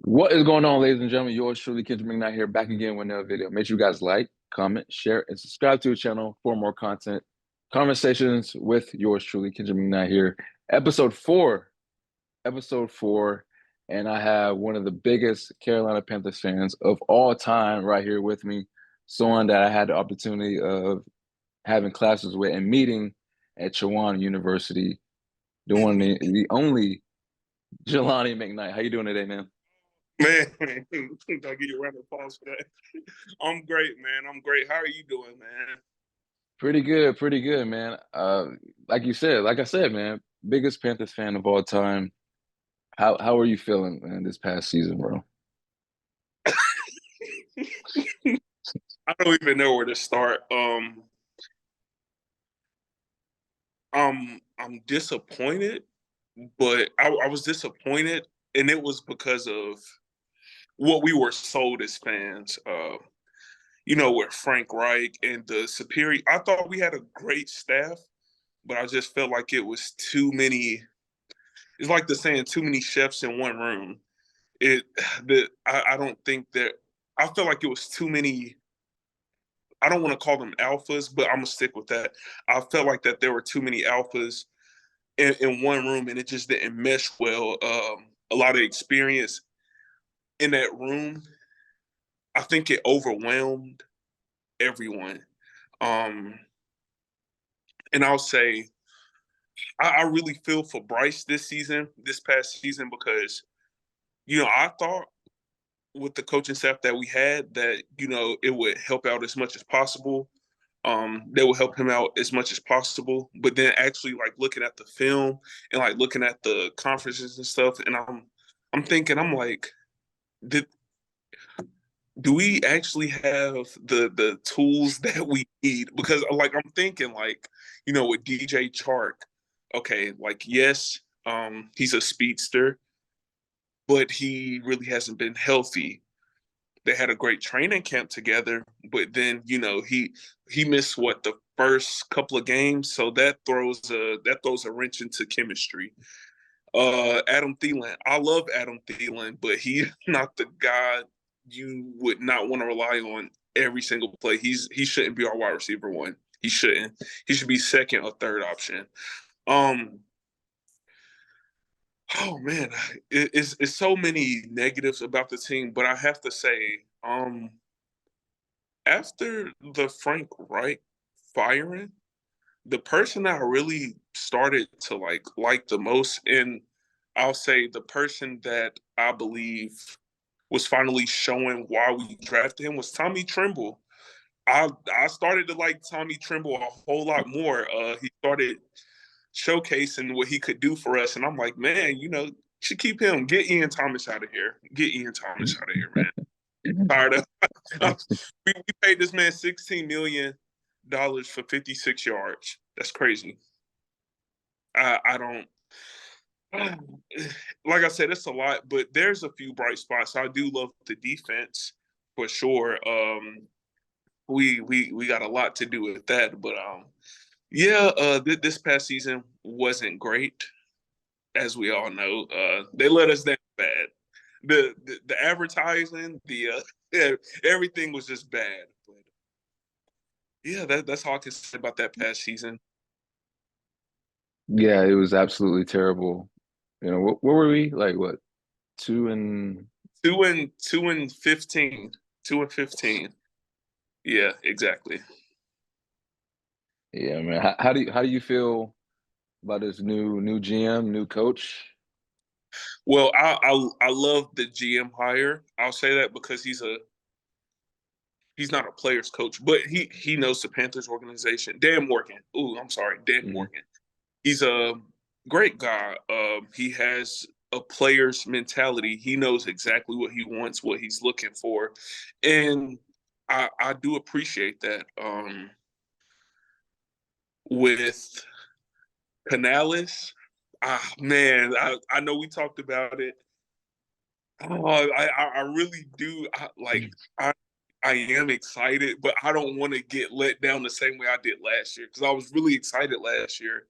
What is going on, ladies and gentlemen? Yours truly, Kendrick McKnight here, back again with another video. Make sure you guys like, comment, share, and subscribe to the channel for more content. Conversations with yours truly, Kendrick McKnight here. Episode four. Episode four. And I have one of the biggest Carolina Panthers fans of all time right here with me. Someone that I had the opportunity of having classes with and meeting at Chowan University, the one, the only Jelani McKnight. How you doing today, man? Man, I'll give you a round of applause for that. I'm great, man. I'm great. How are you doing, man? Pretty good, man. Like I said, man, biggest Panthers fan of all time. How are you feeling, man, this past season, bro? I don't even know where to start. I'm disappointed, but I was disappointed, and it was because of what we were sold as fans. With Frank Reich and the superior. I thought we had a great staff, but I just felt like it was too many. It's like the saying, "Too many chefs in one room." I don't think that. I felt like it was too many. I don't want to call them alphas, but I'm gonna stick with that. I felt like that there were too many alphas in one room, and it just didn't mesh well. A lot of experience in that room. I think it overwhelmed everyone. Um, and I'll say I really feel for Bryce this past season, because I thought with the coaching staff that we had that it would help out as much as possible. They will help him out as much as possible. But then actually like looking at the film and like looking at the conferences and stuff, and I'm thinking, I'm like, did do we actually have the tools that we need? Because like I'm thinking like, with DJ Chark, okay, like yes, he's a speedster, but he really hasn't been healthy. They had a great training camp together, but then he missed what, the first couple of games, so that throws a wrench into chemistry. Adam Thielen, I love Adam Thielen, but he's not the guy you would not want to rely on every single play. He shouldn't be our wide receiver one. He shouldn't. He should be second or third option. Um, oh man, it's so many negatives about the team, but I have to say, after the Frank Reich firing, the person that I really started to like the most, and I'll say the person that I believe was finally showing why we drafted him, was Tommy Tremble. I started to like Tommy Tremble a whole lot more. He started showcasing what he could do for us, and I'm like, man, you should keep him. Get Ian Thomas out of here. Get Ian Thomas out of here, man. Tired of we paid this man $16 million for 56 yards. That's crazy. I don't like I said, it's a lot, but there's a few bright spots. I do love the defense for sure. We got a lot to do with that, but yeah, this past season wasn't great, as we all know. They let us down bad. The advertising, yeah, everything was just bad. But yeah, that's all I can say about that past season. Yeah, it was absolutely terrible. What were we? Like what? Two and 2-15, 2-15. Yeah, exactly. yeah, man. How do you feel about this new GM, new coach? Well, I love the GM hire. I'll say that because he's not a player's coach, but he knows the Panthers organization. Dan Morgan. Ooh, I'm sorry, Dan Hmm. Morgan. He's a great guy. He has a player's mentality. He knows exactly what he wants, what he's looking for, and I do appreciate that. With Canales, man, I know we talked about it. Oh, I really do. I am excited, but I don't want to get let down the same way I did last year, because I was really excited last year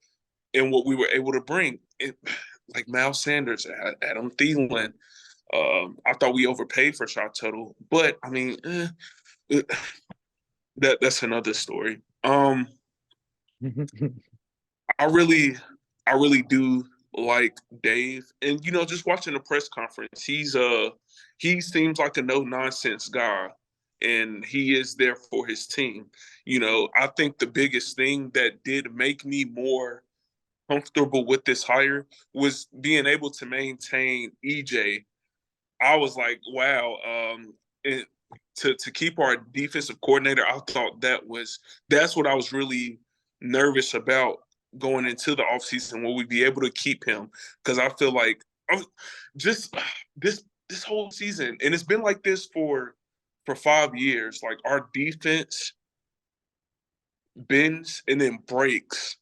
and what we were able to bring. Like Miles Sanders, Adam Thielen, I thought we overpaid for shot total, but I mean, eh, that's another story. I really, I really do like Dave, and just watching the press conference, he seems like a no nonsense guy, and he is there for his team. I think the biggest thing that did make me more comfortable with this hire was being able to maintain EJ. I was like, wow. And to keep our defensive coordinator, I thought that's what I was really nervous about going into the offseason. Will we be able to keep him? Because I feel like just this whole season, and it's been like this for 5 years. Like our defense bends and then breaks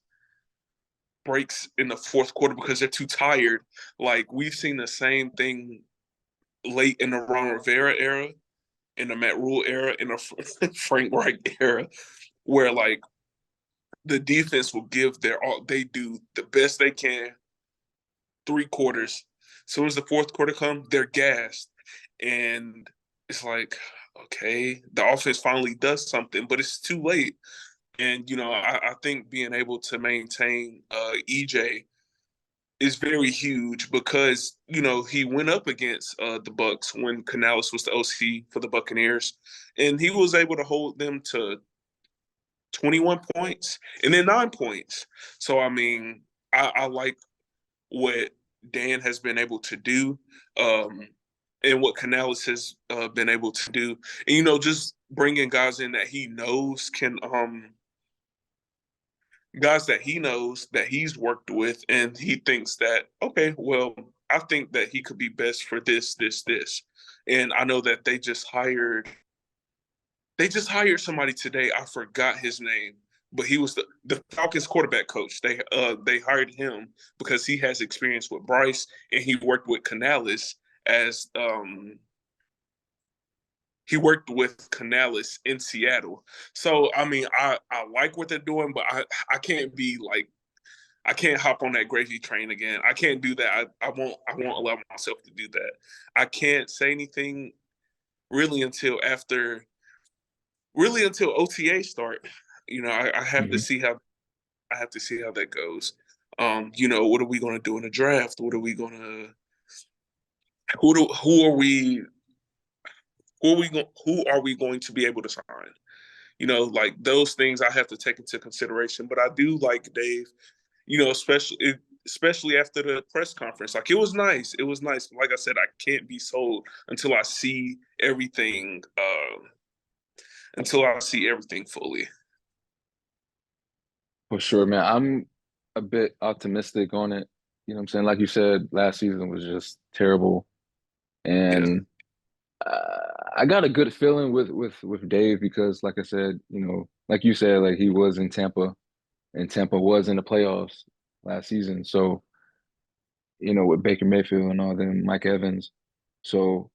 in the fourth quarter because they're too tired. Like we've seen the same thing late in the Ron Rivera era, in the Matt Rule era, in the Frank Reich era, where like the defense will give their all. They do the best they can 3 quarters. As soon as the fourth quarter comes, they're gassed, and it's like, okay, the offense finally does something, but it's too late. And I think being able to maintain EJ is very huge because he went up against the Bucks when Canales was the OC for the Buccaneers, and he was able to hold them to 21 points and then 9 points. So I mean, I like what Dan has been able to do, and what Canales has been able to do, and just bringing guys in that he knows can guys that he knows that he's worked with, and he thinks that, okay, well, I think that he could be best for this. And I know that they just hired somebody today. I forgot his name, but he was the Falcons quarterback coach. They hired him because he has experience with Bryce, and as he worked with Canales in Seattle. So I mean, I like what they're doing, but I can't be like, I can't hop on that gravy train again. I can't do that. I won't allow myself to do that. I can't say anything really until OTA start. I have to Mhm. see how that goes. What are we going to do in the draft? What are we going to who are we going to be able to sign? Like those things I have to take into consideration. But I do like Dave, especially after the press conference. Like it was nice. It was nice. Like I said, I can't be sold until I see everything. Until I see everything fully. For sure, man. I'm a bit optimistic on it. You know what I'm saying? Like you said, last season was just terrible. Yeah. And I got a good feeling with Dave because, like I said, like you said, like he was in Tampa, and Tampa was in the playoffs last season. So, with Baker Mayfield and all them, Mike Evans. So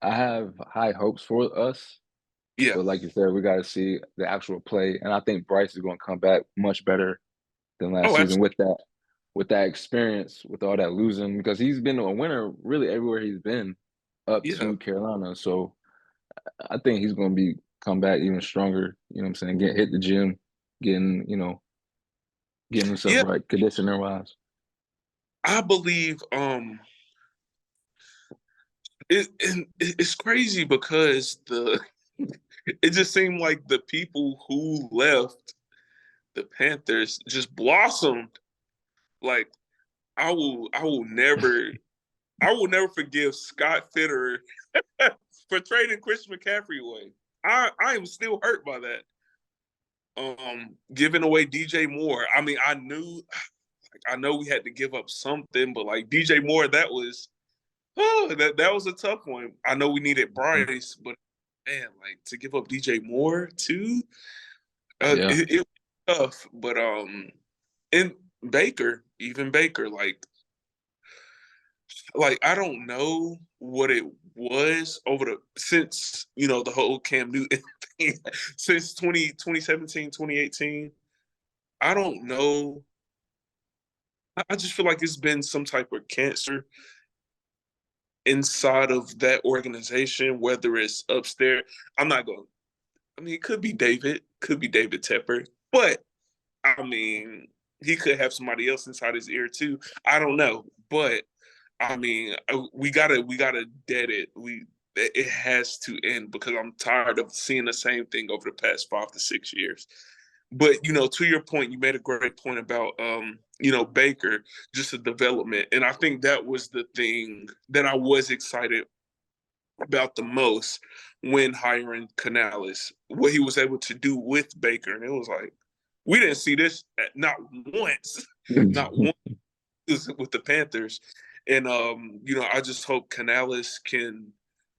I have high hopes for us. Yeah. But like you said, we got to see the actual play, and I think Bryce is going to come back much better than last Oh, season absolutely. with that experience, with all that losing, because he's been a winner really everywhere he's been up Yeah. to Carolina. So I think he's going to be come back even stronger. You know what I'm saying? Hit the gym, getting getting himself Yeah. right, conditioner wise. I believe it's crazy because the it just seemed like the people who left the Panthers just blossomed. Like I will never forgive Scott Fitter for trading Chris McCaffrey away. I am still hurt by that. Giving away DJ Moore. I mean, I know we had to give up something, but like DJ Moore, that was a tough one. I know we needed Mhm. Bryce, but man, like to give up DJ Moore too, Yeah, it was tough. But and even Baker, like I don't know what it was over the since the whole Cam Newton thing, since 2017, 2018. I don't know. I just feel like it's been some type of cancer inside of that organization, whether it's upstairs. I'm not going. I mean, it could be David Tepper, but I mean, he could have somebody else inside his ear too. I don't know, but I mean, we gotta dead it. It has to end because I'm tired of seeing the same thing over the past 5 to 6 years. But to your point, you made a great point about Baker, just the development, and I think that was the thing that I was excited about the most when hiring Canales, what he was able to do with Baker, and it was like we didn't see this not once, not once with the Panthers, and I just hope Canales can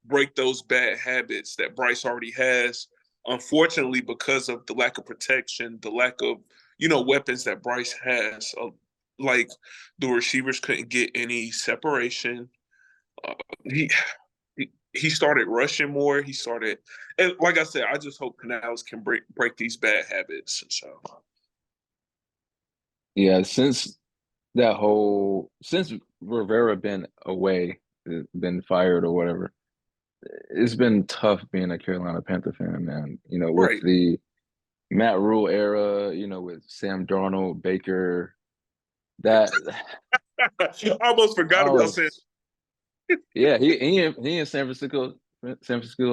break those bad habits that Bryce already has. Unfortunately, because of the lack of protection, the lack of weapons that Bryce has, like the receivers couldn't get any separation. Uh, he he started rushing more. He started, and like I said, I just hope Canales can break these bad habits. So Yeah, since Rivera been away, been fired or whatever, it's been tough being a Carolina Panther fan, man. With right, the Matt Rule era, with Sam Darnold, Baker, that I almost I forgot about saying was, yeah, he in San Francisco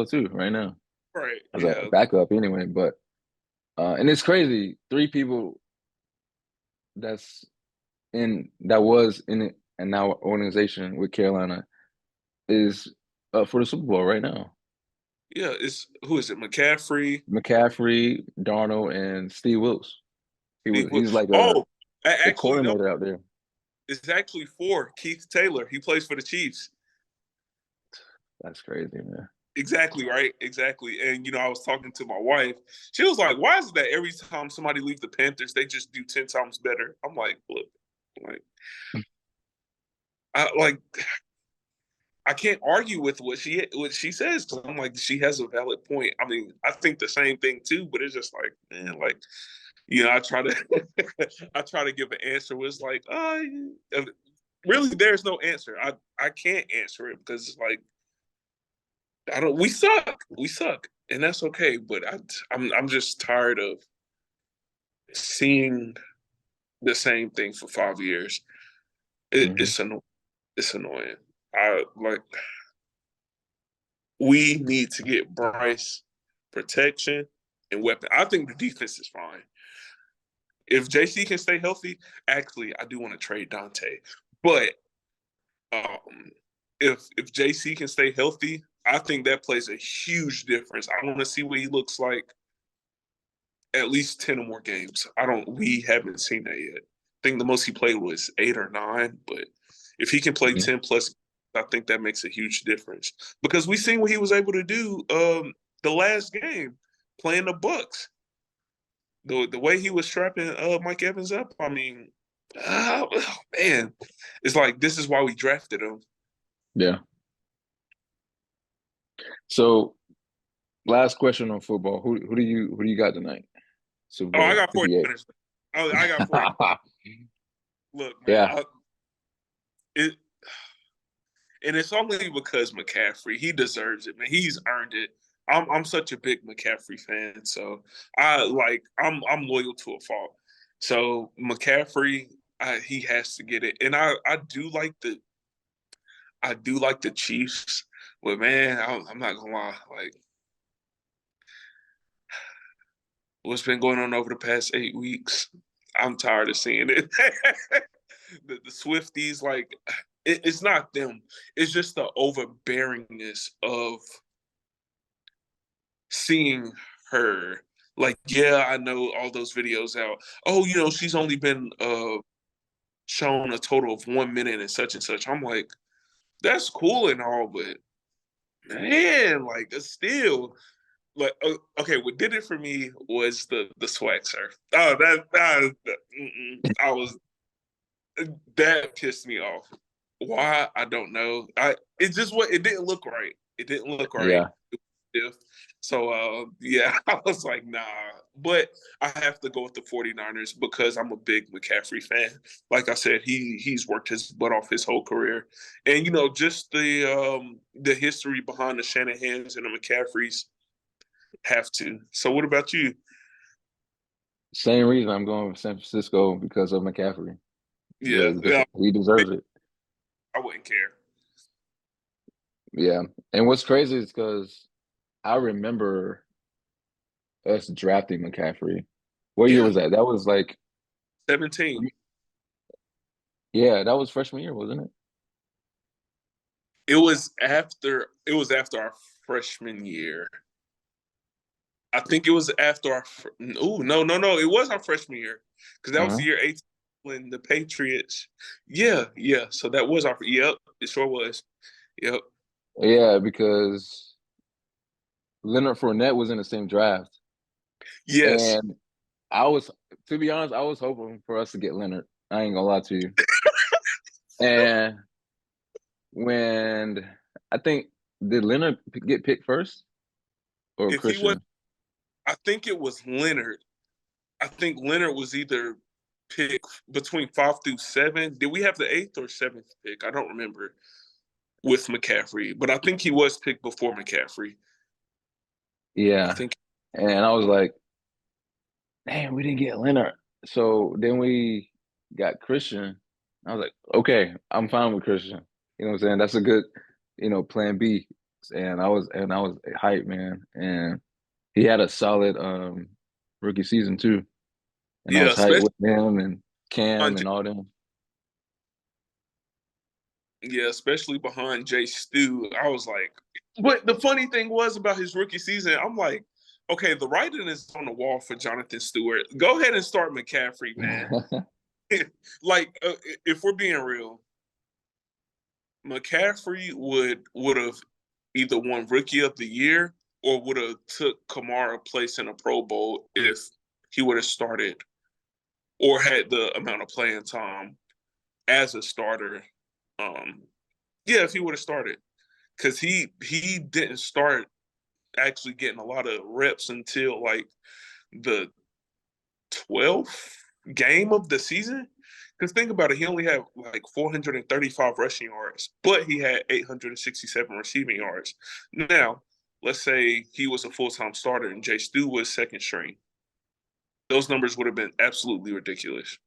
too right now right. as a Yeah, backup anyway. But and it's crazy, three people that's that was in it and now organization with Carolina is up for the Super Bowl right now. yeah. It's who is it? McCaffrey. McCaffrey, Darnold, and Steve Wilks. He's like Oh, the actually, no. coordinator out there. It's actually four. Keith Taylor. He plays for the Chiefs. That's crazy, man. Exactly right. Exactly. And I was talking to my wife. She was like, "Why is it that every time somebody leaves the Panthers, they just do 10 times better?" I'm like, "Look, like, like I can't argue with what she says because I'm like she has a valid point. I mean, I think the same thing too, but it's just like man, like I try to I try to give an answer was like, really, there's no answer. I can't answer it because it's like I don't. We suck, and that's okay. But I'm just tired of seeing the same thing for 5 years. Hmm. It's annoying. It's annoying. I like we need to get Bryce protection and weapon. I think the defense is fine. If JC can stay healthy, actually, I do want to trade Dante. But um, if JC can stay healthy, I think that plays a huge difference. I want to see what he looks like at least 10 or more games. We haven't seen that yet. I think the most he played was 8 or 9, but if he can play Hmm. 10 plus, I think that makes a huge difference because we seen what he was able to do the last game playing the Bucks. The way he was strapping Mike Evans up, I mean, oh, man, it's like this is why we drafted him. Yeah. So last question on football. Who do you got tonight? Super Oh, I Bowl got 58. 49ers. Oh, I got 40. Look, man, Yeah. it, and it's only because McCaffrey, he deserves it, man. He's earned it. I'm such a big McCaffrey fan, so I'm loyal to a fault. So McCaffrey, he has to get it, and I do like the Chiefs, but man, I'm not gonna lie, like what's been going on over the past 8 weeks, I'm tired of seeing it. The Swifties, like it's not them. It's just the overbearingness of seeing her. Like, yeah, I know all those videos out. Oh, she's only been shown a total of 1 minute and such. I'm like, that's cool and all, but man, like, it's still like, okay. What did it for me was the swag surf. Oh, I was that pissed me off. Why I don't know. It just what it didn't look right. It didn't look right. Yeah. competitive. So yeah, I was like, nah. But I have to go with the 49ers because I'm a big McCaffrey fan. Like I said, he's worked his butt off his whole career. And just the history behind the Shanahans and the McCaffreys have to. So what about you? Same reason I'm going with San Francisco because of McCaffrey. Yeah, Really, because yeah, he deserves it. I wouldn't care. Yeah. And what's crazy is because I remember us drafting McCaffrey. What year Yeah, was that? That was like, 17. yeah, that was freshman year, wasn't it? It was after our freshman year. I think it was after our. Oh, no! It was our freshman year because that was the Uh-huh. year 18 when the Patriots. Yeah, yeah. So that was our. Yep, it sure was. Yep. Yeah, because Leonard Fournette was in the same draft. Yes. And I was, to be honest, I was hoping for us to get Leonard. I ain't gonna lie to you. And when I think, did Leonard get picked first or If he was, Christian? I think it was Leonard. I think Leonard was either picked between 5 through 7. Did we have the eighth or seventh pick? I don't remember with McCaffrey, but I think he was picked before McCaffrey. I Yeah. think. And I was like, damn, we didn't get Leonard. So then we got Christian. I was like, okay, I'm fine with Christian. You know what I'm saying? That's a good, plan B. And I was hyped, man. And he had a solid rookie season too. And I Yeah, was hyped especially with him and Cam on and all them. Yeah, especially behind Jay Stu. I was like, but the funny thing was about his rookie season, I'm like, okay, the writing is on the wall for Jonathan Stewart. Go ahead and start McCaffrey, man. Like, if we're being real, McCaffrey would have either won Rookie of the Year or would have took Kamara place in a Pro Bowl if he would have started or had the amount of playing time as a starter. Um, yeah, if he would have started. Because he didn't start actually getting a lot of reps until like the 12th game of the season. Because think about it, he only had like 435 rushing yards, but he had 867 receiving yards. Now, let's say he was a full time starter and Jay Stu was second string. Those numbers would have been absolutely ridiculous.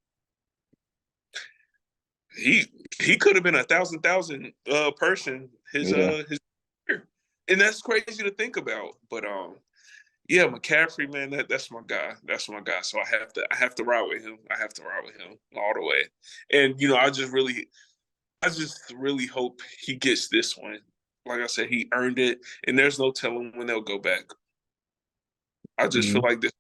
He he could have been a thousand person Yeah. his year. And that's crazy to think about. But yeah, McCaffrey, man, that's my guy. That's my guy. So I have to ride with him. I have to ride with him all the way. And I just really hope he gets this one. Like I said, he earned it, and there's no telling when they'll go back. I just feel Hmm. like this,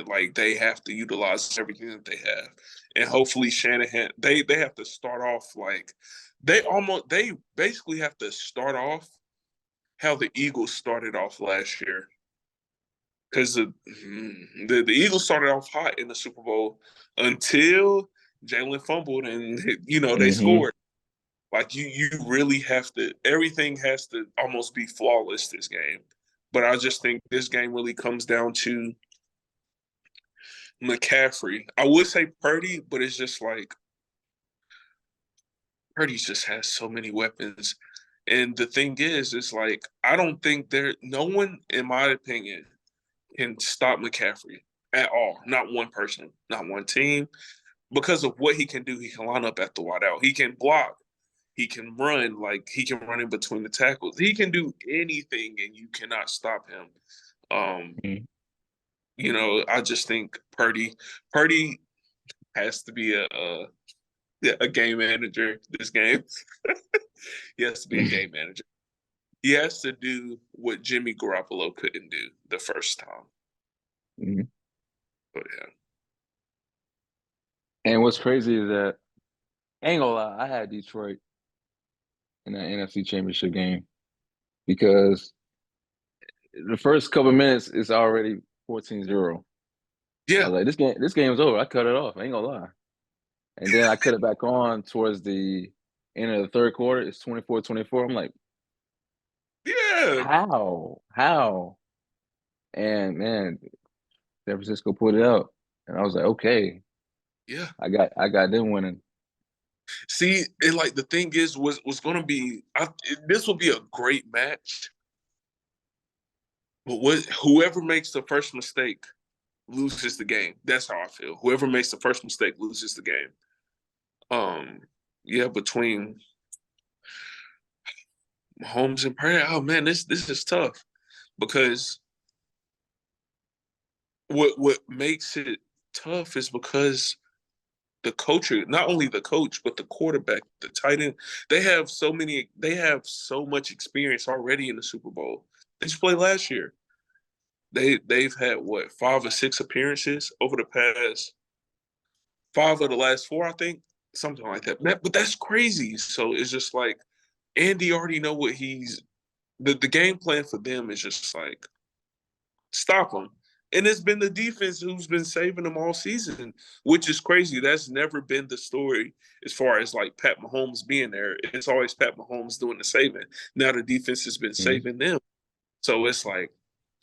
like they have to utilize everything that they have, and hopefully Shanahan. They have to start off like they basically have to start off how the Eagles started off last year because the Eagles started off hot in the Super Bowl until Jalen fumbled and they Hmm. scored. Like you really have to. Everything has to almost be flawless this game. But I just think this game really comes down to McCaffrey. I would say Purdy, but it's just like Purdy just has so many weapons. And the thing is, it's like I don't think no one, in my opinion, can stop McCaffrey at all. Not one person, not one team. Because of what he can do, he can line up at the wideout. He can block. He can run, like he can run in between the tackles. He can do anything, and you cannot stop him. Um, I just think Purdy has to be a game manager this game. He has to be a Hmm. game manager. He has to do what Jimmy Garoppolo couldn't do the first time. But yeah. And what's crazy is that I ain't gonna lie, I had Detroit in that NFC Championship game because the first couple minutes it's already 14-0. I Yeah. was like, this game's over. I cut it off. I ain't gonna lie. And then I cut it back on towards the end of the third quarter. It's 24-24. I'm like, Yeah, How? And man, San Francisco put it out, and I was like, okay, yeah. I got them winning. See, and like the thing is, was going to be this will be a great match. But whoever makes the first mistake loses the game. That's how I feel. Whoever makes the first mistake loses the game. Um, yeah, between Mahomes and Prayer, oh man, this is tough because what makes it tough is because the coach, not only the coach, but the quarterback, the tight end, they have so much experience already in the Super Bowl. They just played last year. They've had what 5 or 6 appearances over the past 5 of the last 4, I think, something like that. But that's crazy. So it's just like Andy already know what the game plan for them is just like stop him. And it's been the defense who's been saving them all season, which is crazy. That's never been the story as far as like Pat Mahomes being there. It's always Pat Mahomes doing the saving. Now the defense has been Mhm. saving them. So it's like,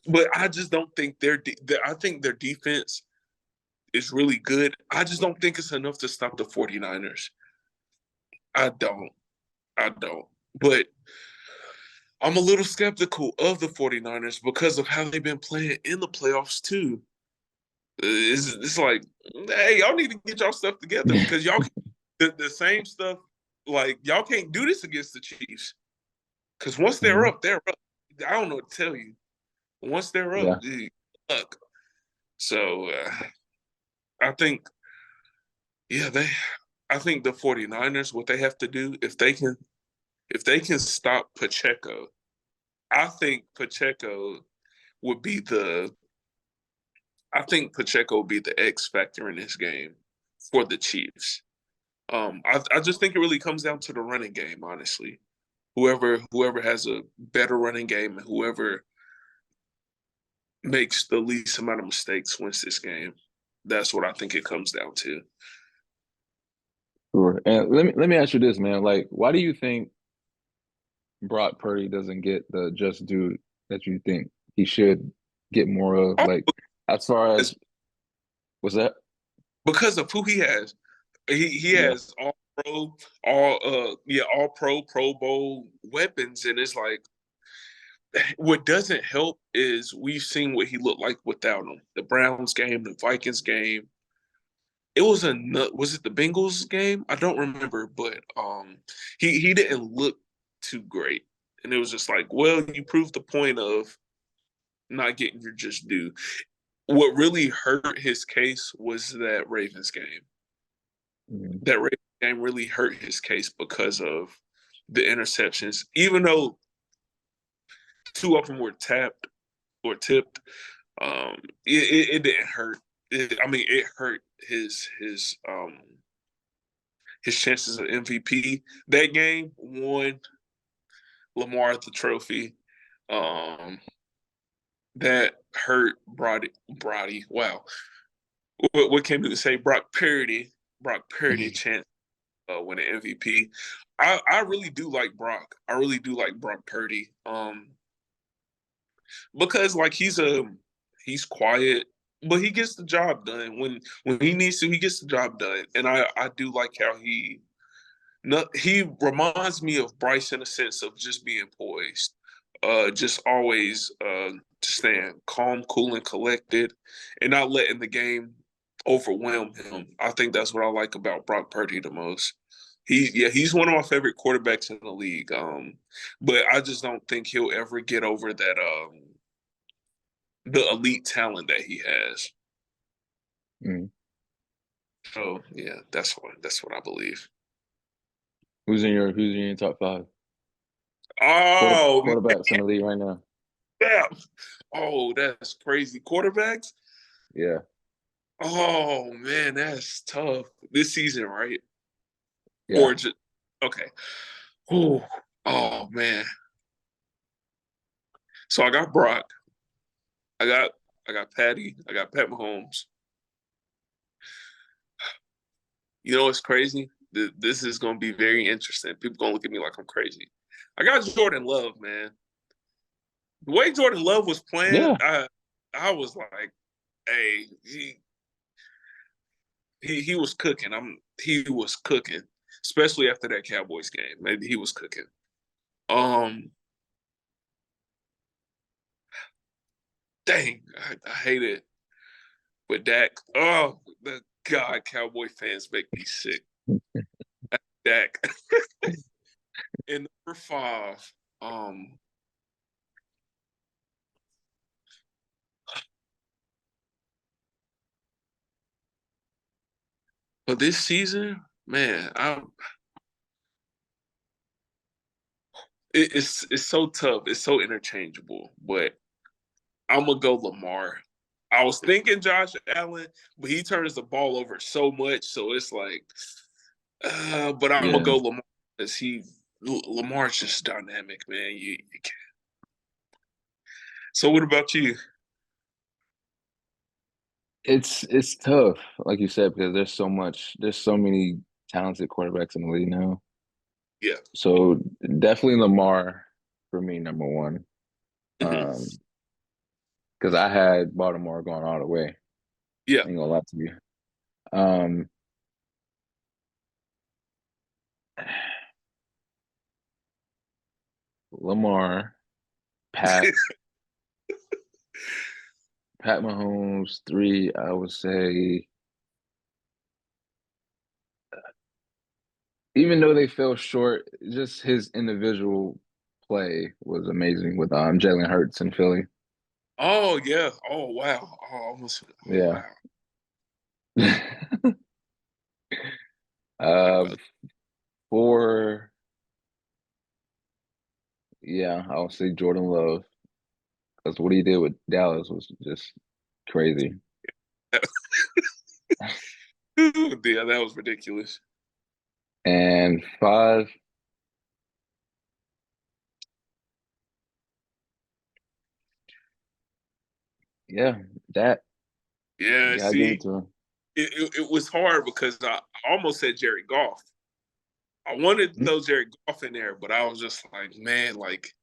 but I just don't think I think their defense is really good. I just don't think it's enough to stop the 49ers. I don't. I don't. But I'm a little skeptical of the 49ers because of how they've been playing in the playoffs too. It's like, hey, y'all need to get y'all stuff together because y'all the same stuff. Like y'all can't do this against the Chiefs because once they're Mhm. up, they're up. I don't know what to tell you. Once they're up, Yeah. luck. So I think, yeah, I think the 49ers, what they have to do, if they can stop Pacheco, I think Pacheco would be the I think Pacheco will be the X factor in this game for the Chiefs. I just think it really comes down to the running game, honestly. Whoever has a better running game and whoever makes the least amount of mistakes wins this game. That's what I think it comes down to. Sure. And let me ask you this, man. Like, why do you think Brock Purdy doesn't get the just due that you think he should get more of? Like, as far It's as what's that? because of who he has. He Yeah. has all pro bowl weapons, and it's like what doesn't help is we've seen what he looked like without him. The Browns game, the Vikings game. It was was it the Bengals game? I don't remember, but he didn't look too great. And it was just like, well, you proved the point of not getting your just due. What really hurt his case was that Ravens game. Mhm. That Ravens game really hurt his case because of the interceptions. Even though 2 of them were tapped or tipped, it didn't hurt. I mean, it hurt his chances of MVP. That game won Lamar the trophy. Um, that hurt Brody. Wow, what came to say Brock Purdy chance win an MVP. I really do like Brock. I really do like Brock Purdy. Because like he's quiet, but he gets the job done when he needs to. He gets the job done, and I do like how he reminds me of Bryce in a sense of just being poised, just always just staying calm, cool, and collected, and not letting the game overwhelm him. I think that's what I like about Brock Purdy the most. He's one of my favorite quarterbacks in the league. But I just don't think he'll ever get over that the elite talent that he has. Mhm. So yeah, that's what I believe. Who's in your top five Oh quarterbacks in the league right now? yeah. Oh, that's crazy. Quarterbacks? Yeah. Oh man, that's tough. This season, right? Yeah. Or just okay. Oh, oh man. So I got Brock. I got I got Patty. I got Pat Mahomes. You know what's crazy? This is gonna be very interesting. People gonna look at me like I'm crazy. I got Jordan Love, man. The way Jordan Love was playing, Yeah, I was like, hey, he was cooking. He was cooking, especially after that Cowboys game. Maybe he was cooking. Um, dang, I hate it. But Dak, oh the God, Cowboy fans make me sick. Dak. In number five, but this season, man, it's so tough. It's so interchangeable. But I'm gonna go Lamar. I was thinking Josh Allen, but he turns the ball over so much, so it's like, but I'm gonna yeah. go Lamar because Lamar's just dynamic, man. You can't. So what about you? It's tough, like you said, because there's so many talented quarterbacks in the league now. Yeah. So definitely Lamar for me, number one. Hmm. Because I had Baltimore going all the way. Yeah. Ain't gonna lie to you. Um, Lamar, Pat, Pat Mahomes, three, I would say, even though they fell short, just his individual play was amazing with Jalen Hurts in Philly. Oh yeah. Oh wow. Oh, almost. Oh Yeah. wow. Uh, About for yeah, I'll say Jordan Love because what he did with Dallas was just crazy. that. Yeah, that was ridiculous. And five, yeah, that Yeah. gotta give it See, to him. it was hard because I almost said Jared Goff. I wanted to throw Jared Goff in there, but I was just like, man, like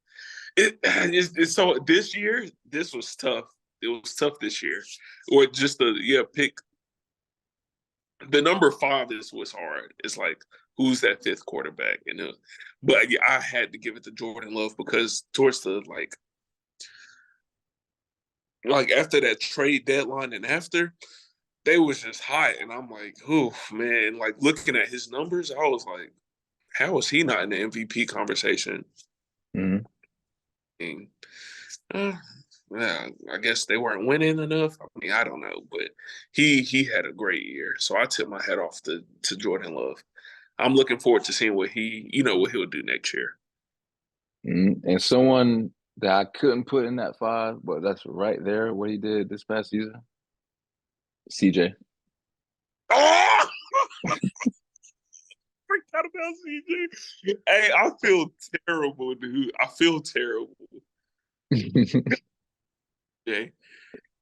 it's so this year, this was tough. It was tough this year. Or just the pick the number five is what's hard. It's like who's that fifth quarterback? But yeah, I had to give it to Jordan Love because towards the like after that trade deadline and after, they was just hot. And I'm like, oh man, like looking at his numbers, I was like, how is he not in the MVP conversation? Mm-hmm. And, uh, yeah, I guess they weren't winning enough. I mean, I don't know, but he had a great year. So I tip my hat off to Jordan Love. I'm looking forward to seeing what he'll do next year. Mm-hmm. And someone that I couldn't put in that five, but that's right there what he did this past season, CJ. Oh, forgot about CJ. Hey, I feel terrible, dude. I feel terrible. Okay.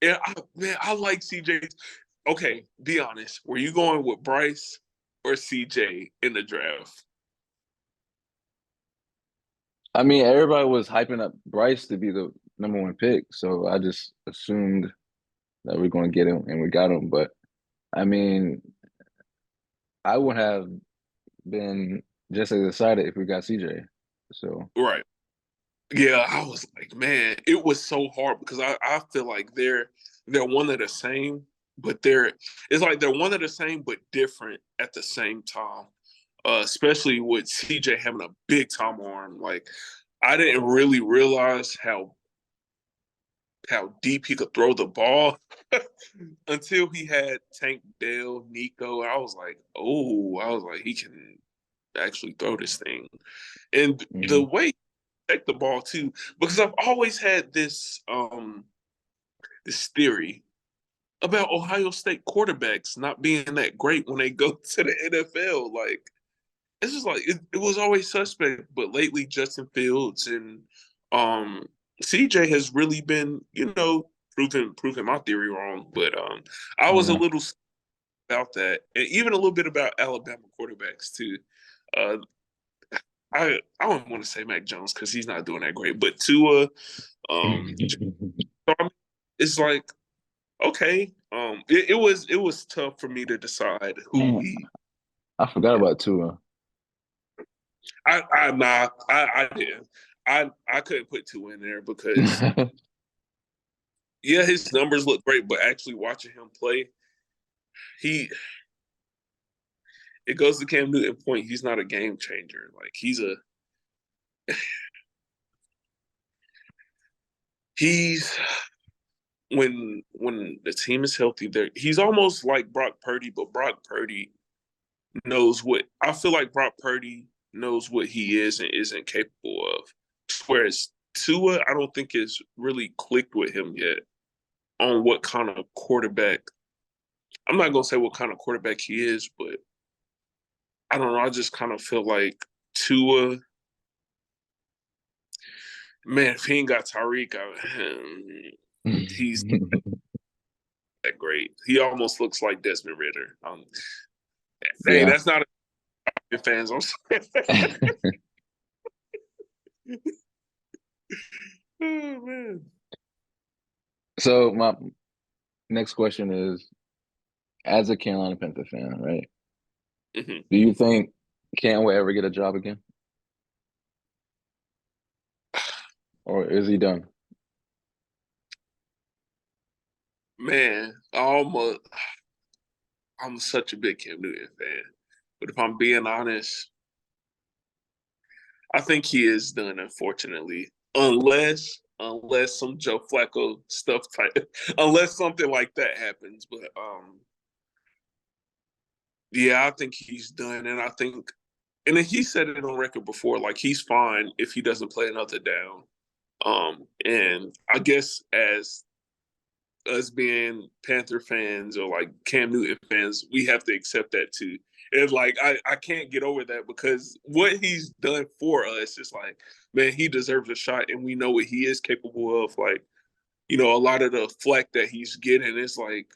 Yeah, man, I like CJ. Okay, be honest. Were you going with Bryce or CJ in the draft? I mean, everybody was hyping up Bryce to be the number one pick, so I just assumed that we're going to get him, and we got him. But I mean, I would have been just as excited if we got CJ. So, Right. Yeah, I was like, man, it was so hard because I feel like they're one of the same, but it's like they're one of the same but different at the same time. Especially with CJ having a big time arm. Like I didn't really realize how deep he could throw the ball until he had Tank Dell, Nico. I was like, he can actually throw this thing. And the mhm. way he take the ball too, because I've always had this theory about Ohio State quarterbacks not being that great when they go to the NFL. Like it's just like it was always suspect, but lately Justin Fields and um CJ has really been, proving my theory wrong. But I was a Yeah. little about that, and even a little bit about Alabama quarterbacks too. Uh, I don't want to say Mac Jones because he's not doing that great, but Tua, so, I mean, it's like okay. It was tough for me to decide who Man, we. I forgot about Tua. I didn't. I couldn't put two in there because yeah, his numbers look great, but actually watching him play, he it goes to Cam Newton point. He's not a game changer. Like he's when the team is healthy, there he's almost like Brock Purdy, but Brock Purdy knows what I feel like Brock Purdy knows what he is and isn't capable of. Whereas Tua, I don't think is really clicked with him yet on what kind of quarterback. I'm not gonna say what kind of quarterback he is, but I don't know. I just kind of feel like Tua, man, if he ain't got Tyreek, he's that great. He almost looks like Desmond Ritter. Hey, Yeah. that's not a fans. I'm sorry. Oh man. So my next question is, as a Carolina Panther fan, right? Mhm. Do you think Cam will ever get a job again, or is he done? Man, I'm such a big Cam Newton fan. But if I'm being honest, I think he is done, unfortunately. Unless some Joe Flacco stuff type unless something like that happens. But yeah, I think he's done. And I think and then he said it on record before, like he's fine if he doesn't play another down. And I guess as us being Panther fans or like Cam Newton fans, we have to accept that too. It's like I can't get over that because what he's done for us is like, man, he deserves a shot and we know what he is capable of. Like, a lot of the flack that he's getting is like,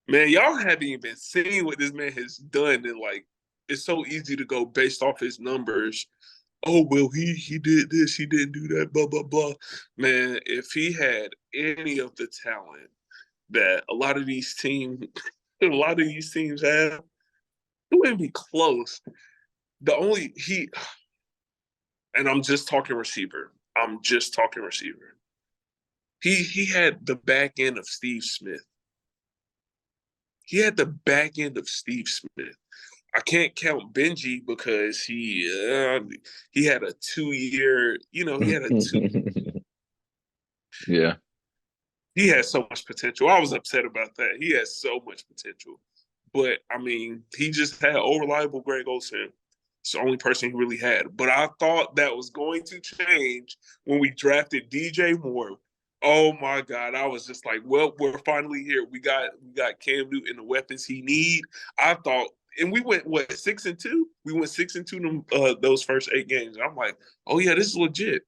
man, y'all haven't even seen what this man has done. And like it's so easy to go based off his numbers. Oh well, he did this, he didn't do that, blah blah blah. Man, if he had any of the talent that a lot of these teams have, it wouldn't be close. The only he and I'm just talking receiver. I'm just talking receiver. He had the back end of Steve Smith. He had the back end of Steve Smith. I can't count Benji because he had a 2 year, he had a two. Yeah. He has so much potential. I was upset about that. He has so much potential. But I mean, he just had unreliable Greg Olsen. It's the only person he really had. But I thought that was going to change when we drafted DJ Moore. Oh my God. I was just like, well, we're finally here. We got Cam Newton the weapons he need. I thought and we went what 6-2? We went 6-2 those first 8 games. I'm like, oh yeah, this is legit.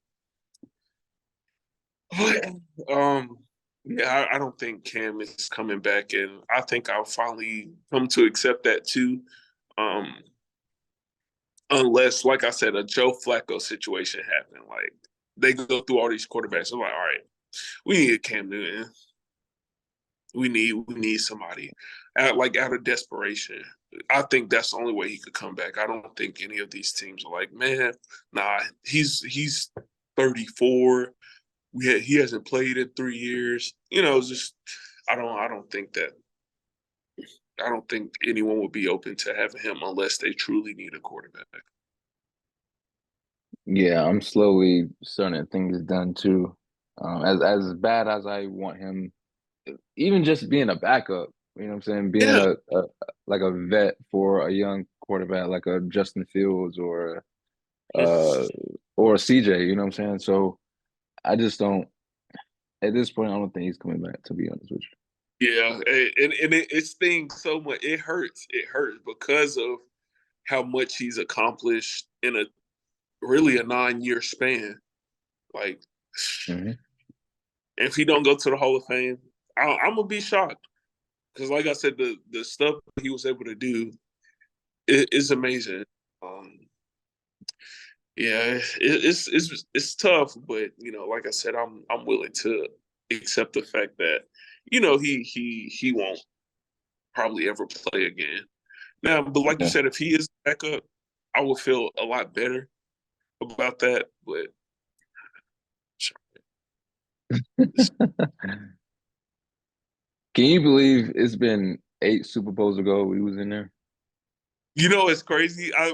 But yeah, I don't think Cam is coming back, and I think I'll finally come to accept that too. Um, unless, like I said, a Joe Flacco situation happened. Like they go through all these quarterbacks. I'm like, all right, we need Cam Newton. We need somebody out of desperation. I think that's the only way he could come back. I don't think any of these teams are like, man, nah, he's 34. He hasn't played in 3 years. Just I don't think that I don't think anyone would be open to having him unless they truly need a quarterback. Yeah, I'm slowly starting to think it's done too. As bad as I want him, even just being a backup, you know what I'm saying? Being Yeah, a like a vet for a young quarterback like a Justin Fields uh or a CJ, you know what I'm saying? So I just don't at this point I don't think he's coming back, to be honest with yeah, and it stings so much. It hurts. It hurts because of how much he's accomplished in a really a 9 year span. Like, you. Hmm. if he don't go to the Hall of Fame, I'm gonna be shocked because, like I said, the stuff he was able to do is amazing. Um, Yeah, it's tough, but like I said, I'm willing to accept the fact that he won't probably ever play again. Now, but like you Yeah. said, if he is back up, I would feel a lot better about that. But Can you believe it's been 8 Super Bowls ago we was in there? it's crazy. I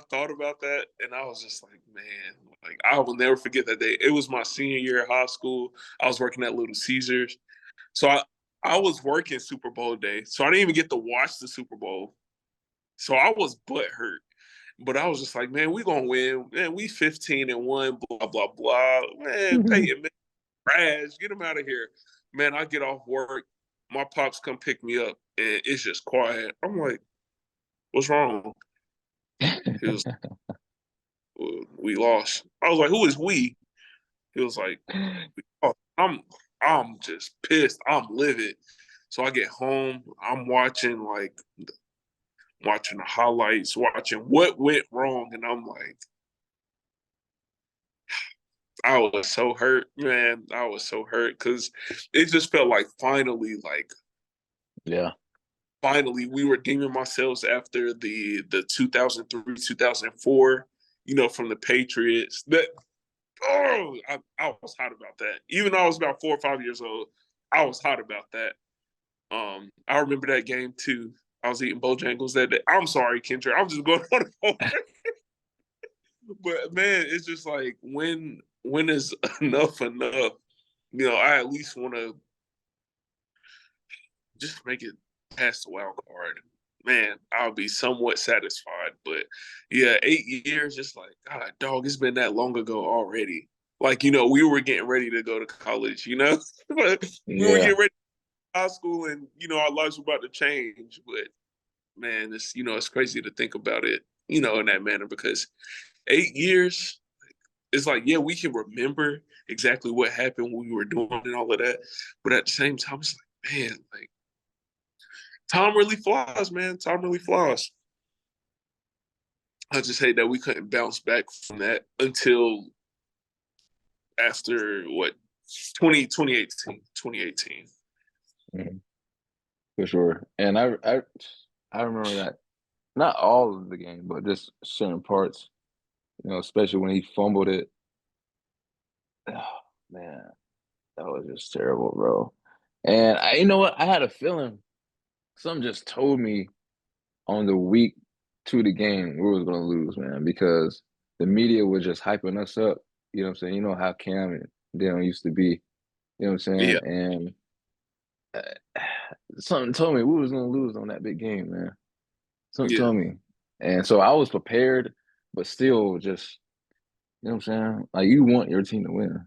thought about that, and I was just like, man, like I will never forget that day. It was my senior year of high school. I was working at Little Caesars, so I was working Super Bowl day, so I didn't even get to watch the Super Bowl. So I was butt hurt. But I was just like, man, we gonna win. Man, we 15-1, blah, blah, blah. Man, Peyton, man, trash. Get him out of here. Man, I get off work. My pops come pick me up, and it's just quiet. I'm like, what's wrong? He was, we lost. I was like, who is we? He was like, oh, I'm just pissed. I'm livid. So I get home. I'm watching the highlights, watching what went wrong, and I'm like, I was so hurt, man. I was so hurt because it just felt Yeah. finally we were deeming ourselves after the 2003 2004, from the Patriots. I was hot about that. Even though I was about 4 or 5 years old, I was hot about that. I remember that game too. I was eating Bojangles that day. I'm sorry, Kendrick. I'm just going on the phone. But man, it's just like when is enough enough? I at least want to just make it past the wild card. Man, I'll be somewhat satisfied. But yeah, 8 years, just like God, dog, it's been that long ago already. Like we were getting ready to go to college. We were Yeah. getting ready to high school, and our lives were about to change. But man, it's crazy to think about it, in that manner because 8 years, it's like, yeah, we can remember exactly what happened when we were doing and all of that. But at the same time, it's like, man, like time really flies, man. Time really flies. I just hate that we couldn't bounce back from that until after what 2018. Mhm. For sure. And I remember that not all of the game, but just certain parts, especially when he fumbled it. Oh, man, that was just terrible, bro. And you know what? I had a feeling something just told me on the week to the game we was gonna lose, man, because the media was just hyping us up. You know what I'm saying? You know how Cam and Dillon used to be. You know what I'm saying? Yeah, And uh, something told me we was gonna lose on that big game, man. Something yeah, told me, and so I was prepared, but still, just what I'm saying, like you want your team to win,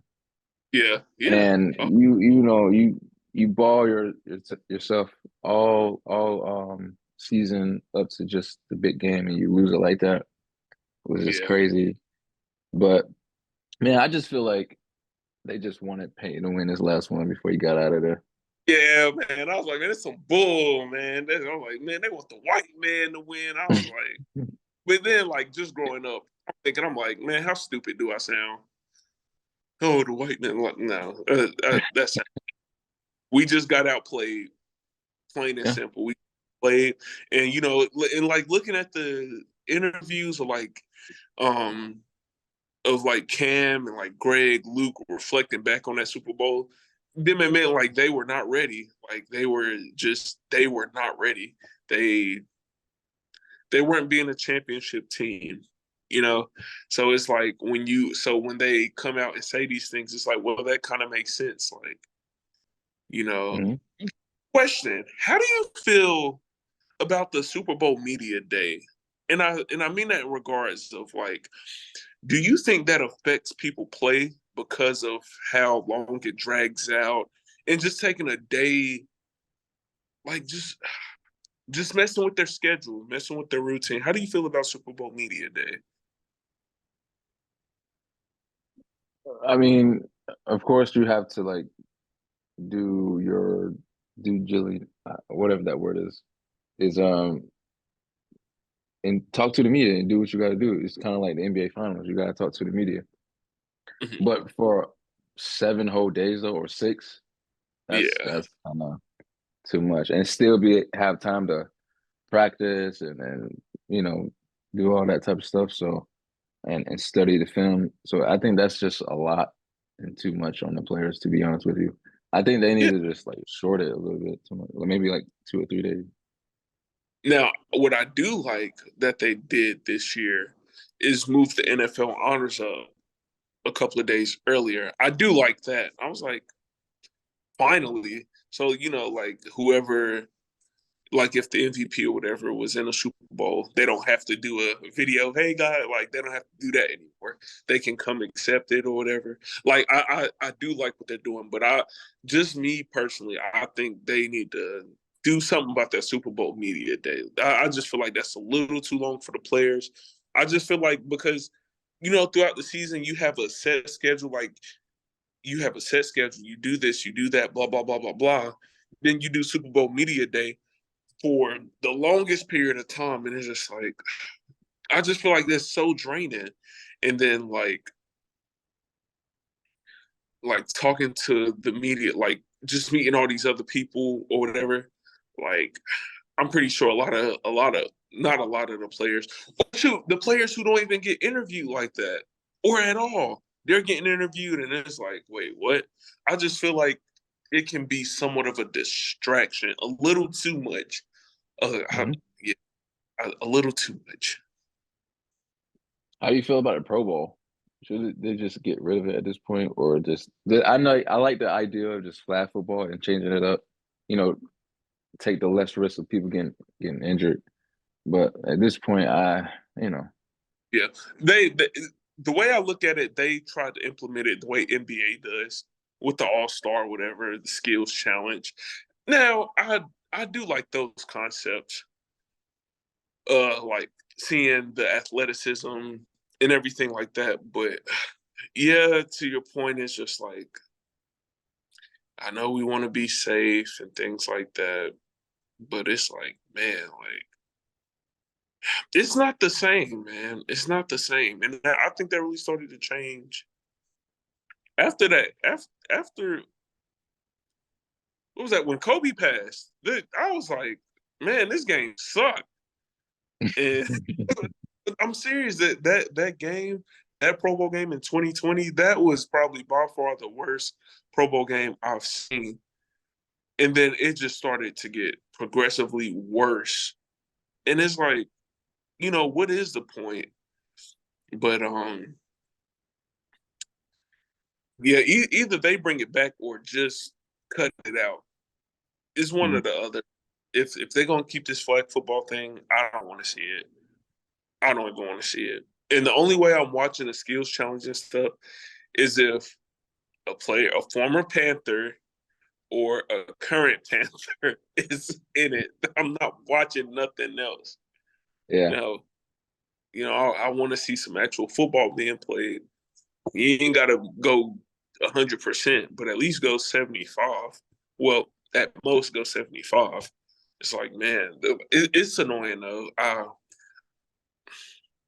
yeah, yeah. and Oh, you ball yourself all season up to just the big game, and you lose it like that. It was just yeah, crazy. But man, I just feel like they just wanted Peyton to win his last one before he got out of there. yeah, man. I was like, man, it's some bull, man. I was like, man, they want the white man to win. I was like, but then like just growing up, I'm like, man, how stupid do I sound? Oh, the white man. Like, no, that's we just got outplayed, plain and Yeah. simple. We played, and and like looking at the interviews um, of like Cam and like Greg, Luke reflecting back on that Super Bowl, them it meant like they were not ready. Like they were not ready. They they weren't being a championship team, you know. So it's like when they come out and say these things, it's like, well, that kind of makes sense. Like, you know, Mhm. question: how do you feel about the Super Bowl media day? And I mean that in regards of like, do you think that affects people play because of how long it drags out and just taking a day, like just messing with their schedule, messing with their routine? How do you feel about Super Bowl media day? I mean, of course, you have to like do your due diligence, whatever that word is and talk to the media and do what you got to do. It's kind of like the NBA Finals. You got to talk to the media. Mhm. But for 7 whole days though, or six, Yeah. that's kind of too much, and still be have time to practice and you know do all that type of stuff. So and study the film. So I think that's just a lot and too much on the players. To be honest with you, I think they need Yeah. to just like short it a little bit, too much, maybe like 2 or 3 days. Now, what I do like that they did this year is move the NFL honors up a couple of days earlier. I do like that. I was like, finally. So, like whoever, like if the MVP or whatever was in a Super Bowl, they don't have to do a video. Hey, guy, like they don't have to do that anymore. They can come accept it or whatever. Like I do like what they're doing, but just me personally, I think they need to do something about that Super Bowl media day. I just feel like that's a little too long for the players. I just feel like because throughout the season you have a set schedule, like you have a set schedule. You do this, you do that, blah blah blah blah blah. Then you do Super Bowl media day for the longest period of time, and it's just like I just feel like that's so draining. And then like talking to the media, like just meeting all these other people or whatever. Like I'm pretty sure not a lot of the players, shoot, the players who don't even get interviewed like that or at all, they're getting interviewed, and it's like, wait, what? I just feel like it can be somewhat of a distraction, a little too much. Hmm. Yeah, a little too much. How do you feel about a Pro Bowl? Should they just get rid of it at this point, or just? I know I like the idea of just flag football and changing it up. You know, take the less risk of people getting injured. But at this point, you know, Yeah, they the way I look at it, they tried to implement it the way NBA does with the All Star, whatever the skills challenge. Now, I do like those concepts, like seeing the athleticism and everything like that. But yeah, to your point, it's just like I know we want to be safe and things like that, but it's like, man, like it's not the same, man. It's not the same, and I think that really started to change after that. After what was that when Kobe passed? I was like, man, this game sucked. And I'm serious that game, that Pro Bowl game in 2020, that was probably by far the worst Pro Bowl game I've seen. And then it just started to get progressively worse. And it's like, what is the point? But yeah, either they bring it back or just cut it out. It's one or the other. If they're gonna keep this flag football thing, I don't want to see it. I don't even want to see it. And the only way I'm watching the skills challenge and stuff is if a former Panther or a current Panther is in it. I'm not watching nothing else. You yeah, know, I want to see some actual football being played. You ain't got to go 100%, but at least go 75. Well, at most go 75. It's like, man, it's annoying though.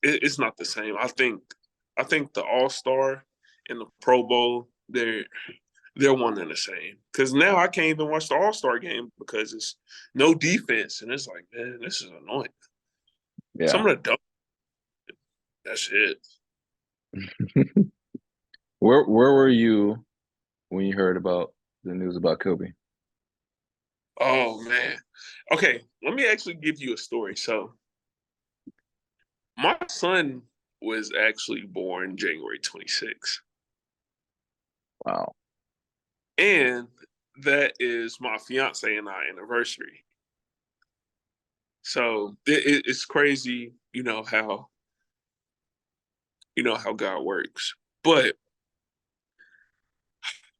It's not the same. I think the All Star and the Pro Bowl they're one and the same. Because now I can't even watch the All Star game because it's no defense, and it's like, man, this is annoying. yeah. Some of the dumb, that's it. Where were you when you heard about the news about Kobe? Oh man. Okay, let me actually give you a story. So my son was actually born January 26th. Wow. And that is my fiance and I anniversary. So it's crazy, how God works. But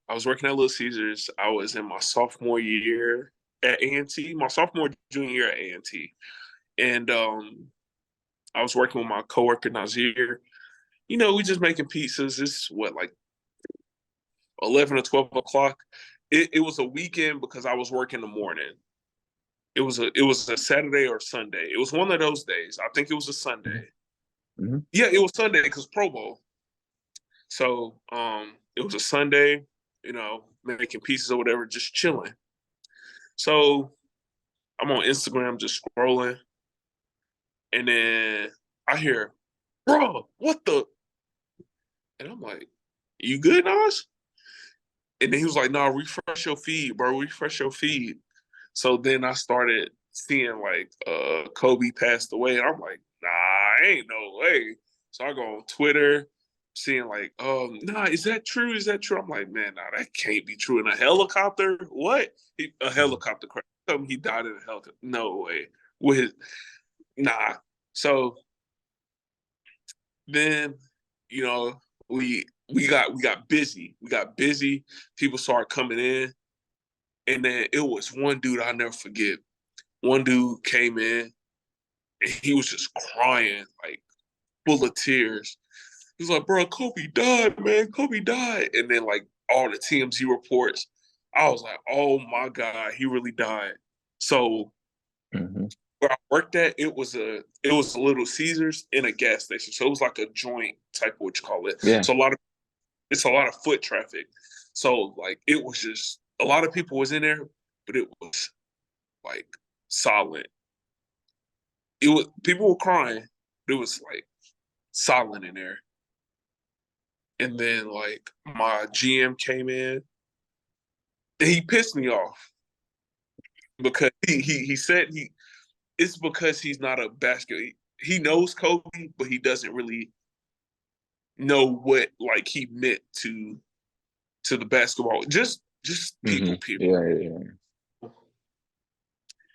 I was working at Little Caesars. I was in my sophomore year at A&T, my sophomore junior year at A&T, and I was working with my coworker Nazir. We just making pizzas. It's what like 11 or 12 o'clock. It was a weekend because I was working in the morning. it was a Saturday or Sunday. It was one of those days. I think it was a Sunday. Mm-hmm. Yeah, it was Sunday because Pro Bowl. So it was a Sunday, making pieces or whatever, just chilling. So I'm on Instagram just scrolling, and then I hear, bro, what the? And I'm like, you good, Nas? And then he was like, no, refresh your feed, bro, refresh your feed. So then I started seeing like Kobe passed away, and I'm like, nah, ain't no way. So I go on Twitter, seeing like, nah, is that true? Is that true? I'm like, man, nah, that can't be true. In a helicopter? What? A helicopter crash. Tell me he died in a helicopter. No way. With nah. So then, you know, we got busy. We got busy. People started coming in. And then it was one dude I'll never forget. One dude came in and he was just crying, like full of tears. He was like, bro, Kobe died, man. Kobe died. And then like all the TMZ reports, I was like, oh my God, he really died. So Mm-hmm. where I worked at, it was a Little Caesars in a gas station. So it was like a joint type of what you call it. Yeah. So it's a lot of foot traffic. So like it was just a lot of people was in there, but it was like silent. It was people were crying, but it was like silent in there. And then like my GM came in and he pissed me off because he said it's because he's not a basketball. He knows Kobe, but he doesn't really know what like he meant to the basketball. Just Mm-hmm. people, period.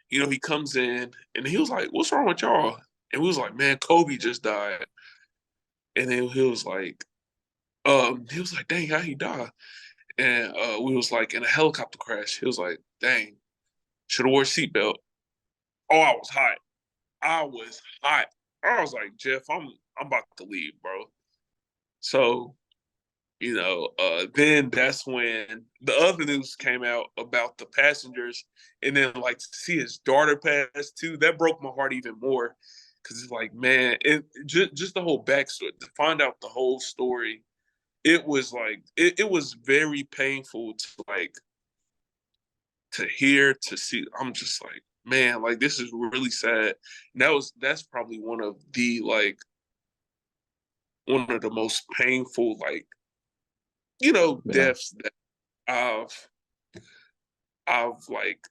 Yeah. He comes in and he was like, "What's wrong with y'all?" And we was like, "Man, Kobe just died." And then he was like, "Dang, how he died?" And we was like in a helicopter crash. He was like, "Dang, should have wore a seatbelt." Oh, I was hot. I was hot. I was like, Jeff, I'm about to leave, bro. So, then that's when the other news came out about the passengers, and then like to see his daughter pass too, that broke my heart even more. Cause it's like, man, just the whole backstory, to find out the whole story, it was like it was very painful to like to hear, to see. I'm just like, man, like this is really sad. And that's probably one of the most painful Yeah. deaths that I've I've like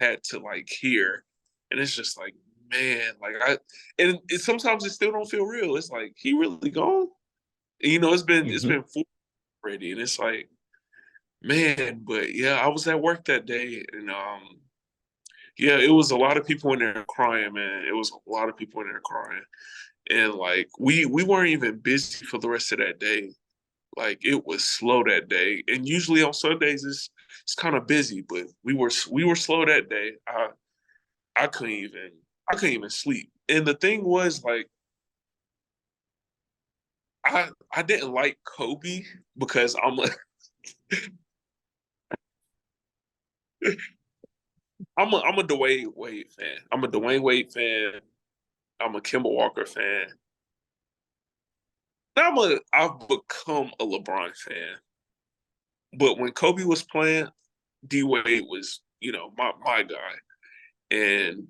had to like hear. And it's just like, man, like sometimes it still don't feel real. It's like he really gone. And, it's Mm-hmm. been full already, and it's like, man, but yeah, I was at work that day, and yeah, it was a lot of people in there crying, man. It was a lot of people in there crying. And like we weren't even busy for the rest of that day. Like it was slow that day. And usually on Sundays it's kind of busy, but we were slow that day. I couldn't even sleep. And the thing was like I didn't like Kobe because I'm a Dwayne Wade fan. I'm a Dwayne Wade fan. I'm a Kemba Walker fan. I've become a LeBron fan. But when Kobe was playing, D Wade was, my guy. And,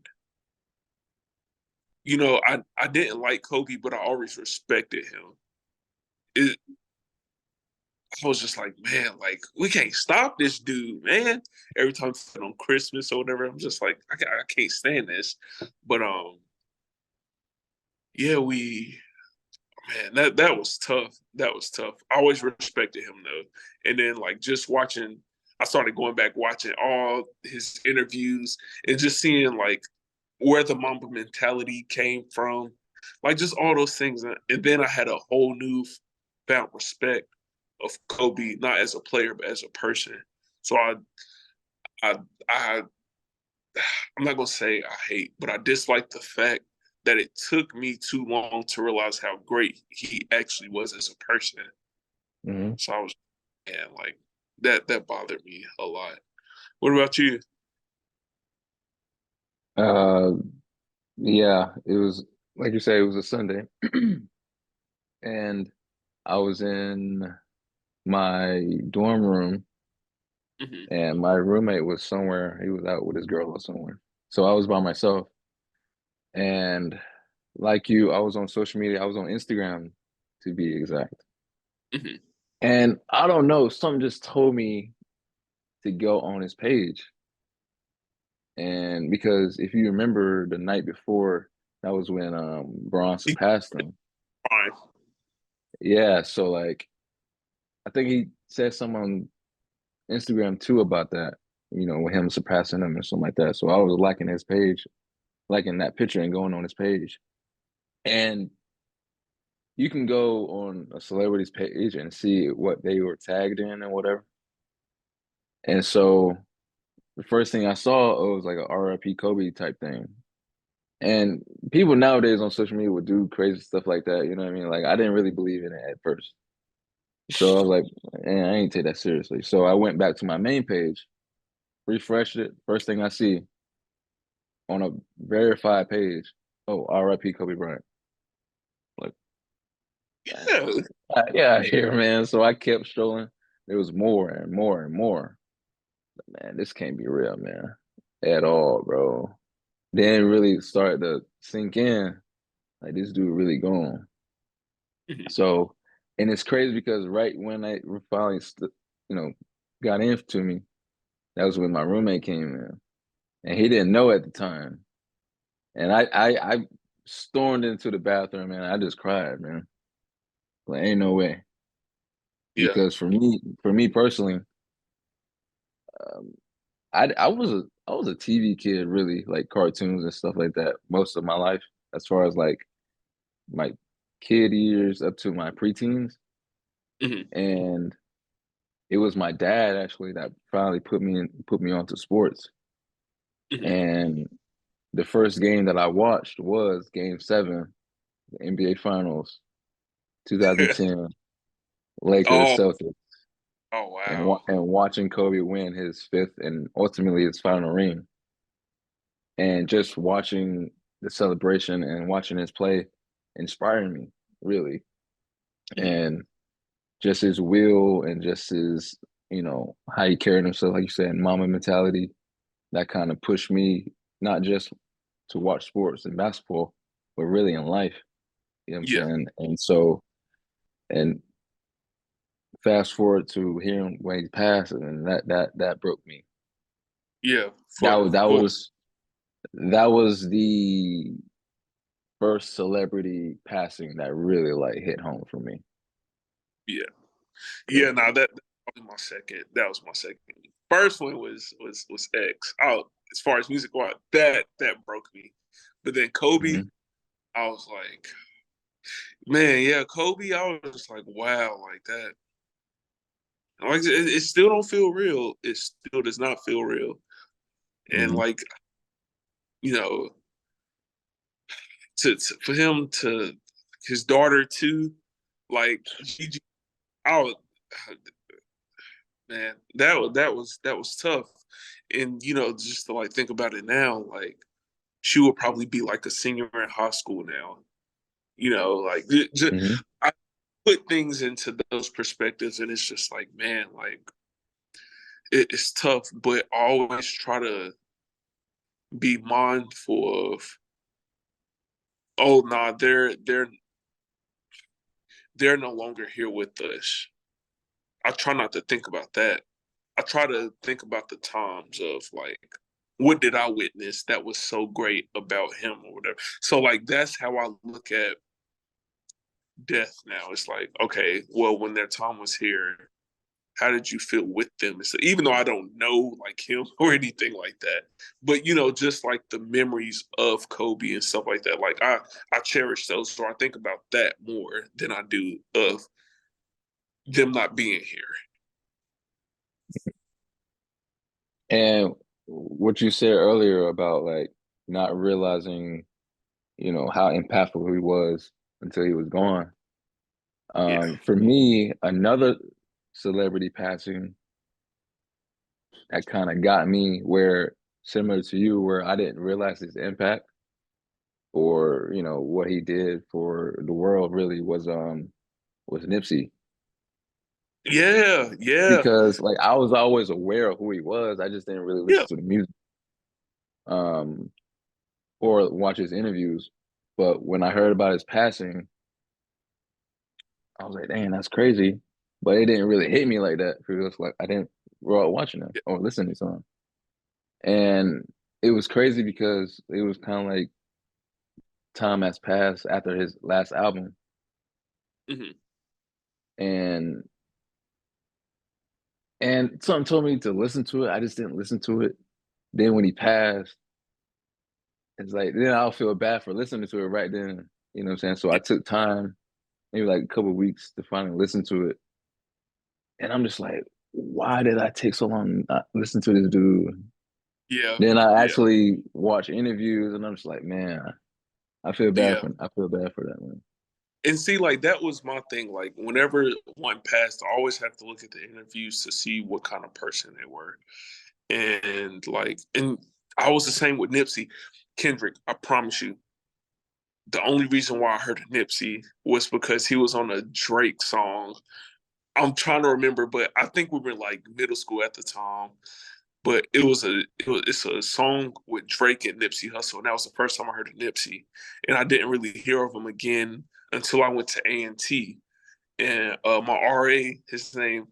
I didn't like Kobe, but I always respected him. It, I was just like, man, like we can't stop this dude, man. Every time on Christmas or whatever, I'm just like, I can't stand this. But yeah, man, that was tough. That was tough. I always respected him though. And then like just watching, I started going back watching all his interviews and just seeing like where the Mamba mentality came from, like just all those things. And then I had a whole new found respect of Kobe, not as a player but as a person. So I, I I'm not gonna say I hate, but I dislike the fact that it took me too long to realize how great he actually was as a person. Mm-hmm. So I was, man, like that bothered me a lot. What about you? Uh, yeah, it was like you say, it was a Sunday, and I was in my dorm room, Hmm. and my roommate was somewhere. He was out with his girl or somewhere. So I was by myself, and like you, I was on social media. I was on Instagram, to be exact. Hmm. And I don't know, something just told me to go on his page. And because if you remember the night before, that was when Braun surpassed him. Fine. Yeah, so like I think he said something on Instagram too about that, with him surpassing him or something like that. So I was liking his page, liking that picture and going on his page. And you can go on a celebrity's page and see what they were tagged in and whatever. And so the first thing I saw, it was like a RIP Kobe type thing. And people nowadays on social media would do crazy stuff like that. You know what I mean? Like I didn't really believe in it at first. So I was like, man, I ain't take that seriously. So I went back to my main page, refreshed it. First thing I see on a verified page, oh, RIP Kobe Bryant. Like, man, Yeah. yeah, here, man. So I kept strolling. There was more and more and more. Man, this can't be real, man. At all, bro. Then really started to sink in. Like this dude really gone. Hmm. So, and it's crazy because right when I finally, you know, got into me, that was when my roommate came in, and he didn't know at the time. And I stormed into the bathroom and I just cried, man. Like, ain't no way. Yeah. Because for me personally, um, I was a TV kid, really, like cartoons and stuff like that, most of my life, as far as like my kid years up to my preteens. Hmm. And it was my dad actually that finally put me onto sports. Hmm. And the first game that I watched was Game 7, the NBA Finals, 2010, Lakers Oh. Celtics, Oh and wow. watching Kobe win his fifth and ultimately his final ring, and just watching the celebration and watching his play inspired me really, Hmm. and just his will and just his how he carried himself, like you said, mama mentality that kind of pushed me not just to watch sports and basketball, but really in life. You know what I'm Yeah. saying? And so, and fast forward to hearing when he passed, and that broke me. Yeah. That For was that for was that was the first celebrity passing that really like hit home for me. yeah. Yeah. Yeah. Now that was my second. That was my second. First one was X. Oh, as far as music wise, that broke me. But then Kobe, Hmm. I was like, man, yeah, Kobe. I was just like, wow, like that. Like it still don't feel real. It still does not feel real. And Hmm. like you know, for him to his daughter too, like Gigi. I was, man, that was tough. And just to like think about it now, like she would probably be like a senior in high school now. Like just, Hmm. I put things into those perspectives, and it's just like, man, like it's tough, but always try to be mindful of, oh no, they're no longer here with us. I try not to think about that. I try to think about the times of like, what did I witness that was so great about him or whatever. So like that's how I look at death now. It's like, okay, well, when their time was here, how did you feel with them? So even though I don't know like him or anything like that, but just like the memories of Kobe and stuff like that. Like I cherish those, so I think about that more than I do of them not being here. And what you said earlier about like not realizing, how impactful he was until he was gone. Yeah. For me, another celebrity passing that kind of got me where similar to you, where I didn't realize his impact or what he did for the world really was Nipsey. Yeah, yeah, Because like I was always aware of who he was. I just didn't really yeah, listen to the music um or watch his interviews. But when I heard about his passing, I was like, dang, that's crazy. But it didn't really hit me like that because like I didn't grow up watching him yeah. or listening to him. And it was crazy because it was kind of like time has passed after his last album. Mhm. And something told me to listen to it. I just didn't listen to it. Then when he passed, it's like then I'll feel bad for listening to it right then. You know what I'm saying? So I took time, maybe like a couple of weeks to finally listen to it. And I'm just like, why did I take so long to not listen to this dude? Yeah, Then I yeah, actually watch interviews and I'm just like, man, yeah. I feel bad for that man. And see, like that was my thing. Like whenever one passed, I always have to look at the interviews to see what kind of person they were. And I was the same with Nipsey. Kendrick, I promise you, the only reason why I heard of Nipsey was because he was on a Drake song. I'm trying to remember, but I think we were in like middle school at the time. But it's a song with Drake and Nipsey Hussle, and that was the first time I heard of Nipsey, and I didn't really hear of him again until I went to A&T, and my RA, his name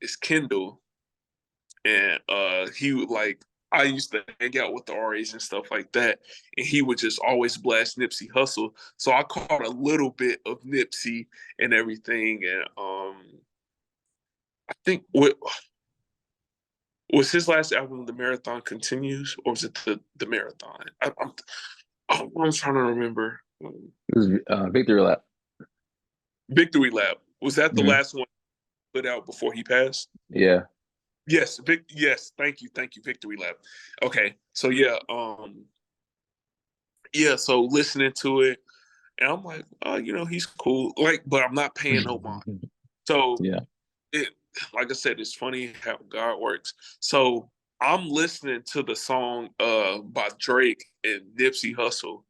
is Kendall, and he would like I used to hang out with the RAs and stuff like that, and he would just always blast Nipsey Hussle, so I caught a little bit of Nipsey and everything, and I think what was his last album, The Marathon Continues, or was it the Marathon? I'm trying to remember. It was Victory Lap. Victory Lap, was that the Mhm. last one put out before he passed? Yeah. Yes, Yes, thank you, Victory Lap. Okay, so yeah, yeah. So listening to it, and I'm like, oh, he's cool. Like, but I'm not paying no mind. So Yeah. it, like I said, it's funny how God works. So I'm listening to the song by Drake and Nipsey Hussle,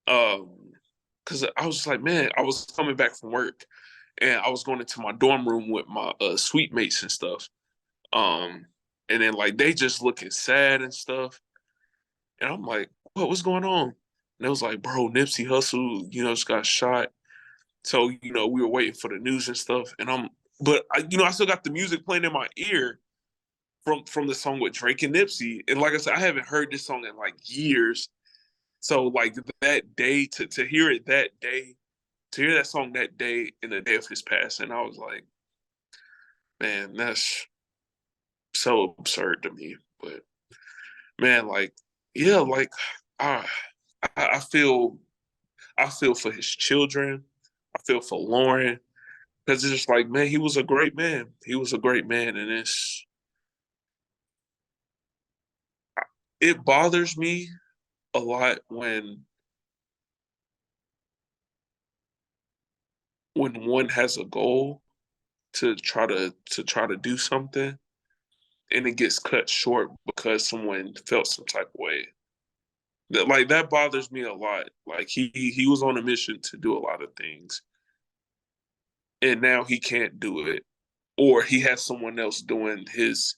because I was like, man, I was coming back from work, and I was going into my dorm room with my suite mates and stuff. Um, and then like they just looking sad and stuff, and I'm like, what's going on? And it was like, bro, Nipsey Hussle, just got shot. So we were waiting for the news and stuff, and but I still got the music playing in my ear from the song with Drake and Nipsey, and like I said, I haven't heard this song in like years. So like that day to hear it that day, to hear that song that day in the day of his passing, I was like, man, that's so absurd to me. But man, like, yeah, like I I feel for his children. I feel for Lauren because it's just like, man, he was a great man. He was a great man, and it bothers me a lot when one has a goal to try to do something and it gets cut short because someone felt some type of way. That bothers me a lot. Like he was on a mission to do a lot of things, and now he can't do it, or he has someone else doing his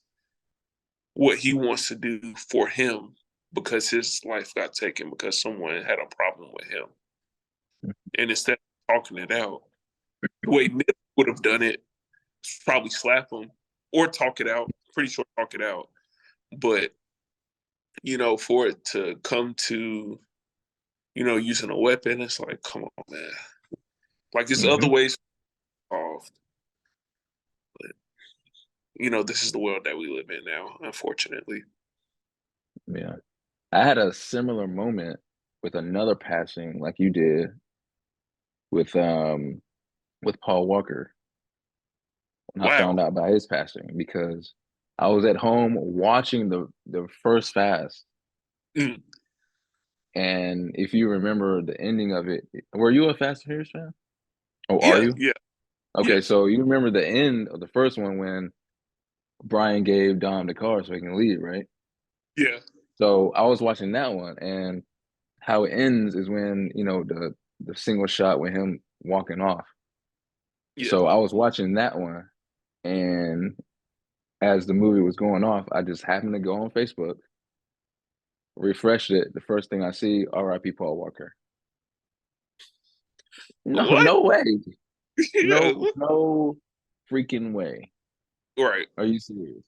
what he wants to do for him because his life got taken because someone had a problem with him, and instead of talking it out, the way Nick would have done it, probably slap him or talk it out. Pretty sure talk it out, but for it to come to using a weapon, it's like, come on, man. Like there's other Hmm. ways involved, but this is the world that we live in now, unfortunately. Yeah. I had a similar moment with another passing like you did with Paul Walker when I found Wow. out about his passing because I was at home watching the first fast. Mm. And if you remember the ending of it, were you a Fast and Furious fan? Oh, are Yeah, you? yeah, Okay, yes. so you remember the end of the first one when Brian gave Dom the car so he can leave, right? Yeah. So I was watching that one, and how it ends is when the single shot with him walking off. Yeah. So I was watching that one, and as the movie was going off, I just happened to go on Facebook, refreshed it. The first thing I see, R.I.P. Paul Walker. No, What? no way. Yeah. No, What? no freaking way. Right. Are you serious?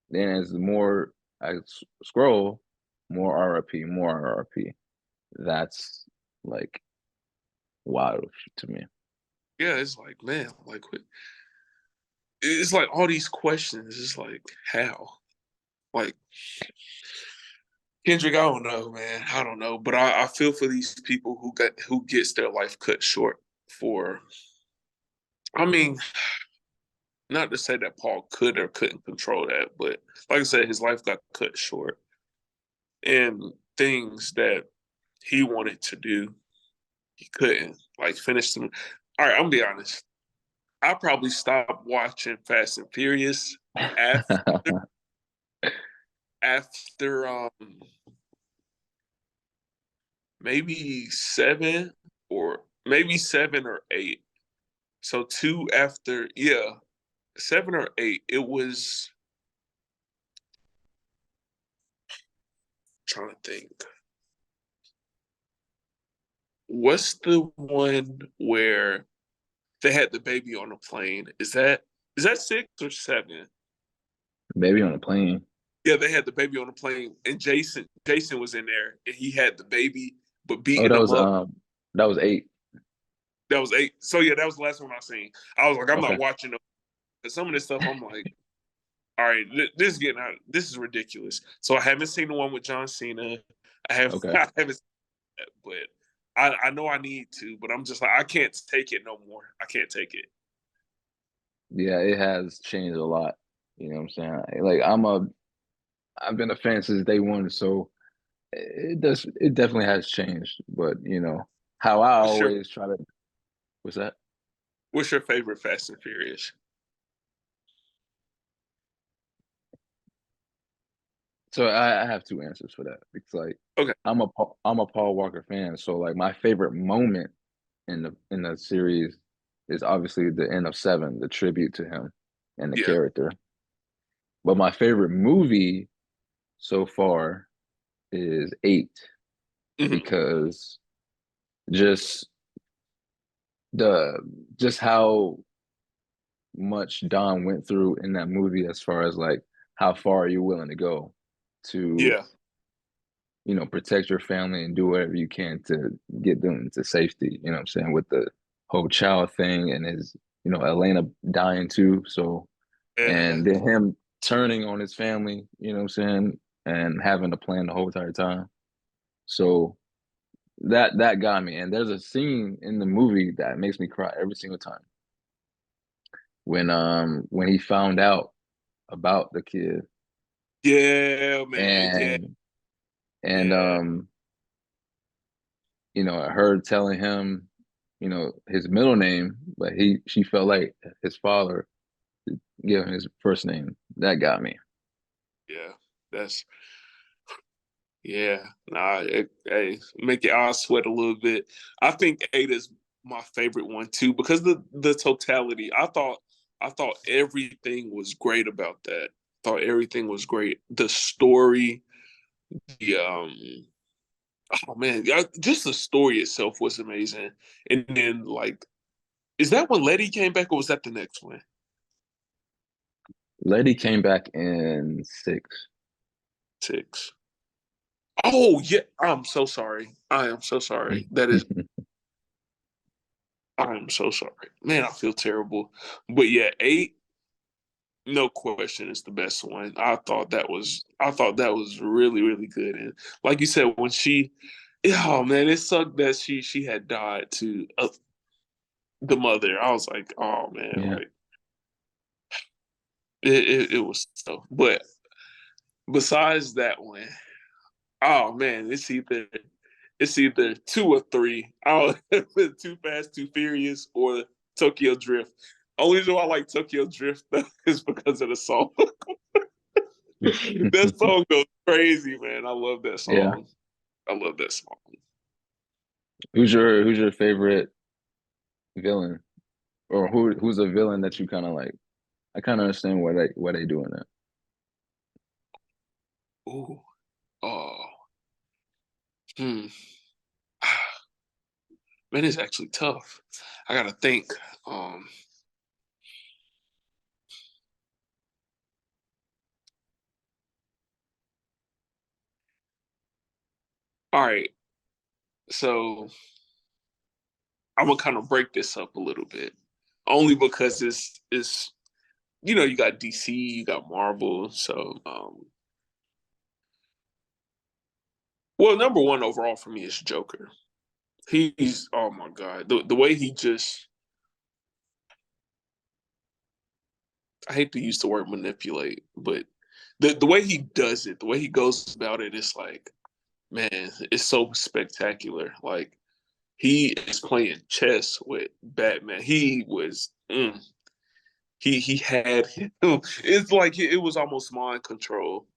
Then as the more I scroll, more RIP, more RIP. That's like wild to me. Yeah. It's like, man, like, it's like all these questions. It's like, how? Like, Kendrick, I don't know, man. I don't know, but I feel for these people who gets their life cut short for. I mean, not to say that Paul could or couldn't control that, but like I said, his life got cut short, and things that he wanted to do, he couldn't. Like finish them. All right, I'm gonna be honest. I probably stopped watching Fast and Furious after after maybe seven or eight. So two after, yeah, 7 or 8. It was trying to think. What's the one where they had the baby on the plane? Is that 6 or 7? Baby on a plane. Yeah, they had the baby on the plane, and Jason was in there, and he had the baby, but Oh, beating him up. that was 8. That was 8. So yeah, that was the last one I seen. I was like, I'm not Okay. watching them. Because some of this stuff, I'm like, all right, this is getting out. This is ridiculous. So I haven't seen the one with John Cena. I have Okay. I haven't seen that, but I know I need to, but I'm just like I can't take it no more. I can't take it. Yeah, it has changed a lot. You know what I'm saying? Like I've been a fan since day one, so it definitely has changed. But how I What's your always try to what's that? What's your favorite Fast and Furious? So I have two answers for that. It's like Okay, I'm a Paul Walker fan, so like my favorite moment in the series is obviously the end of 7, the tribute to him and the yeah, character. But my favorite movie so far is 8 hmm because just the just how much Don went through in that movie as far as like how far are you willing to go to yeah, protect your family and do whatever you can to get them to safety. You know what I'm saying? With the whole child thing and his, Elena dying too. So, yeah, and then him turning on his family, you know what I'm saying? And having a plan the whole entire time. So that got me. And there's a scene in the movie that makes me cry every single time. When he found out about the kid yeah, man, yeah, and and yeah, her telling him, his middle name, but she felt like his father gave him his first name. That got me. yeah. That's Yeah, nah, hey, make your eyes sweat a little bit. I think 8 is my favorite one too because the totality. I thought everything was great about that. Thought everything was great. The story, the oh man, just the story itself was amazing. And then like, is that when Letty came back or was that the next one? Letty came back in 6. 6. Oh yeah, I'm so sorry. I am so sorry. That is I am so sorry. Man, I feel terrible. But yeah, 8, no question, is the best one. I thought that was really, really good. And like you said, when oh man, it sucked that she had died to the mother. I was like, oh man, Yeah. like it was so. But besides that one, oh man, it's either 2 or 3. Oh, Too Fast, Too Furious, or Tokyo Drift. Only reason why I like Tokyo Drift though, is because of the song. That song goes crazy, man. I love that Yeah. song. I love that song. Who's your favorite villain? Or who's a villain that you kind of like? I kind of understand why they doing that. Ooh. Oh. Hmm. Man, it's actually tough. I gotta think. Um, all right. So I'm gonna kind of break this up a little bit. Only because it's you got DC, you got Marvel, so well, number one overall for me is Joker. He's oh my god, the way he just I hate to use the word manipulate, but the way he does it, the way he goes about it, is like, man, it's so spectacular. Like he is playing chess with Batman. He was he had him. It's like it was almost mind control.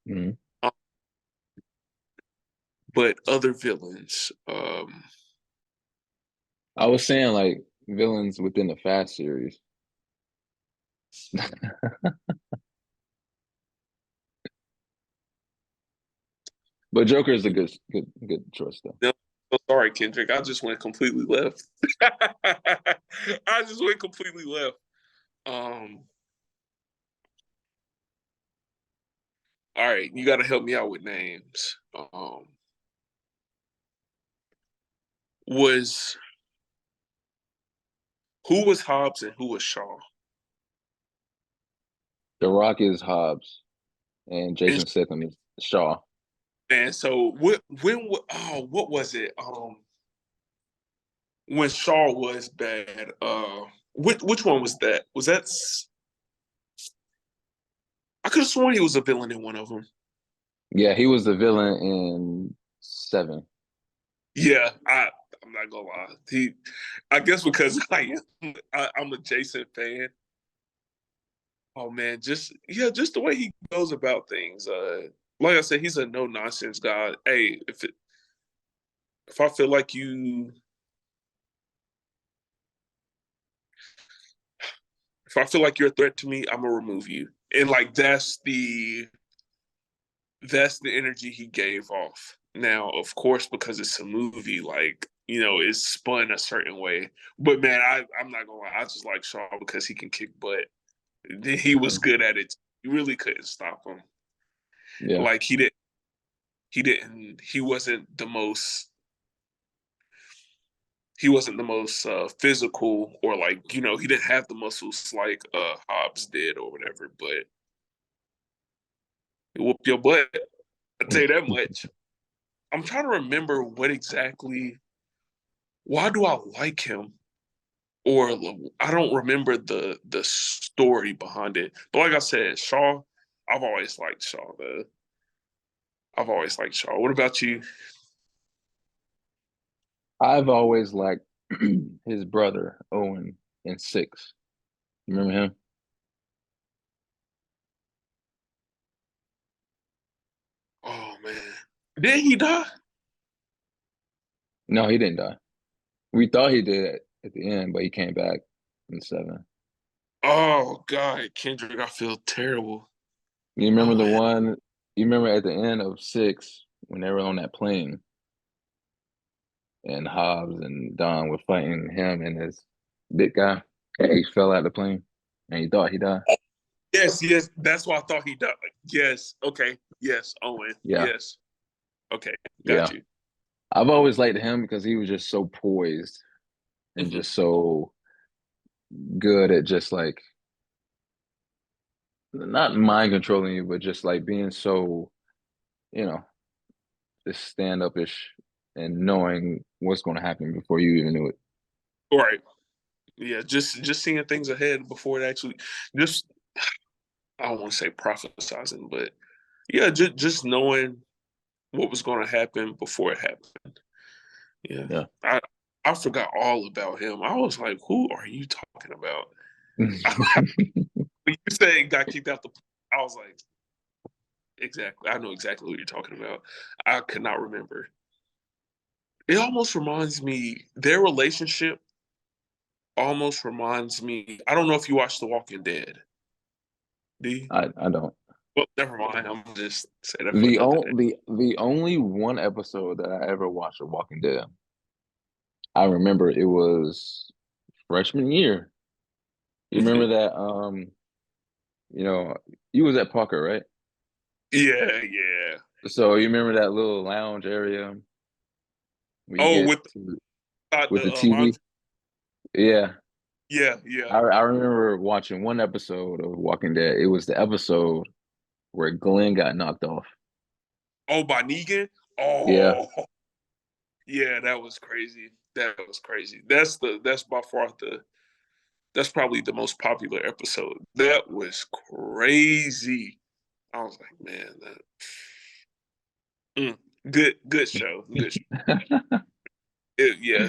Mhm. Um, but other villains, I was saying like villains within the Fast series. But Joker is a good choice though. no, so sorry, Kendrick. I just went completely left. I just went completely left. Um, all right, you got to help me out with names. Was Who was Hobbs and who was Shaw? The Rock is Hobbs and And, Jason Statham is Shaw. and so what was it? When Shaw was bad. Which one was that? Was that? I could have sworn he was a villain in one of them. Yeah, he was the villain in Seven. Yeah, I'm not gonna lie. I guess because I'm a Jason fan. Oh man, just the way he goes about things. Like I said, he's a no nonsense guy. Hey, if I feel like if I feel like you're a threat to me, I'm gonna remove you. And like that's the energy he gave off. Now, of course, because it's a movie, like it's spun a certain way. But man, I'm not gonna lie, I just like Shaw because he can kick butt. He was good at it. You really couldn't stop him. Yeah. Like he wasn't the most physical, or like he didn't have the muscles like Hobbs did or whatever, but he whooped your butt. I'll tell you that much. I'm trying to remember why do I like him, or I don't remember the story behind it. But like I said, Shaw, I've always liked Shaw. I've always liked Shaw. What about you? I've always liked his brother Owen in Six. You remember him? Oh man, did he die? No, he didn't die. We thought he did at the end, but he came back in Seven. Oh God, Kendrick, I feel terrible. You remember Oh the man. one? You remember at the end of Six when they were on that plane and Hobbs and Don were fighting him and his big guy. And he fell out of the plane and he thought he died. Yes, yes, that's why I thought he died. Yes, okay, yes, Owen, Yeah, yes, okay, got yeah. you. I've always liked him because he was just so poised and Hmm. just so good at just like not mind controlling you, but just like being so, you know, just stand up ish and knowing what's going to happen before you even knew it. All right, yeah, just seeing things ahead before it actually just I don't want to say prophesizing, but yeah, just knowing what was going to happen before it happened. Yeah, Yeah. I forgot all about him. I was like, who are you talking about? When you said he got kicked out the, I was like, exactly. I know exactly what you're talking about. I could not remember. It almost reminds me, their relationship almost reminds me. I don't know if you watched The Walking Dead. Do you? I don't. Well, never mind. I'm just say that for The another day. only the only one episode that I ever watched of Walking Dead, I remember it was freshman year. You remember Hmm. that you know, you was at Parker, right? Yeah, yeah. So you remember that little lounge area where you Oh, get with to with the the laundry. TV? Yeah. Yeah, yeah. I remember watching one episode of Walking Dead. It was the episode where Glenn got knocked off. Oh, by Negan. Yeah. Oh, yeah. That was crazy. That was crazy. That's by far that's probably the most popular episode. That was crazy. I was like, man, good show. Good show. Yeah,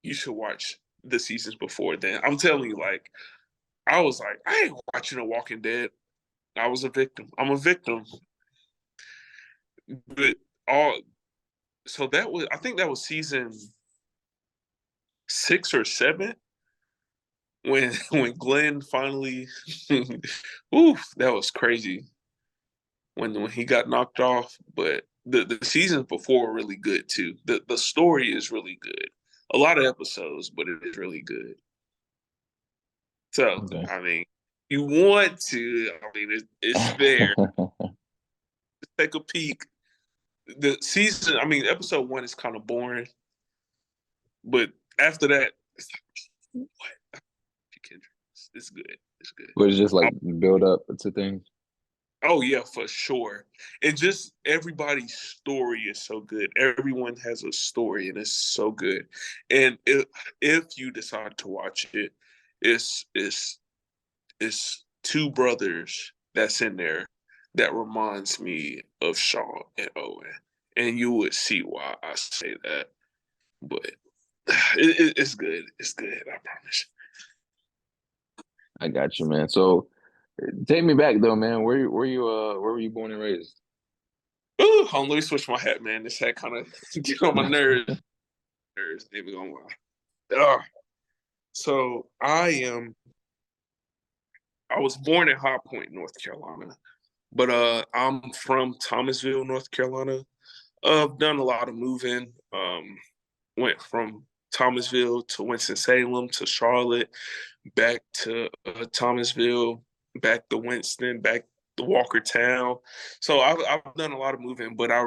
you should watch the seasons before then. I'm telling you, like, I was like, I ain't watching The Walking Dead. I was a victim. I'm a victim. But all so that was, I think that was season 6 or 7 when when Glenn finally oof, that was crazy when he got knocked off. But the seasons before were really good too. The story is really good. A lot of episodes, but it is really good. So Okay. I mean, you want to, I mean, it's there. Take a peek. The season, I mean, episode 1 is kind of boring, but after that, it's like, what? Kendrick, it's good. It's good. Was it just like build up to things? Oh yeah, for sure. And just everybody's story is so good. Everyone has a story, and it's so good. And if you decide to watch it, it's it's it's two brothers that's in there that reminds me of Shaw and Owen, and you would see why I say that. But it's good. It's good. I promise. I got you, man. So take me back though, man. Where were you born and raised? Ooh, hold on, let me switch my hat, man. This hat kind of get on my nerves. Ain't gonna lie. So I was born in High Point, North Carolina, but I'm from Thomasville, North Carolina. I've done a lot of moving. Went from Thomasville to Winston-Salem to Charlotte, back to Thomasville, back to Winston, back to Walkertown. So I've done a lot of moving, but I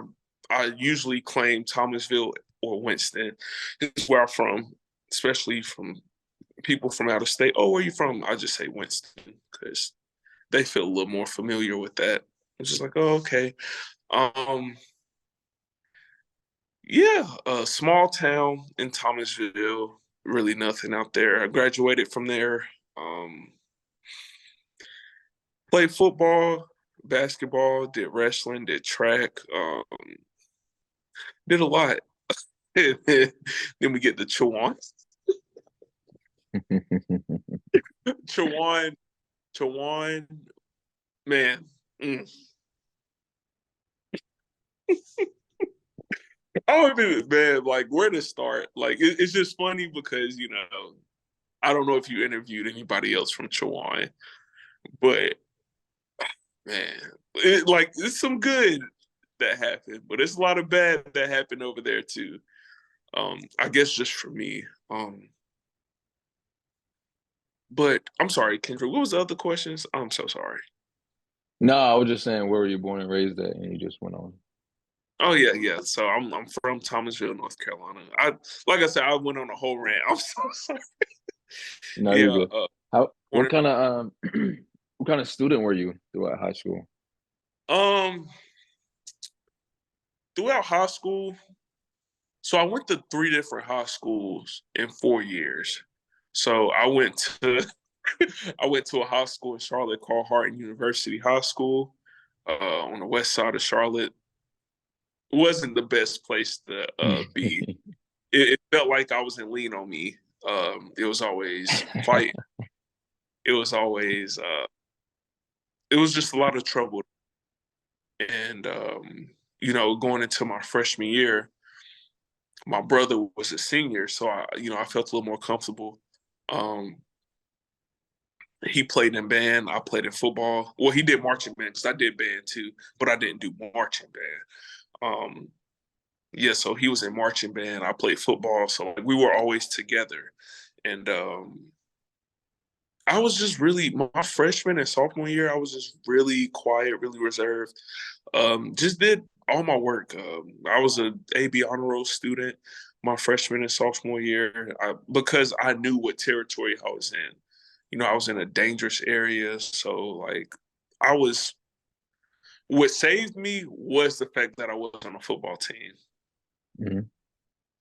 usually claim Thomasville or Winston. This is where I'm from, especially from people from out of state. Oh, where are you from? I just say Winston because they feel a little more familiar with that. I'm just like, oh, okay. Um, yeah, a small town in Thomasville. Really nothing out there. I graduated from there. Um, Played football, basketball, did wrestling, did track, did a lot. Then we get the Chowan. Chowan, Chowan, man. Mm. I don't even, man, like where to start. Like it's just funny because I don't know if you interviewed anybody else from Chowan, but man, it's some good that happened, but it's a lot of bad that happened over there too. I guess just for me. But I'm sorry, Kendrick. What was the other questions? I'm so sorry. No, I was just saying where were you born and raised at, and you just went on. Oh yeah, yeah. So I'm from Thomasville, North Carolina. Like I said, I went on a whole rant. I'm so sorry. No, you're Yeah. good. How Born what kind of what kind of student were you throughout high school? throughout high school. So I went to 3 different high schools in 4 years. So I went to I went to a high school in Charlotte called Harding University High School, on the west side of Charlotte. It wasn't the best place to be. It felt like I was in Lean on Me. It was always fight. It was always it was just a lot of trouble. And going into my freshman year, my brother was a senior, so I felt a little more comfortable. Um, he played in band, I played in football. Well, he did marching band because I did band too, but I didn't do marching band. Yeah, so he was in marching band. I played football, so we were always together. And I was just really my freshman and sophomore year. I was just really quiet, really reserved. Just did all my work. I was a AB honor roll student my freshman and sophomore year because I knew what territory I was in. I was in a dangerous area, so like I was. What saved me was the fact that I was on a football team. Mhm.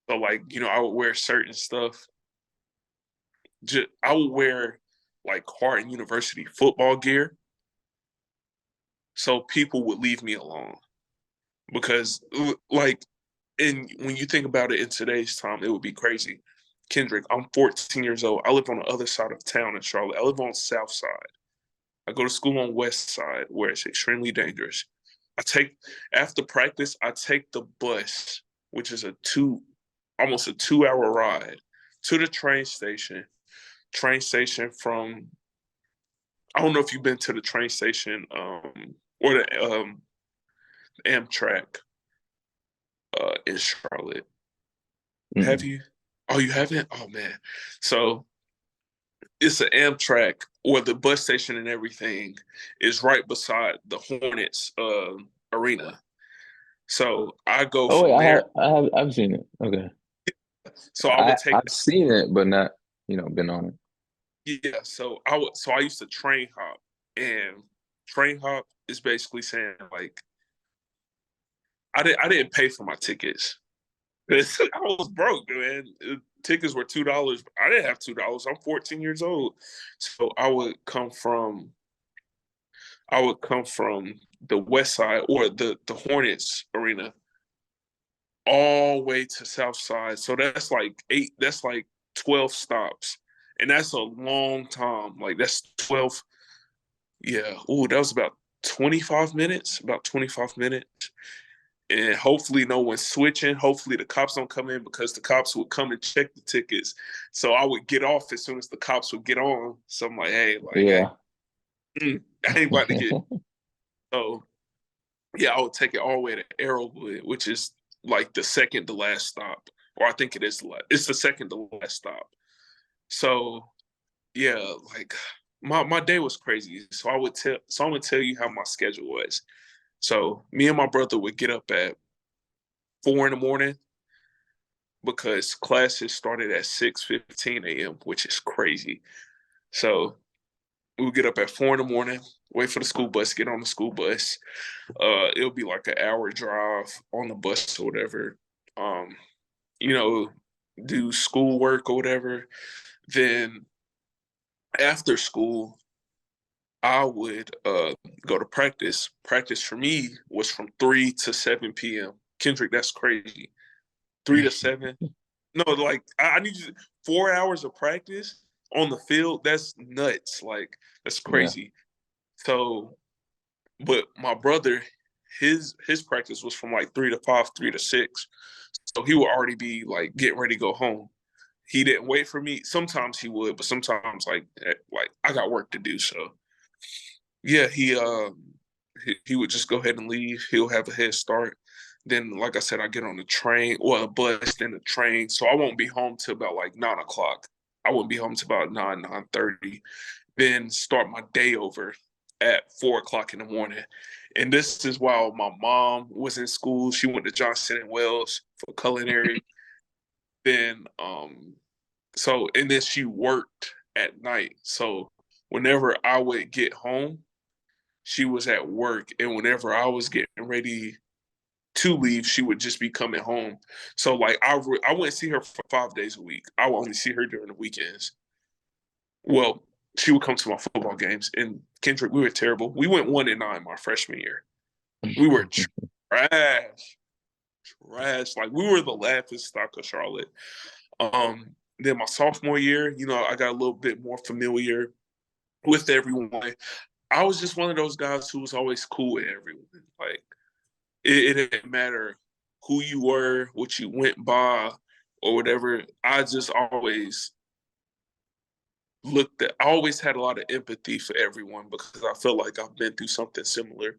So like I would wear certain stuff. I would wear like Hardin University football gear, so people would leave me alone because like and when you think about it in today's time, it would be crazy. Kendrick, I'm 14 years old. I live on the other side of town in Charlotte. I live on the south side. I go to school on west side where it's extremely dangerous. I take After practice, I take the bus, which is almost a 2 hour ride to the train station. Train station from I don't know if you've been to the train station or the Amtrak in Charlotte. Have Mm-mm. you? Oh, you haven't? Oh man. So it's an Amtrak or the bus station and everything is right beside the Hornets arena. So I go Oh wait, from there. I've seen it. Okay. So I would take I've seen it, but not, been on it. yeah. So I used to train hop, and train hop is basically saying like I didn't pay for my tickets. I was broke, man. Tickets were $2. I didn't have $2. I'm 14 years old, so I would come from the west side or the Hornets arena all the way to south side. So that's like 12 stops, and that's a long time. Like that's 12. Yeah. Ooh, that was about 25 minutes. About 25 minutes. And hopefully no one's switching. Hopefully the cops don't come in because the cops would come and check the tickets. So I would get off as soon as the cops would get on. So I'm like, hey, Yeah. I ain't about to get. So yeah, I would take it all the way to Arrowwood, which is like the second to last stop, or I think it is. It's the second to last stop. So yeah, like my day was crazy. So I'm gonna tell you how my schedule was. So me and my brother would get up at 4 in the morning because classes started at 6:15 a.m., which is crazy. So we would get up at 4 in the morning, wait for the school bus, get on the school bus. It'll be like an hour drive on the bus or whatever. Um, you know, do schoolwork or whatever. Then after school, I would go to practice. Practice for me was from 3 to 7 p.m. Kendrick, that's crazy. 3 to 7. No, like I need you 4 hours of practice on the field. That's nuts. Like that's Yeah. crazy. So, but my brother, his practice was from like 3 to 5, 3 to 6. So he would already be like getting ready to go home. He didn't wait for me. Sometimes he would, but sometimes like I got work to do. So yeah, he would just go ahead and leave. He'll have a head start. Then, like I said, I get on the train or a bus, then the train. So I won't be home till about like 9 o'clock. I wouldn't be home till about 9:30. Then start my day over at 4 o'clock in the morning. And this is while my mom was in school. She went to Johnson and Wells for culinary. Then and then she worked at night. So whenever I would get home, she was at work, and whenever I was getting ready to leave, she would just be coming home. So like I wouldn't see her for 5 days a week. I would only see her during the weekends. Well, she would come to my football games. And Kendrick, we were terrible. We went 1-9 my freshman year. We were trash, trash. Like we were the laughing stock of Charlotte. Then my sophomore year, I got a little bit more familiar with everyone. I was just one of those guys who was always cool with everyone. Like it didn't matter who you were, what you went by, or whatever. I always had a lot of empathy for everyone because I felt like I've been through something similar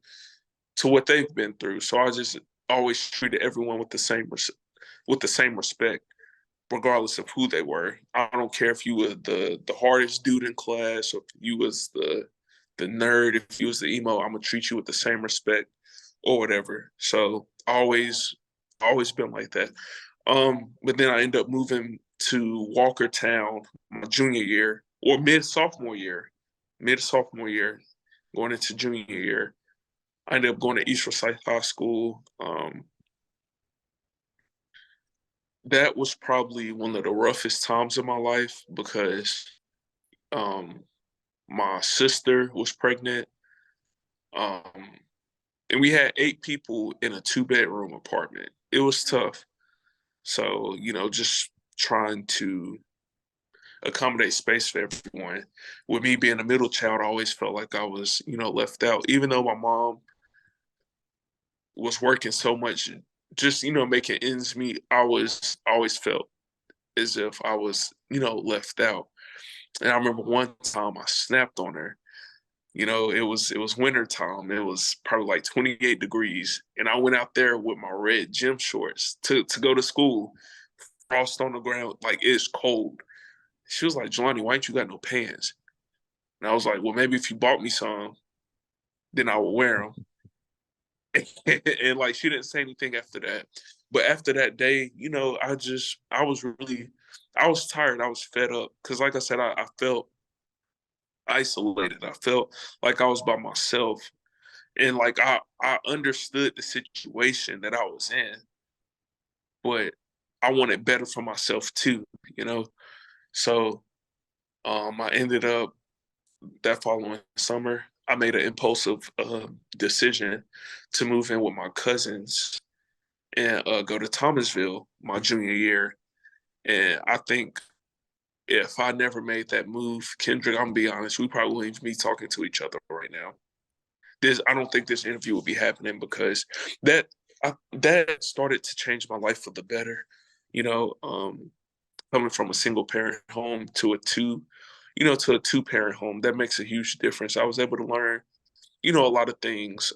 to what they've been through. So I just always treated everyone with the same respect, regardless of who they were. I don't care if you were the hardest dude in class or if you was the nerd, if you was the emo, I'm gonna treat you with the same respect or whatever. So always been like that. But then I ended up moving to Walkertown my junior year or mid sophomore year, going into junior year. I ended up going to East Forsyth High School. That was probably one of the roughest times of my life because um, my sister was pregnant, um, and we had 8 people in a 2 bedroom apartment. It was tough. So just trying to accommodate space for everyone. With me being a middle child, I always felt like I was left out, even though my mom was working so much, just making ends meet. I always felt as if I was left out. And I remember one time I snapped on her. It was winter time. It was probably like 28 degrees, and I went out there with my red gym shorts to go to school. Frost on the ground, like it's cold. She was like, "Jelani, why ain't you got no pants?" And I was like, "Well, maybe if you bought me some, then I would wear them." And like she didn't say anything after that. But after that day, I was tired. I was fed up because, like I said, I felt isolated. I felt like I was by myself, and like I understood the situation that I was in, but I wanted better for myself too. You know, so I ended up that following summer. I made an impulsive decision to move in with my cousins and go to Thomasville my junior year. And I think if I never made that move, Kendrick, I'm gonna be honest, we probably wouldn't even be talking to each other right now. I don't think this interview would be happening because that started to change my life for the better. You know, coming from a single parent home to a 2 parent home, that makes a huge difference. I was able to learn, a lot of things.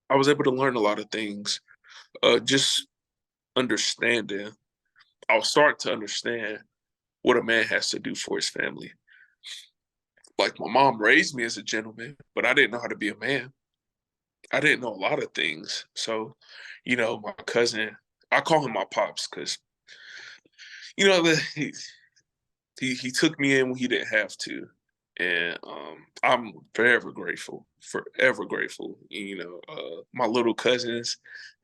I was able to learn a lot of things. Just understanding. I'll start to understand what a man has to do for his family. Like my mom raised me as a gentleman, but I didn't know how to be a man. I didn't know a lot of things. So, my cousin, I call him my pops because, you know, the, he took me in when he didn't have to. And I'm forever grateful. My little cousins,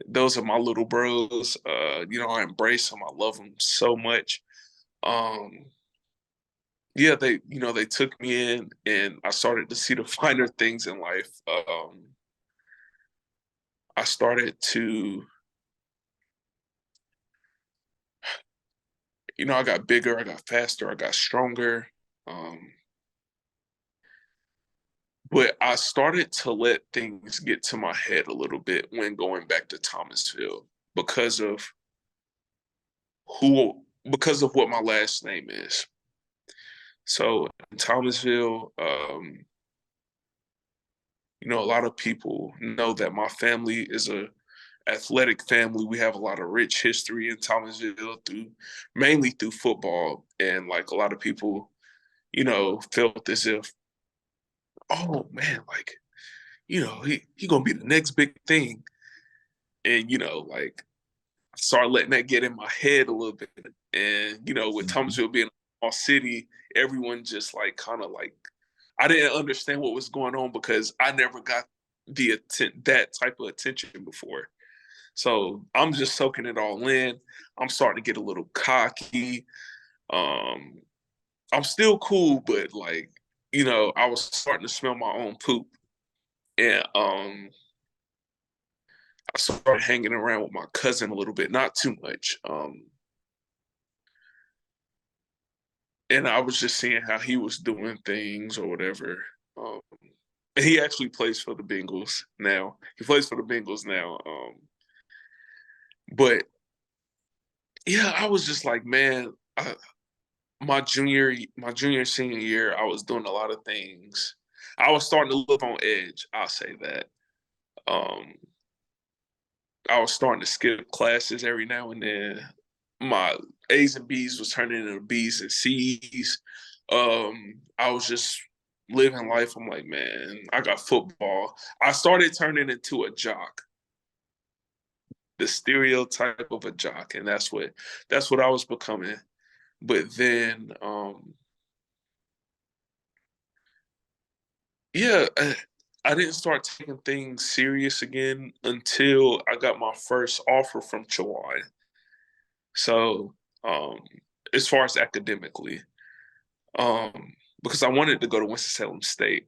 those are my little bros. I embrace them. I love them so much. Um, yeah, they took me in, and I started to see the finer things in life. I started to, I got bigger, I got faster, I got stronger. Um, but I started to let things get to my head a little bit when going back to Thomasville because of because of what my last name is. So in Thomasville, a lot of people know that my family is a athletic family. We have a lot of rich history in Thomasville mainly through football, and like a lot of people, felt as if, oh man, like he gonna be the next big thing, and like I started letting that get in my head a little bit, and with Thomasville being a small city, everyone just like kind of like I didn't understand what was going on because I never got that type of attention before. So I'm just soaking it all in. I'm starting to get a little cocky. Um, I'm still cool, but like, I was starting to smell my own poop. And I started hanging around with my cousin a little bit, not too much. And I was just seeing how he was doing things or whatever. Um, and he actually plays for the Bengals now. He plays for the Bengals now. But yeah, I was just like, man, my junior senior year, I was doing a lot of things. I was starting to live on edge. I'll say that. Um, I was starting to skip classes every now and then. My A's and B's was turning into B's and C's. I was just living life. I'm like, man, I got football. I started turning into a jock, the stereotype of a jock, and that's what I was becoming. But then, yeah, I didn't start taking things serious again until I got my first offer from Chowan. So, um, as far as academically, because I wanted to go to Winston-Salem State.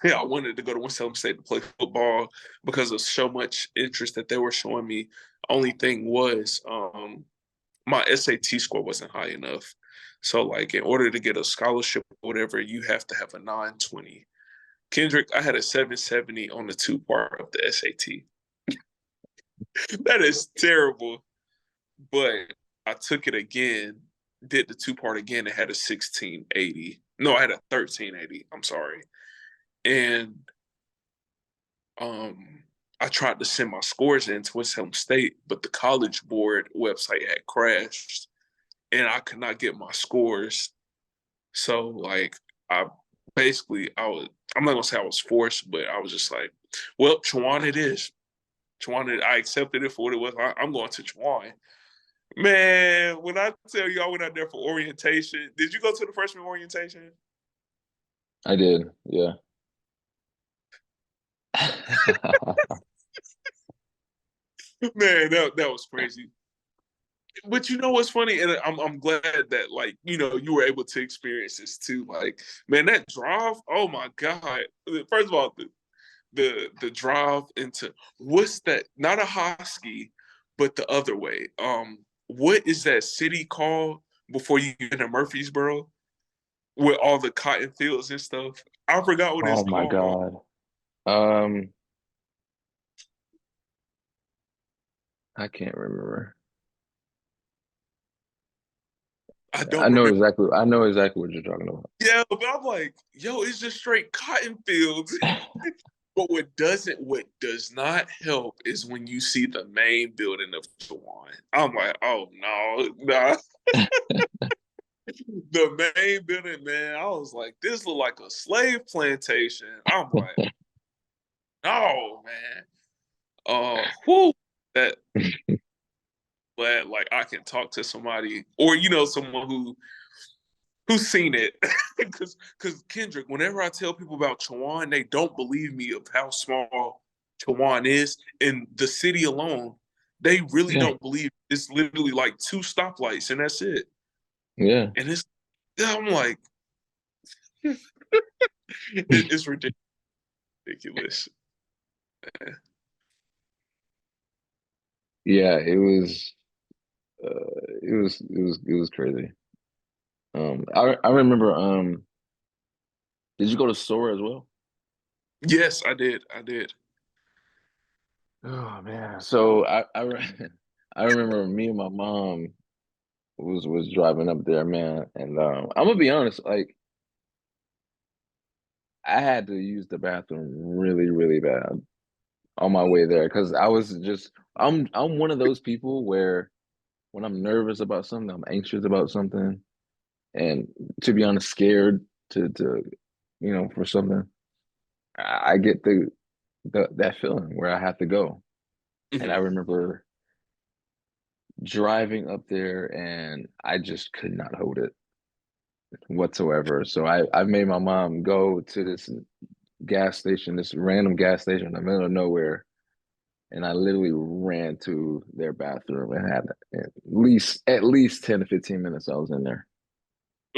I wanted to go to Winston-Salem State to play football because of so much interest that they were showing me. Only thing was, my SAT score wasn't high enough. So, like, in order to get a scholarship or whatever, you have to have a 920. Kendrick, I had a 770 on the two part of the SAT. That is terrible. But I took it again, did the two part again, and had a 1680. No, I had a 1380. I'm sorry. And um, I tried to send my scores in to Winston State, but the College Board website had crashed, and I could not get my scores. So like I I was, I'm not gonna say I was forced, but I was just like, well, Chowan it is. Chowan, I accepted it for what it was. I'm going to Chowan. Man, when I tell you I went out there for orientation, did you go to the freshman orientation? I did, yeah. Man, that was crazy. But you know what's funny, and I'm glad that like you were able to experience this too. Like, man, that drive, oh my god! First of all, the drive into what's that? Not a Hosky, but the other way. What is that city called before you get to Murfreesboro with all the cotton fields and stuff? I forgot what it's Oh my called. God. Um, I can't remember. I I don't know remember. exactly. I know exactly what you're talking about. Yeah, but I'm like, yo, it's just straight cotton fields. But what does not help is when you see the main building of Chowan. I'm like, oh no, nah. The main building, man. I was like, this look like a slave plantation. I'm like, no, man. Whoo, that glad like I can talk to somebody or someone who's seen it. Because Kendrick, whenever I tell people about Chowan, they don't believe me of how small Chowan is. In the city alone, they really Yeah, don't believe it's literally like two stoplights and that's it. yeah, And I'm like, it's ridiculous. yeah. It was crazy. I remember. Did you go to SOAR as well? Yes, I did. I did. Oh man. So I remember me and my mom was driving up there, man, and I'm gonna be honest, like I had to use the bathroom really, really bad on my way there because I was just I'm one of those people where when I'm nervous about something, I'm anxious about something, and to be honest, scared to for something, I get the that feeling where I have to go. And I Mhm. remember driving up there and I just could not hold it whatsoever. So I made my mom go to this gas station, this random gas station in the middle of nowhere, and I literally ran to their bathroom and had at least 10 to 15 minutes I was in there.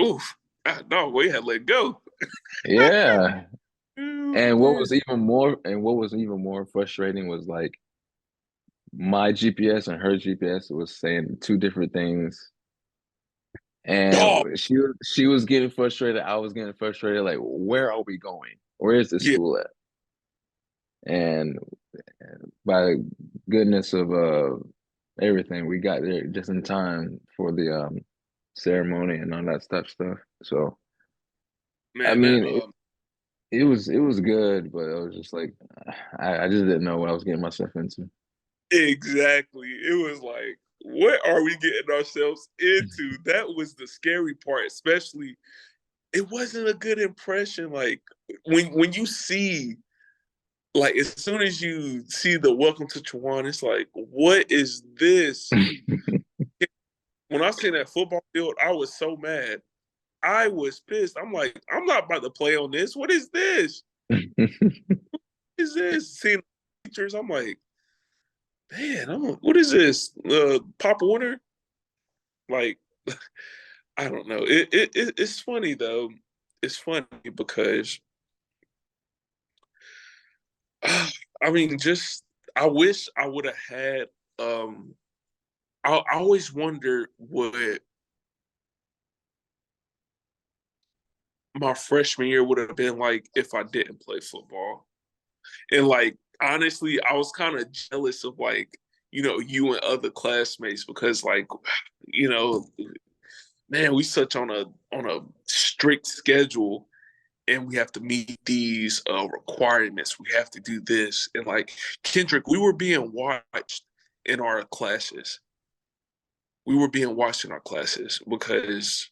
Oof. No, we had let go. Yeah. Oh, And man. what was even more frustrating was like my GPS and her GPS was saying two different things. Oh, And she was getting frustrated. I was getting frustrated. Like, where are we going? Where is this yeah, school at? And by goodness of everything, we got there just in time for the ceremony and all that stuff. So I man, mean, it was good, but it was just like I just didn't know what I was getting myself into. exactly. It was like, what are we getting ourselves into? That was the scary part, especially it wasn't a good impression. Like when you see, like as soon as you see the welcome to Chowan, it's like, what is this? When I seen that football field, I was so mad. I was pissed. I'm like, I'm not about to play on this. What is this? What is this? Seeing pictures, I'm like, man, what is this? Pop Warner? Like, I don't know. It's funny though. It's funny because I mean, just I wish I would have had. I always wonder what my freshman year would have been like if I didn't play football. And like honestly, I was kind of jealous of like you and other classmates because like you know, man, we such on a strict schedule and we have to meet these requirements. We have to do this. And like Kendrick, we were being watched in our classes. We were being watched in our classes because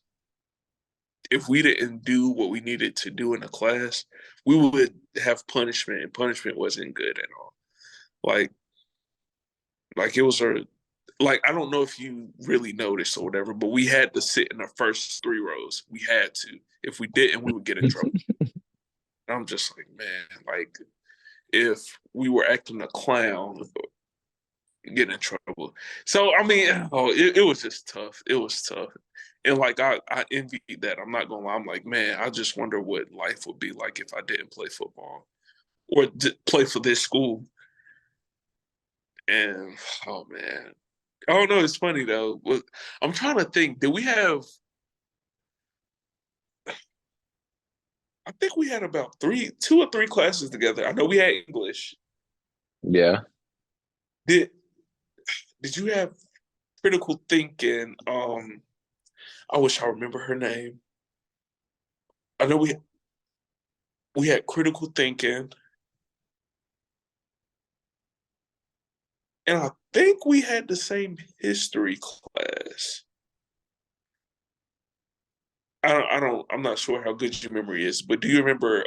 if we didn't do what we needed to do in the class, we would have punishment, and punishment wasn't good at all. Like, like it was a like I don't know if you really noticed or whatever, but we had to sit in the first three rows. We had to. If we didn't, we would get in trouble. And I'm just like, man, like if we were acting a clown, get in trouble. So I mean, it was just tough. It was tough. And like I envied that. I'm not gonna lie. I'm like, man, I just wonder what life would be like if I didn't play football or play for this school. And oh man, oh no, it's funny though. I'm trying to think. Did we have? I think we had about two or three classes together. I know we had English. Yeah. Did Did you have critical thinking? I wish I remember her name. I know we had critical thinking, and I think we had the same history class. I'm not sure how good your memory is, but do you remember?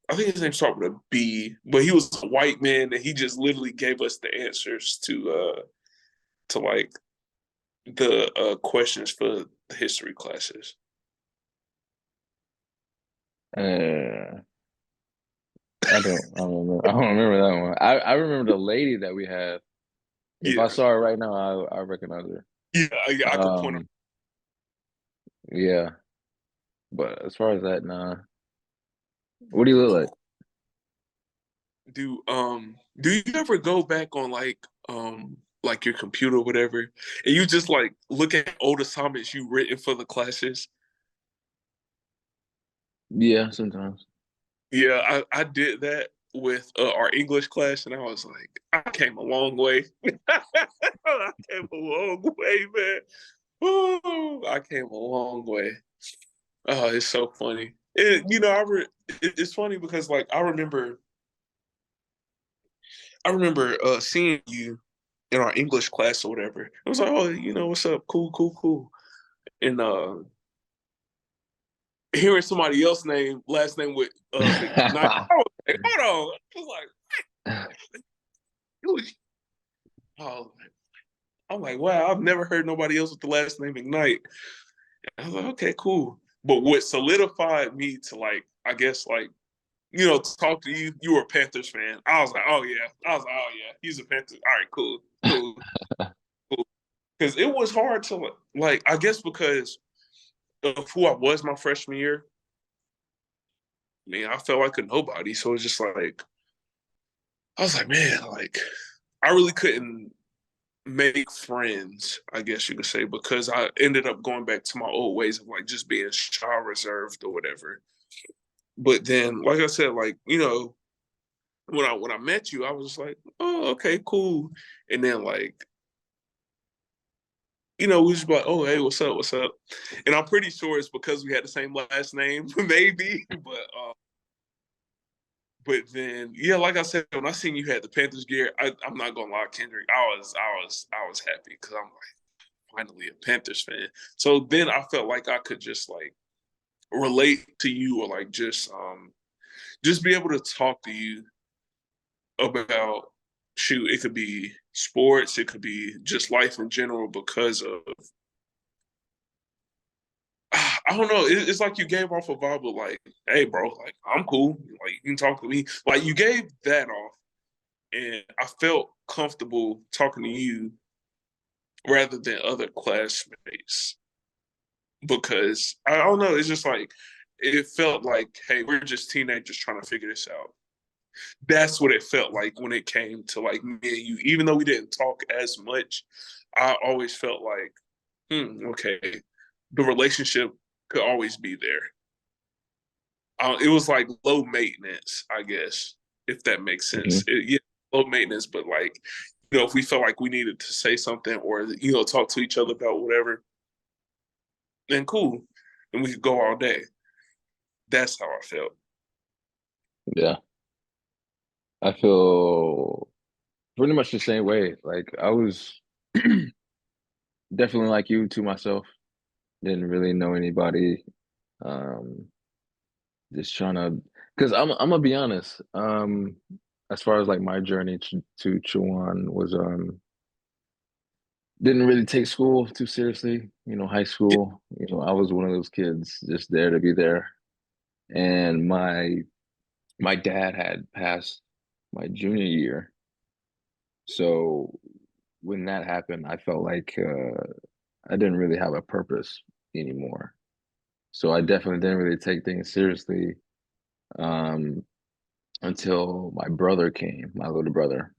I think his name started with a B, but he was a white man, and he just literally gave us the answers to like the questions for the history classes. Uh, I don't remember that one. I remember the lady that we had. If I Yeah, saw her right now, I recognize her. yeah, I could point. Um, yeah, but as far as that, nah. What do you look like? Do you ever go back on like your computer or whatever, and you just like look at old assignments you written for the classes? Yeah, sometimes. Yeah, I did that with our English class, and I was like, I came a long way. I came a long way, man. Oh, I came a long way. Oh, it's so funny. It's funny because like I remember seeing you in our English class or whatever. I was like, oh, what's up? Cool, cool, cool. And hearing somebody else last name with McKnight, I was like, hold on. I was like, who is- oh, I'm like, wow, I've never heard nobody else with the last name McKnight. I was like, okay, cool. But what solidified me to like, I guess like, to talk to you, you were a Panthers fan. I was like, oh yeah. I was like, oh yeah, he's a Panthers. All right, cool, cool, cool. Because it was hard to like, I guess because of who I was my freshman year, man, I felt like a nobody. So it's just like I was like, man, like I really couldn't. make friends, I guess you could say, because I ended up going back to my old ways of like just being shy, reserved, or whatever. But then, like I said, like when I met you, I was just like, oh, okay, cool. And then like we just like, oh, hey, what's up, what's up? And I'm pretty sure it's because we had the same last name, maybe. But then, yeah, like I said, when I seen you had the Panthers gear, I'm not gonna lie, Kendrick, I was happy because I'm like finally a Panthers fan. So then I felt like I could just like relate to you or like just be able to talk to you about shoot. It could be sports, it could be just life in general because of I don't know. It's like you gave off a vibe of like, hey, bro, like I'm cool. Like you can talk to me. Like you gave that off, and I felt comfortable talking to you rather than other classmates because I don't know. It's just like it felt like, hey, we're just teenagers trying to figure this out. That's what it felt like when it came to like me and you. Even though we didn't talk as much, I always felt like, okay, the relationship could always be there. It was like low maintenance, I guess, if that makes sense. Mhm. Yeah, low maintenance, but like, if we felt like we needed to say something or talk to each other about whatever, then cool, and we could go all day. That's how I felt. Yeah, I feel pretty much the same way. Like I was definitely like you to myself. Didn't really know anybody. Um, just trying to, because I'm gonna be honest. As far as like my journey to Chowan was, didn't really take school too seriously. High school. I was one of those kids just there to be there. And my dad had passed my junior year, so when that happened, I felt like I didn't really have a purpose anymore. So I definitely didn't really take things seriously um, until my brother came, my little brother.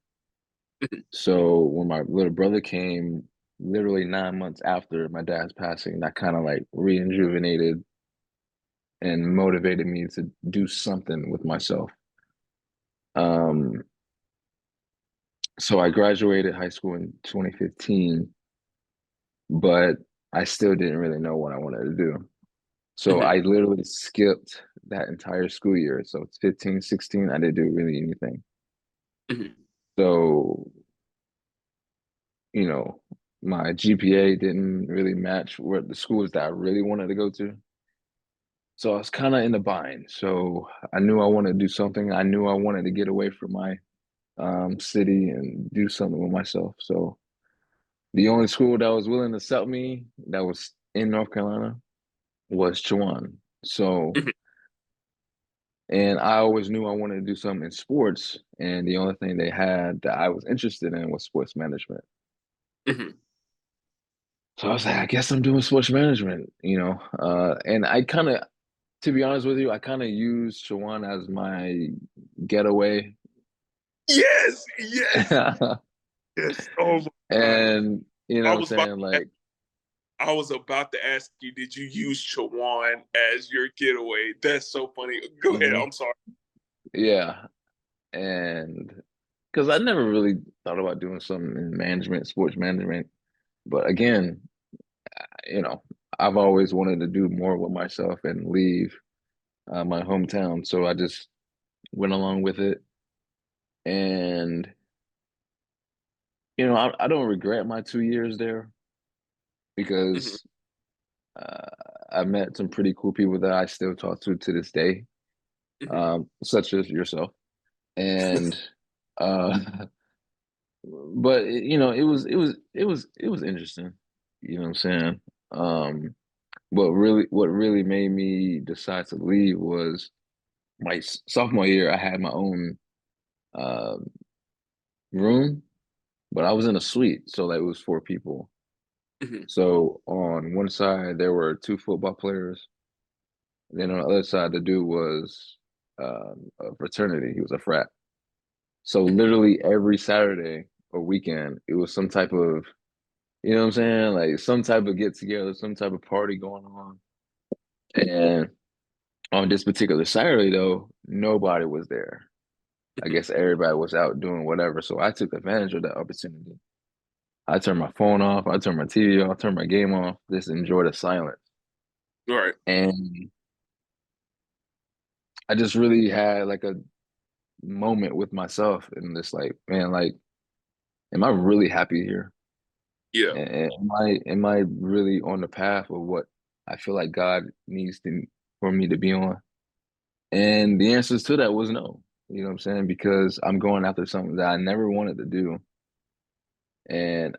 So when my little brother came, literally 9 months after my dad's passing, that kind of like rejuvenated and motivated me to do something with myself. Um, so I graduated high school in 2015, but I still didn't really know what I wanted to do. So I Mhm, literally skipped that entire school year. So it's 15, 16, I didn't do really anything. mhm, So, you know, my GPA didn't really match what the schools that I really wanted to go to. So I was kind of in the bind. So I knew I wanted to do something. I knew I wanted to get away from my city and do something with myself. So the only school that was willing to accept me that was in North Carolina was Chowan. So, mhm, and I always knew I wanted to do something in sports, and the only thing they had that I was interested in was sports management. mhm, So I was like, I guess I'm doing sports management, and I kind of, to be honest with you, I kind of used Chowan as my getaway. yes, yes, yes. Oh my god! And you know I what I'm was about saying? to, Like, I was about to ask you, did you use Chowan as your getaway? That's so funny. Go ahead. mhm, I'm sorry. yeah. And because I never really thought about doing something in management, sports management. But again, you know, I've always wanted to do more with myself and leave my hometown. So I just went along with it. And, I don't regret my 2 years there Mhm, because uh, I met some pretty cool people that I still talk to this day, mhm, such as yourself. And, uh, but it was interesting. You know what I'm saying? Um, what really made me decide to leave was my sophomore year. I had my own uh, room, but I was in a suite, so that was 4 people. mhm, So on one side there were 2 football players, and then on the other side the dude was a fraternity. He was a frat. So mhm, literally every Saturday a weekend. It was some type of, you know what I'm saying? Like some type of get together, some type of party going on. And on this particular Saturday, though, nobody was there. I guess everybody was out doing whatever. So I took advantage of that opportunity. I turned my phone off, I turned my TV off, turned my game off, just enjoy the silence. Right. And I just really had like a moment with myself and just like, man, like, am I really happy here? Yeah. And am I really on the path of what I feel like God needs to for me to be on? And the answers to that was no. You know what I'm saying? Because I'm going after something that I never wanted to do. And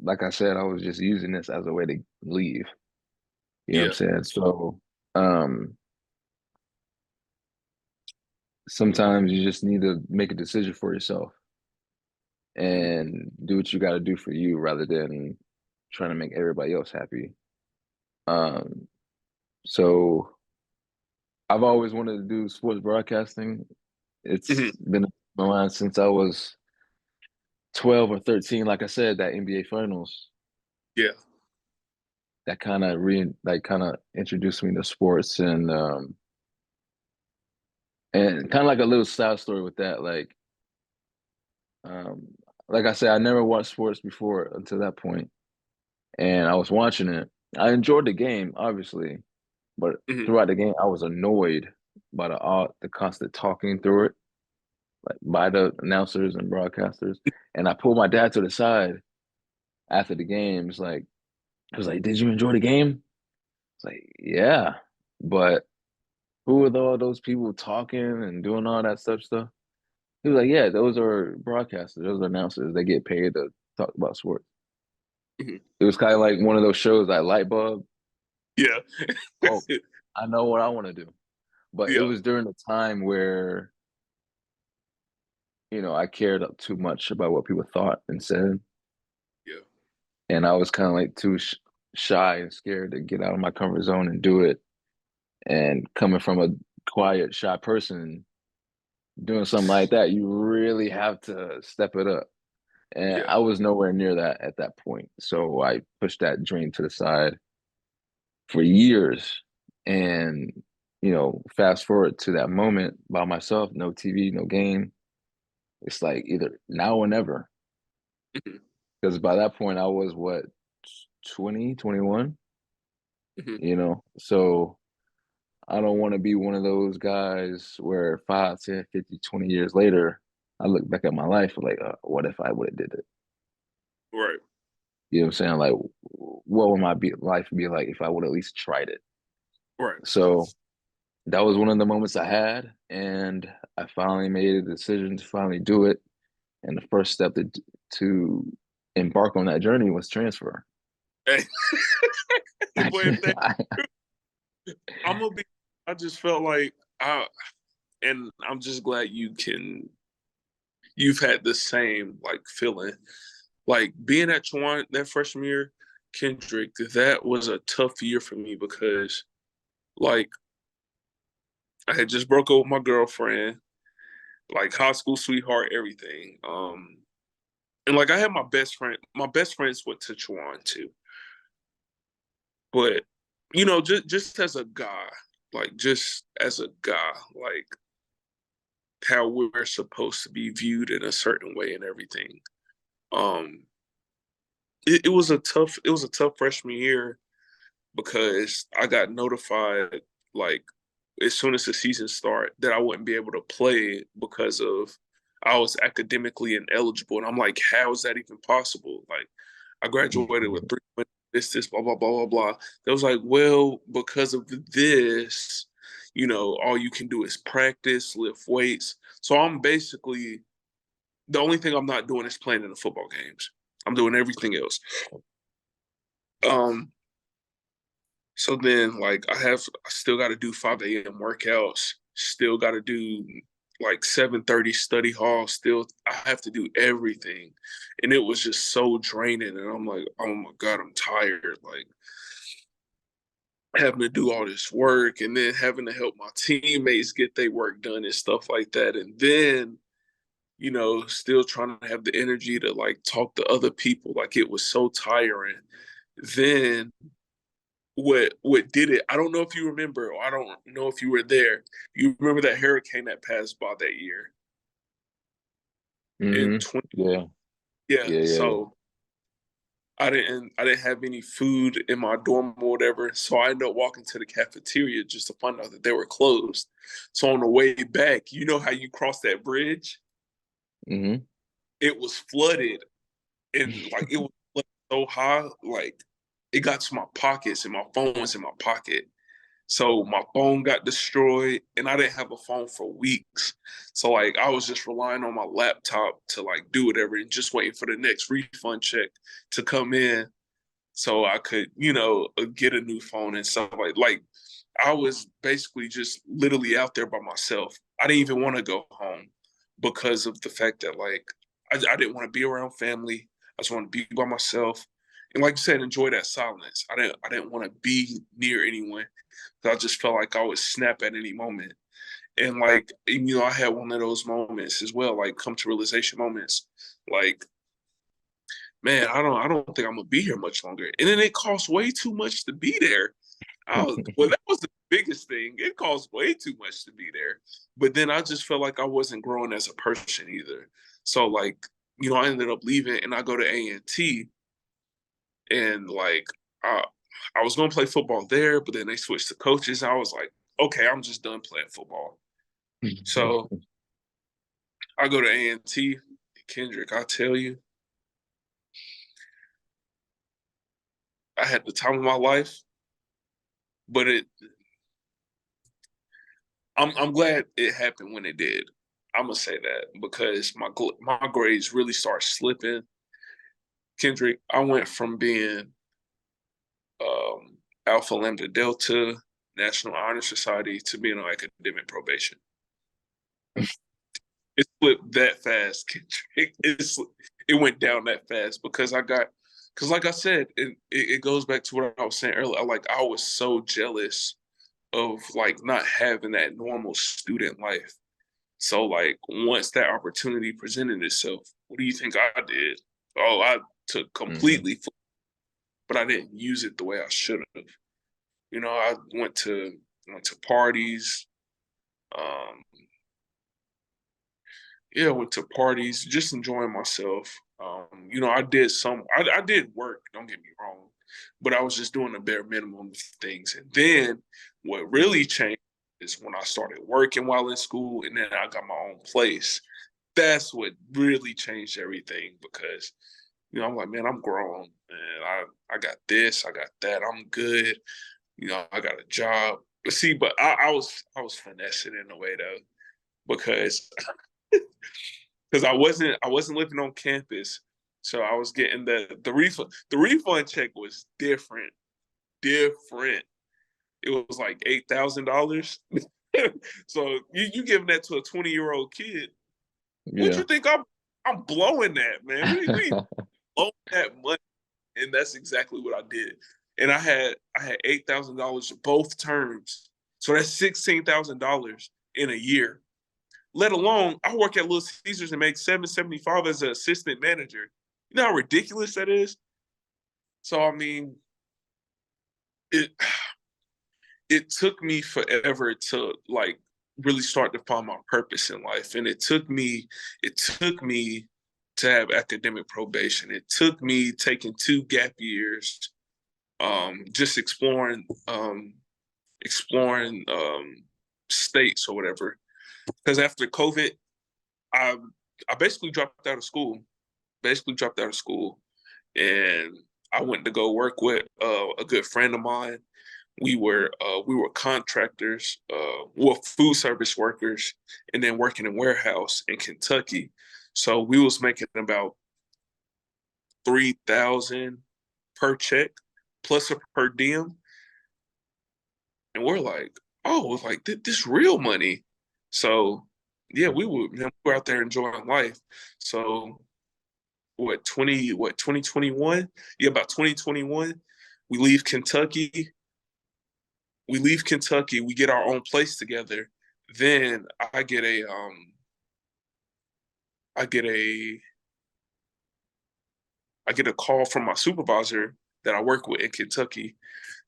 like I said, I was just using this as a way to leave. You know what I'm Yeah. saying? So, um, sometimes you just need to make a decision for yourself Mhm. and do what you got to do for you rather than trying to make everybody else happy. Um, so I've always wanted to do sports broadcasting. It's Mhm. been in my mind since I was 12 or 13. Like I said, that NBA Finals Yeah. that kind of introduced me to sports and kind of like a little side story with that. Um, like I said, I never watched sports before until that point, and I was watching it. I enjoyed the game, obviously, but Mhm. throughout the game, I was annoyed by the constant talking through it, like by the announcers and broadcasters. And I pulled my dad to the side after the game. He was like, "Did you enjoy the game?" It's like, "Yeah," but who were all those people talking and doing all that stuff? He was like, "Yeah, those are broadcasters, those are announcers. They get paid to talk about sports." Mhm. It was kind of like one of those shows like Light Bulb. Yeah. Oh, I know what I want to do. But it Yeah. was during the time where, I cared too much about what people thought and said. Yeah. And I was kind of like too shy and scared to get out of my comfort zone and do it. And coming from a quiet, shy person, doing something like that, you really have to step it up. And Yeah. I was nowhere near that at that point. So I pushed that dream to the side for years. And, fast forward to that moment by myself, no TV, no game. It's like either now or never. Mhm. Because by that point, I was what, 20, 21, Mhm. So I don't want to be one of those guys where 5, 10, 50, 20 years later, I look back at my life like, what if I would have did it? Right. You know what I'm saying? Like, what would my life be like if I would at least tried it? Right. So that was one of the moments I had, and I finally made a decision to finally do it. And the first step to embark on that journey was transfer. Hey, I, but if that, I, I'm gonna be. I just felt like and I'm just glad you've had the same like feeling. Like being at Chowan that freshman year, Kendrick, that was a tough year for me because like I had just broke up with my girlfriend, like high school sweetheart, everything. And like I had my best friends went to Chowan too. But just as a guy, like just as a guy, like how we're supposed to be viewed in a certain way and everything. Um, it was a tough freshman year because I got notified like as soon as the season started that I wouldn't be able to play because of I was academically ineligible, and I'm like, how is that even possible? Like, I graduated with three this blah blah blah blah blah. They was like, well, because of this, all you can do is practice, lift weights. So I'm basically the only thing I'm not doing is playing in the football games. I'm doing everything else. Um, so then like I still got to do 5 a.m. workouts, still got to do like 7:30 study hall, still I have to do everything. And it was just so draining and I'm like, "Oh my God, I'm tired." Like having to do all this work and then having to help my teammates get their work done and stuff like that. And then still trying to have the energy to like talk to other people. Like it was so tiring. Then what did it? I don't know if you remember, or I don't know if you were there. You remember that hurricane that passed by that year in Hmm. 20? Yeah. Yeah. Yeah. Yeah. Yeah. So I didn't have any food in my dorm or whatever. So I ended up walking to the cafeteria just to find out that they were closed. So on the way back, you know how you cross that bridge? Hmm. It was flooded, and like it was flooded so high, like it got to my pockets and my phone was in my pocket. So my phone got destroyed and I didn't have a phone for weeks. So like I was just relying on my laptop to like do whatever and just waiting for the next refund check to come in so I could, get a new phone and stuff like I was basically just literally out there by myself. I didn't even want to go home because of the fact that like I didn't want to be around family. I just want to be by myself. And like you said, enjoy that silence. I didn't want to be near anyone. I just felt like I would snap at any moment. And like, I had one of those moments as well, like come to realization moments. Like, man, I don't think I'm gonna be here much longer. And then it costs way too much to be there. Well, that was the biggest thing. It costs way too much to be there. But then I just felt like I wasn't growing as a person either. So like, I ended up leaving and I go to A&T and like I was gonna play football there, but then they switched to coaches. I was like, okay, I'm just done playing football. So I go to A&T. Kendrick, I tell you, I had the time of my life, but I'm glad it happened when it did. I'm gonna say that because my grades really start slipping. Kendrick, I went from being Alpha Lambda Delta National Honor Society to being on academic probation. It slipped that fast, Kendrick. It went down that fast because like I said, it goes back to what I was saying earlier. Like I was so jealous of like not having that normal student life. So like once that opportunity presented itself, what do you think I did? Oh, I took Hmm. completely, but I didn't use it the way I should have. I went to parties. Um, yeah, went to parties, just enjoying myself. I did work, don't get me wrong, but I was just doing the bare minimum of things. And then what really changed is when I started working while in school and then I got my own place. That's what really changed everything because, I'm like, man, I'm grown and I got this, I got that, I'm good. I got a job. But see, I was finessing in a way though, because I wasn't living on campus, so I was getting the refund. The refund check was different. Different. It was like $8,000. So you giving that to a 20-year-old kid? What Yeah. you think I'm blowing that, man? We blowing that money, and that's exactly what I did. And I had $8,000 both terms, so that's $16,000 in a year. Let alone I work at Little Caesars and make $775 as an assistant manager. You know how ridiculous that is? So I mean, it it took me forever to like really start to find my purpose in life. And it took me to have academic probation. It took me taking 2 gap years, just exploring states or whatever. Because after COVID, I I basically dropped out of school. Basically dropped out of school, and I went to go work with a good friend of mine. We were contractors, well, food service workers, and then working in warehouse in Kentucky. So we was making about 3,000 per check plus a per diem, and we're like, oh, it's like this real money. So yeah, we were out there enjoying life. So what 2021, yeah, about 2021, we leave Kentucky, we get our own place together. Then I get I get a I get a call from my supervisor that I work with in Kentucky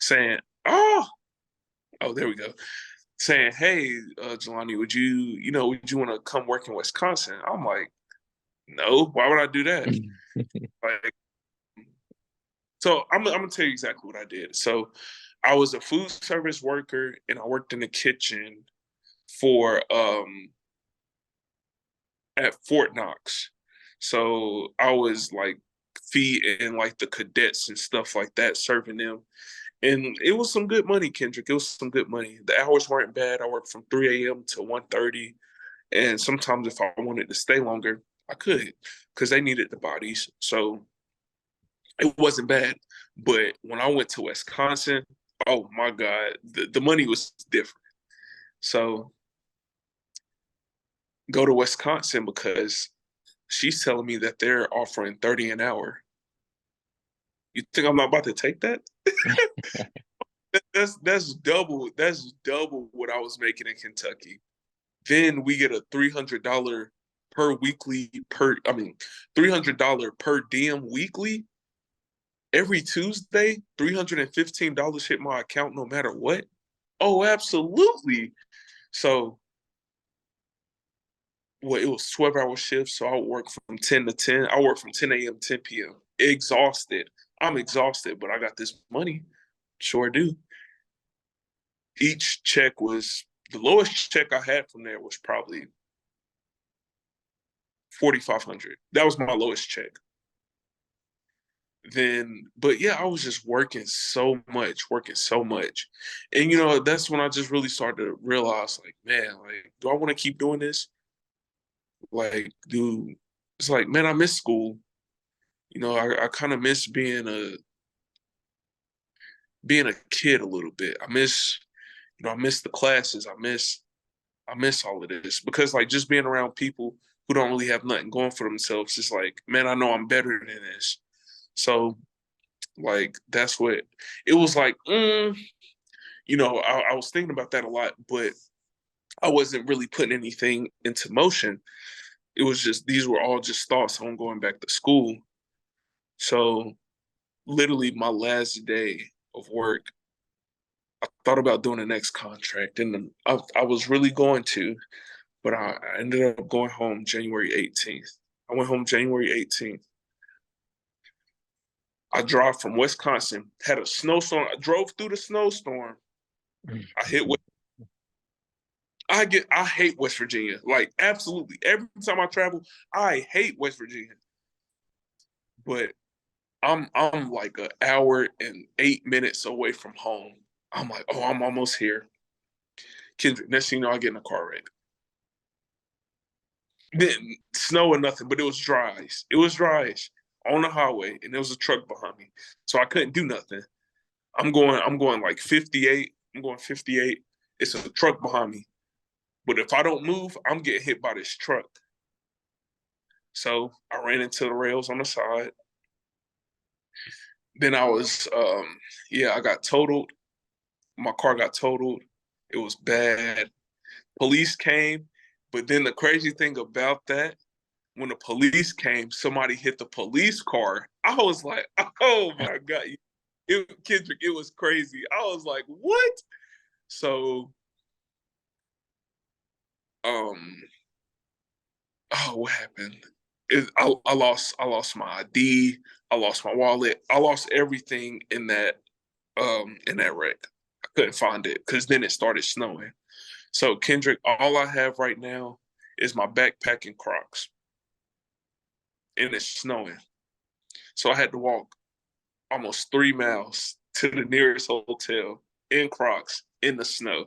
saying, oh, there we go. Saying, hey, Jelani, would you want to come work in Wisconsin? I'm like, no, why would I do that? Like, so I'm gonna tell you exactly what I did. So I was a food service worker and I worked in the kitchen for at Fort Knox. So I was like feeding like the cadets and stuff like that, serving them. And it was some good money, Kendrick. It was some good money. The hours weren't bad. I worked from 3 a.m. to 1:30. And sometimes if I wanted to stay longer, I could because they needed the bodies. So it wasn't bad. But when I went to Wisconsin, oh my God, the money was different. So go to Wisconsin because she's telling me that they're offering 30 an hour. You think I'm not about to take that? That's double what I was making in Kentucky. Then we get a $300 per weekly $300 per diem weekly. Every Tuesday, $315 hit my account no matter what. Oh, absolutely. So well, it was 12-hour shifts, so I would work from 10 to 10. I work from 10 a.m. to 10 p.m. Exhausted. I'm exhausted, but I got this money. Sure do. Each check was the lowest check I had from there was probably 4,500. That was my lowest check. Then, but yeah, I was just working so much. And that's when I just really started to realize, like, man, like, do I want to keep doing this? Like, it's like, man, I miss school. I kind of miss being a kid a little bit. I miss the classes. I miss all of this because like just being around people who don't really have nothing going for themselves, it's like, man, I know I'm better than this. So like that's what it was like. I was thinking about that a lot, but I wasn't really putting anything into motion. It was just these were all just thoughts on going back to school. So literally my last day of work, I thought about doing the next contract, and I was really going to, but I ended up going home January 18th. I went home January 18th. I drove from Wisconsin, had a snowstorm. I drove through the snowstorm. I hit. I hate West Virginia. Like absolutely, every time I travel, I hate West Virginia. But I'm like an hour and 8 minutes away from home. I'm like, oh, I'm almost here. Kendrick, next thing you know, I get in a car wreck. Didn't snow or nothing, but it was dry. It was dry on the highway, and there was a truck behind me, so I couldn't do nothing. I'm going like 58. I'm going 58. It's a truck behind me, but if I don't move, I'm getting hit by this truck. So I ran into the rails on the side. Then I got totaled. My car got totaled. It was bad. Police came, but then the crazy thing about that, when the police came, somebody hit the police car. I was like, oh my God. Kendrick, it was crazy. I was like, what? So, um, what happened? I lost my ID. I lost my wallet. I lost everything in that wreck. I couldn't find it because then it started snowing. So Kendrick, all I have right now is my backpack and Crocs, and it's snowing. So I had to walk almost 3 miles to the nearest hotel in Crocs in the snow.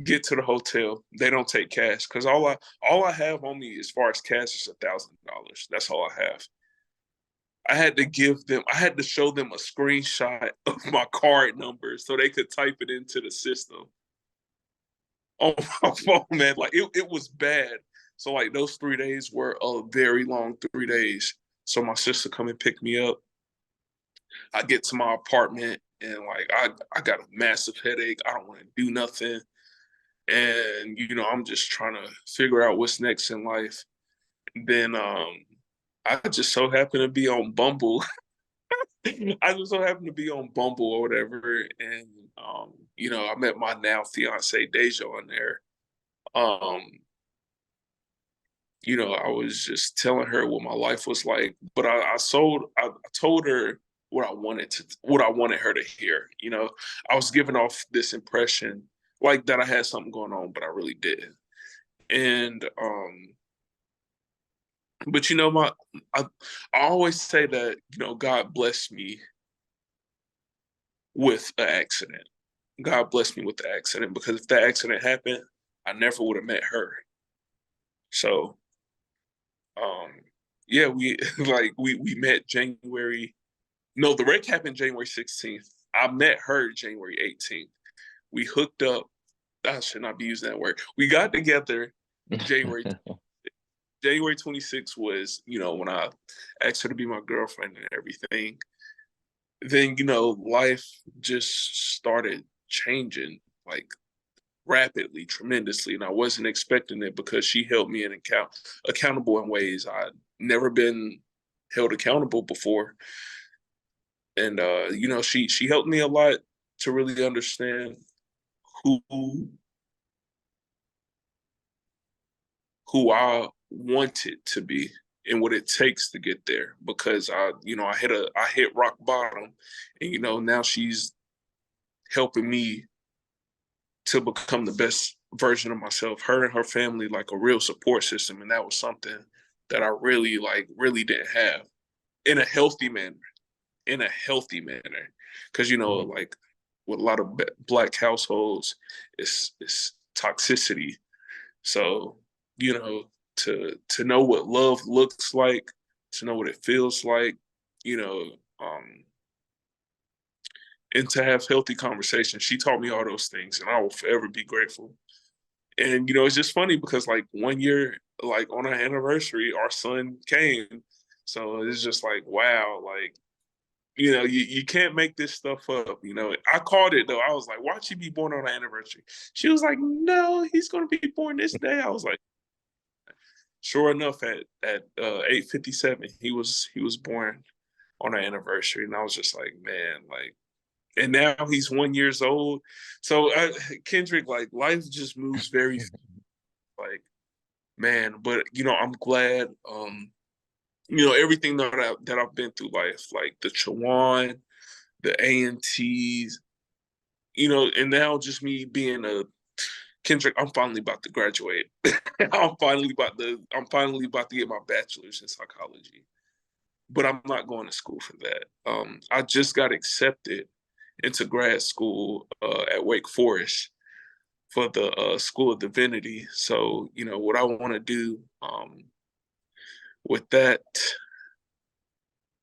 Get to the hotel. They don't take cash because all I have on me as far as cash is $1,000. That's all I have. I had to show them a screenshot of my card number so they could type it into the system on my phone, man. Like it was bad. So like those 3 days were a very long 3 days. So my sister come and pick me up. I get to my apartment and like I got a massive headache. I don't want to do nothing. and I'm just trying to figure out what's next in life. Then I just so happen to be on Bumble. I just so happen to be on Bumble or whatever, and I met my now fiance Deja on there. Um, I was just telling her what my life was like, but I told her what I wanted her to hear. I was giving off this impression like that I had something going on, but I really didn't. And but I, I always say that God blessed me with an accident. God blessed me with the accident, because if that accident happened, I never would have met her. So um yeah, we we met January. No, the wreck happened January 16th. I met her January 18th. We hooked up. I should not be using that word. We got together January January 26th was, when I asked her to be my girlfriend and everything. Then, life just started changing like rapidly, tremendously. And I wasn't expecting it, because she held me accountable in ways I'd never been held accountable before. And she helped me a lot to really understand who I wanted to be and what it takes to get there, because I hit rock bottom, and now she's helping me to become the best version of myself. Her and her family, like a real support system, and that was something that I really didn't have in a healthy manner. In a healthy manner, because like with a lot of Black households, it's toxicity. So to know what love looks like, to know what it feels like, you know, um, and to have healthy conversations. She taught me all those things, and I will forever be grateful. And it's just funny, because like one year, like on our anniversary, our son came. So it's just like, wow, like you can't make this stuff up. I called it though. I was like, "Why'd she be born on our anniversary?" She was like, "No, he's gonna be born this day." I was like, sure enough, at 8:57, he was born on our anniversary, and I was just like, man, like, and now he's 1 years old. So Kendrick, like, life just moves very like, man. But I'm glad. Everything that I've been through life, like the Chowan, the A&Ts, and now just me being a Kendrick, I'm finally about to graduate. I'm finally about to get my bachelor's in psychology. But I'm not going to school for that. I just got accepted into grad school at Wake Forest for the School of Divinity. So, what I want to do with that,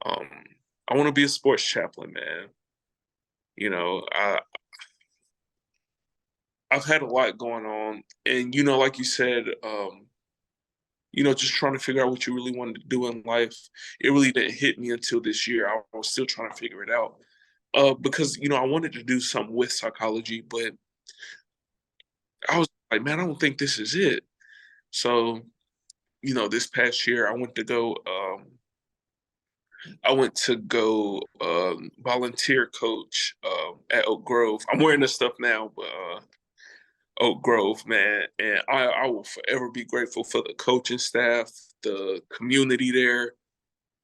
um, I want to be a sports chaplain, man. I've had a lot going on, and like you said, just trying to figure out what you really wanted to do in life. It really didn't hit me until this year. I was still trying to figure it out. Because I wanted to do something with psychology, but I was like, man, I don't think this is it. So, this past year, I went to go volunteer coach at Oak Grove. I'm wearing this stuff now, but Oak Grove, man, and I will forever be grateful for the coaching staff, the community there,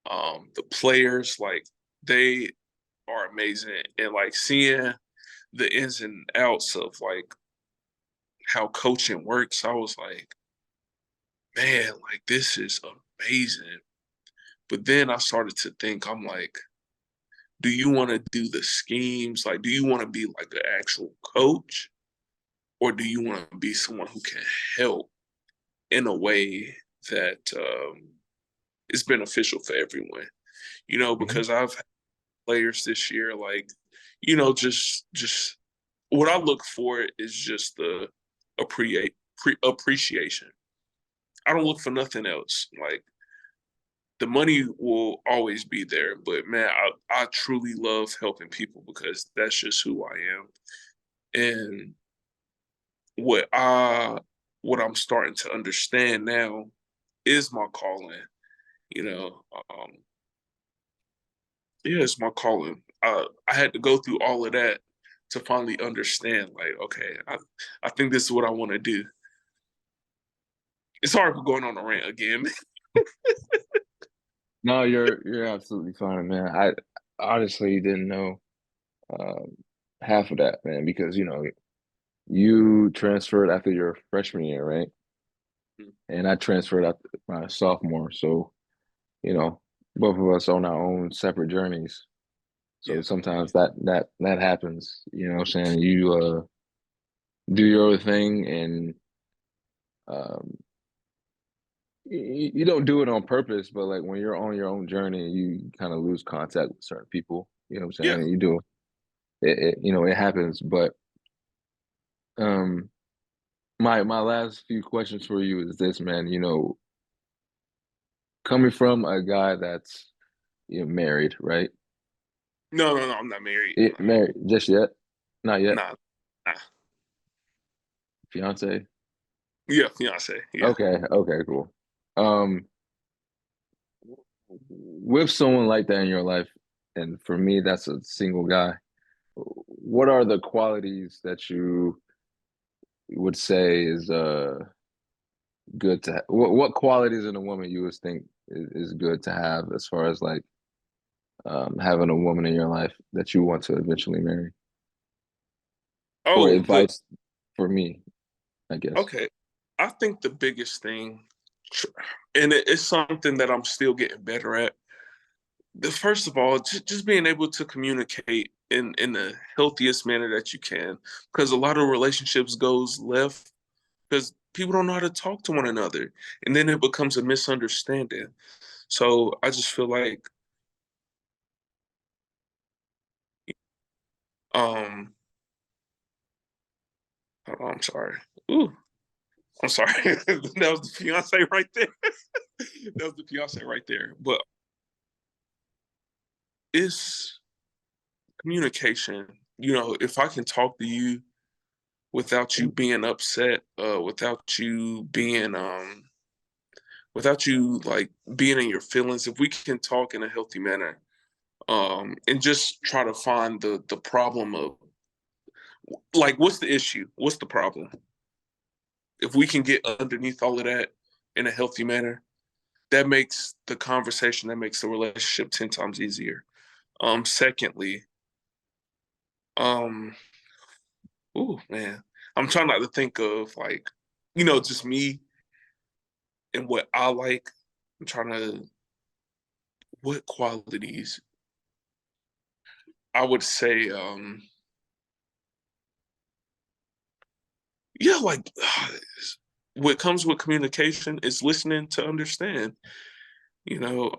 the players. Like, they are amazing, and like seeing the ins and outs of like how coaching works, I was like, man, like this is amazing. But then I started to think, I'm like, do you want to do the schemes? Like, do you want to be like an actual coach? Or do you want to be someone who can help in a way that is beneficial for everyone? Because I've had players this year, like, just what I look for is just the appreciation. I don't look for nothing else. Like, the money will always be there, but man, I truly love helping people, because that's just who I am. And what I'm starting to understand now is my calling. You know, yeah, it's my calling. I had to go through all of that to finally understand, like, okay, I think this is what I want to do. It's hard for going on a rant again. No, you're absolutely fine, man. I honestly didn't know um, half of that, man, because you transferred after your freshman year, right? And I transferred after my sophomore, so you know, both of us on our own separate journeys. So Yeah, sometimes that happens. You know what I'm saying? You do your own thing, and um, you don't do it on purpose, but like when you're on your own journey, you kind of lose contact with certain people. You know what I'm yeah. saying? And you do it happens. But um, my last few questions for you is this, man. Coming from a guy that's married, right? No, no, no. I'm not married. I'm It not married. married just yet? Not yet. Nah, nah. Fiance? Yeah, fiance. Yeah. Okay, okay, cool. Um, with someone like that in your life, and for me, that's a single guy. What are the qualities that you would say is good to what qualities in a woman you would think is good to have as far as like having a woman in your life that you want to eventually marry, or Oh, advice for me, I guess. okay. I think the biggest thing, and it's something that I'm still getting better at. The first of all, just being able to communicate in the healthiest manner that you can, because a lot of relationships goes left because people don't know how to talk to one another, and then it becomes a misunderstanding. So I just feel like, um, oh, I'm sorry. Ooh, I'm sorry. That was the fiance right there. That was the fiance right there. But it's communication. If I can talk to you without you being upset, without you like being in your feelings, if we can talk in a healthy manner, and just try to find the problem of, like, what's the issue? What's the problem? If we can get underneath all of that in a healthy manner, that makes the conversation, that makes the relationship 10 times easier. Secondly, um, ooh, man, I'm trying not to think of, like, just me and what I like. I'm trying to, what qualities I would say, yeah, like, what comes with communication is listening to understand, you know,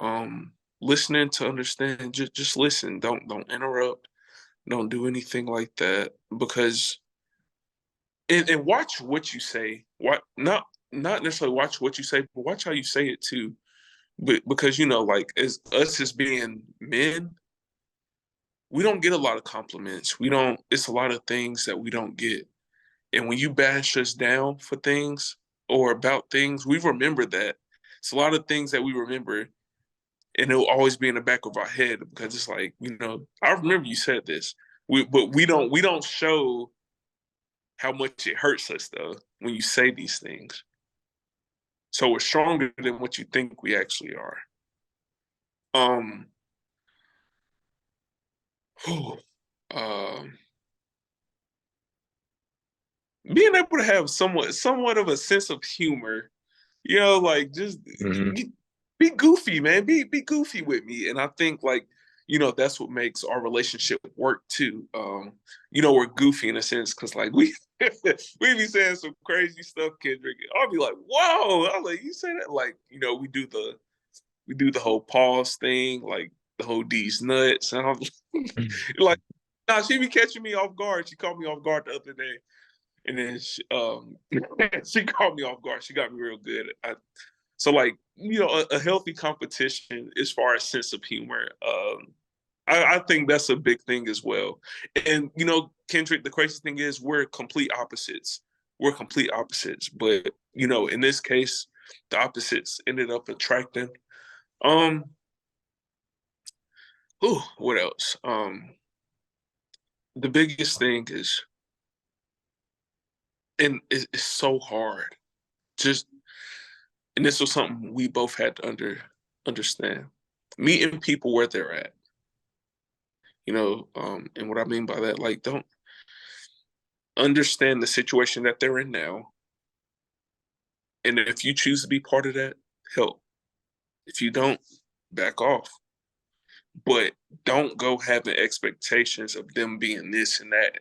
listening to understand. Just listen. Don't interrupt. Don't do anything like that, because and watch what you say. What not necessarily watch what you say, but watch how you say it too. Because like, as us as being men, we don't get a lot of compliments. We don't. It's a lot of things that we don't get. And when you bash us down for things or about things, we remember that. It's a lot of things that we remember, and it'll always be in the back of our head, because it's like, I remember you said this. But we don't show how much it hurts us though when you say these things. So we're stronger than what you think we actually are. Um, whew, um, being able to have somewhat of a sense of humor, like, just Hmm. be goofy, man. Be goofy with me. And I think, like, that's what makes our relationship work too. We're goofy in a sense, because, like, we be saying some crazy stuff, Kendrick. I'll be like, whoa, I'm like, you say that? Like, we do the whole pause thing, like the whole D's nuts. And I'm like, nah, she be catching me off guard. She caught me off guard the other day. And then she caught me off guard. She got me real good. So, like, a healthy competition as far as sense of humor. I think that's a big thing as well. And Kendrick, the crazy thing is we're complete opposites. we're complete opposites. But you know, in this case, the opposites ended up attracting. Um, what else? The biggest thing is, and it's so hard. Just and this was something we both had to understand. Meeting people where they're at. You know, and what I mean by that, like, don't understand the situation that they're in now. And if you choose to be part of that, help. If you don't, back off. But don't go having expectations of them being this and that.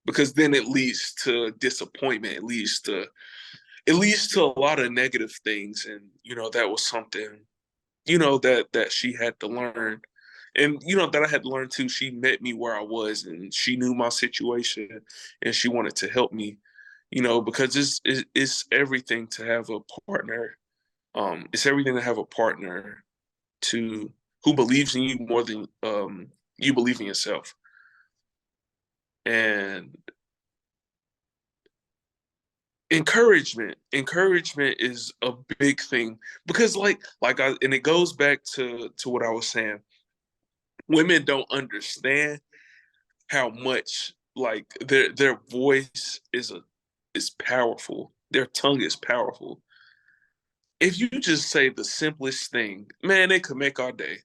Because then it leads to disappointment. It leads to a lot of negative things. And, you know, that was something, you know, that she had to learn. And, you know, that I had to learn too. She met me where I was and she knew my situation and she wanted to help me, you know, because it's everything to have a partner. It's everything to have a partner to who believes in you more than you believe in yourself. And encouragement is a big thing because and it goes back to what I was saying. Women don't understand how much like their voice is powerful. Their tongue is powerful. If you just say the simplest thing, man, they could make our day.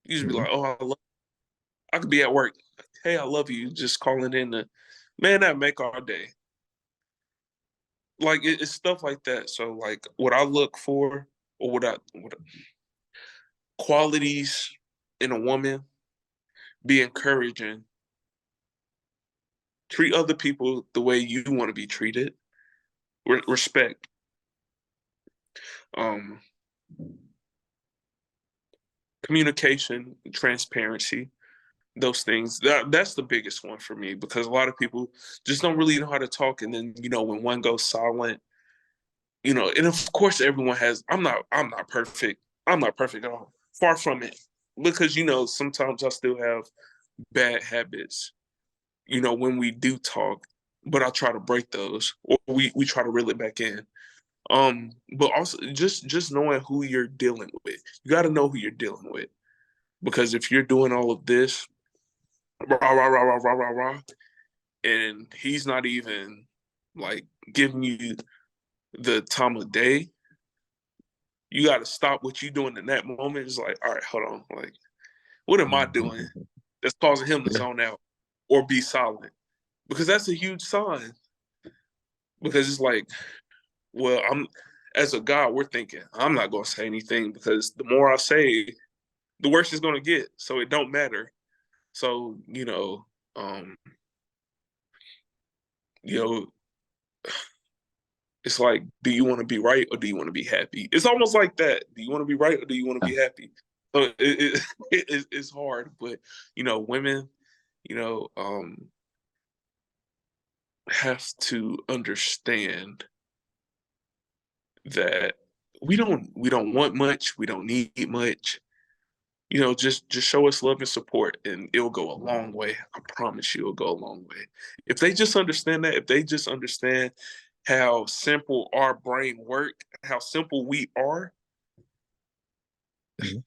You just be Mhm. like, "Oh, I could be at work. Hey, I love you." Just calling in the man that make our day. Like it's stuff like that. So like what I look for or what qualities in a woman, be encouraging, treat other people the way you want to be treated, respect, um, communication, transparency, those things. That's the biggest one for me because a lot of people just don't really know how to talk, and then you know when one goes silent, you know, and of course everyone has. I'm not perfect. I'm not perfect at all. Far from it, because you know sometimes I still have bad habits. You know when we do talk, but I try to break those, or we try to reel it back in. But also just knowing who you're dealing with. You got to know who you're dealing with because if you're doing all of this, rah rah rah rah rah rah rah, and he's not even like giving you the time of day, you got to stop what you're doing in that moment. It's like, all right, hold on, like, what am I doing that's causing him to Yeah. zone out or be silent? Because that's a huge sign. Because it's like, well, I'm as a guy, we're thinking I'm not gonna say anything because the more I say, the worse it's gonna get. So it don't matter. So um, you know, it's like, do you want to be right or do you want to be happy? It's almost like that. Do you want to be right or do you want to be happy? So it's hard, but you know, women, you know, have to understand that we don't want much, we don't need much. You know, just show us love and support, and it'll go a long way. I promise you, it'll go a long way. If they just understand that, if they just understand how simple our brain work, how simple we are, Mhm.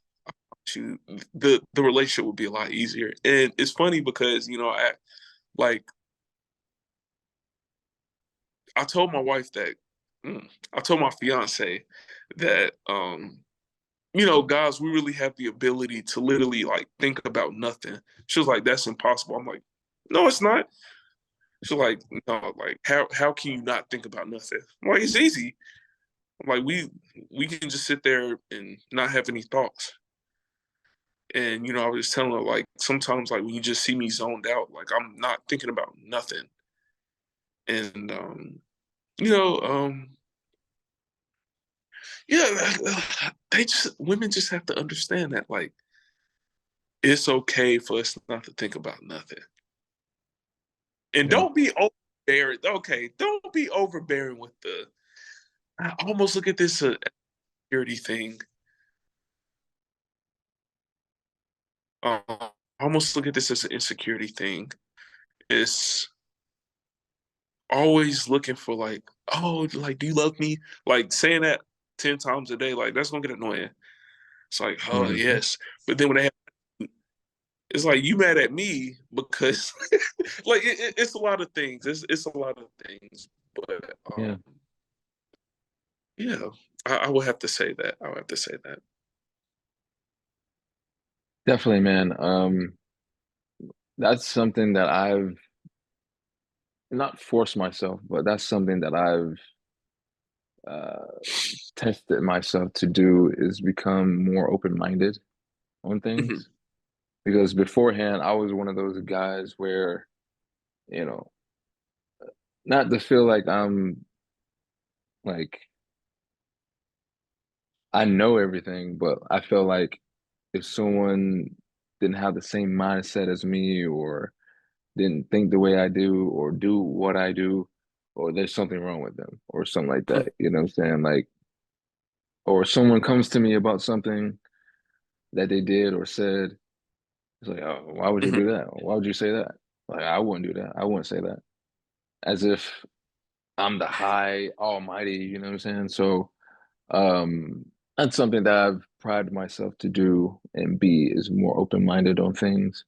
to the relationship would be a lot easier. And it's funny because like I told my wife that I told my fiance that you know, guys, we really have the ability to literally like think about nothing. She was like, "That's impossible." I'm like, "No, it's not." She's like, "No, like how can you not think about nothing?" I'm like, "It's easy. I'm like we can just sit there and not have any thoughts." And you know, I was telling her like sometimes like when you just see me zoned out, like I'm not thinking about nothing. And you know, yeah, they just women just have to understand that like it's okay for us not to think about nothing. And Yeah. don't be overbearing. Okay, don't be overbearing with the. I almost look at this a security thing. I almost look at this as an insecurity thing. It's always looking for like, oh, like, do you love me? Like saying that 10 times a day, like that's gonna get annoying. It's like, oh Mhm. yes. But then when they have, it's like you mad at me because like it's a lot of things. It's a lot of things. But Yeah, yeah, I would have to say that. I would have to say that. definitely, man. That's something that I've not forced myself, but that's something that I've uh, tested myself to do is become more open-minded on Hmm. things. Because beforehand, I was one of those guys where, you know, not to feel like I'm like I know everything, but I feel like if someone didn't have the same mindset as me or didn't think the way I do or do what I do, or there's something wrong with them or something like that. You know what I'm saying? Like, or someone comes to me about something that they did or said. It's like, oh, why would you Hmm. do that? Why would you say that? Like, I wouldn't do that. I wouldn't say that. As if I'm the high almighty, you know what I'm saying? So, that's something that I've prided myself to do and be is more open-minded on things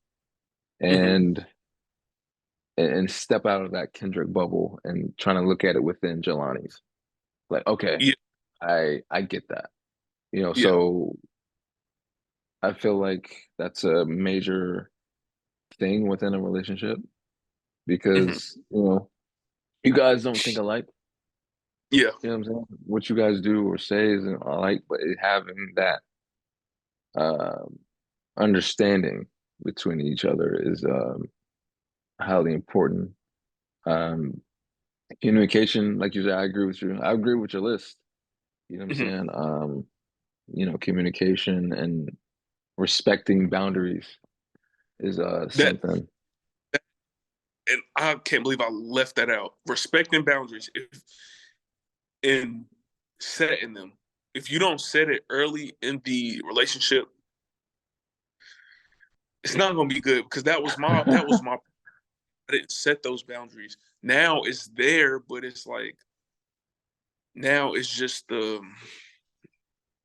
Hmm. and and step out of that Kendrick bubble and trying to look at it within Jelani's. Like, okay, Yeah, I get that. yeah. So I feel like that's a major thing within a relationship Hmm. because, you guys don't think alike. Yeah. You know what I'm saying? What you guys do or say isn't alike, but having that um understanding between each other is highly important. Um, Communication, like you said, I agree with you. I agree with your list. You know what I'm Hmm. saying? Communication and respecting boundaries is That, something. and I can't believe I left that out. Respecting boundaries, if in setting them. If you don't set it early in the relationship, it's not gonna be good because that was my I didn't set those boundaries. Now it's there, but it's like now it's just the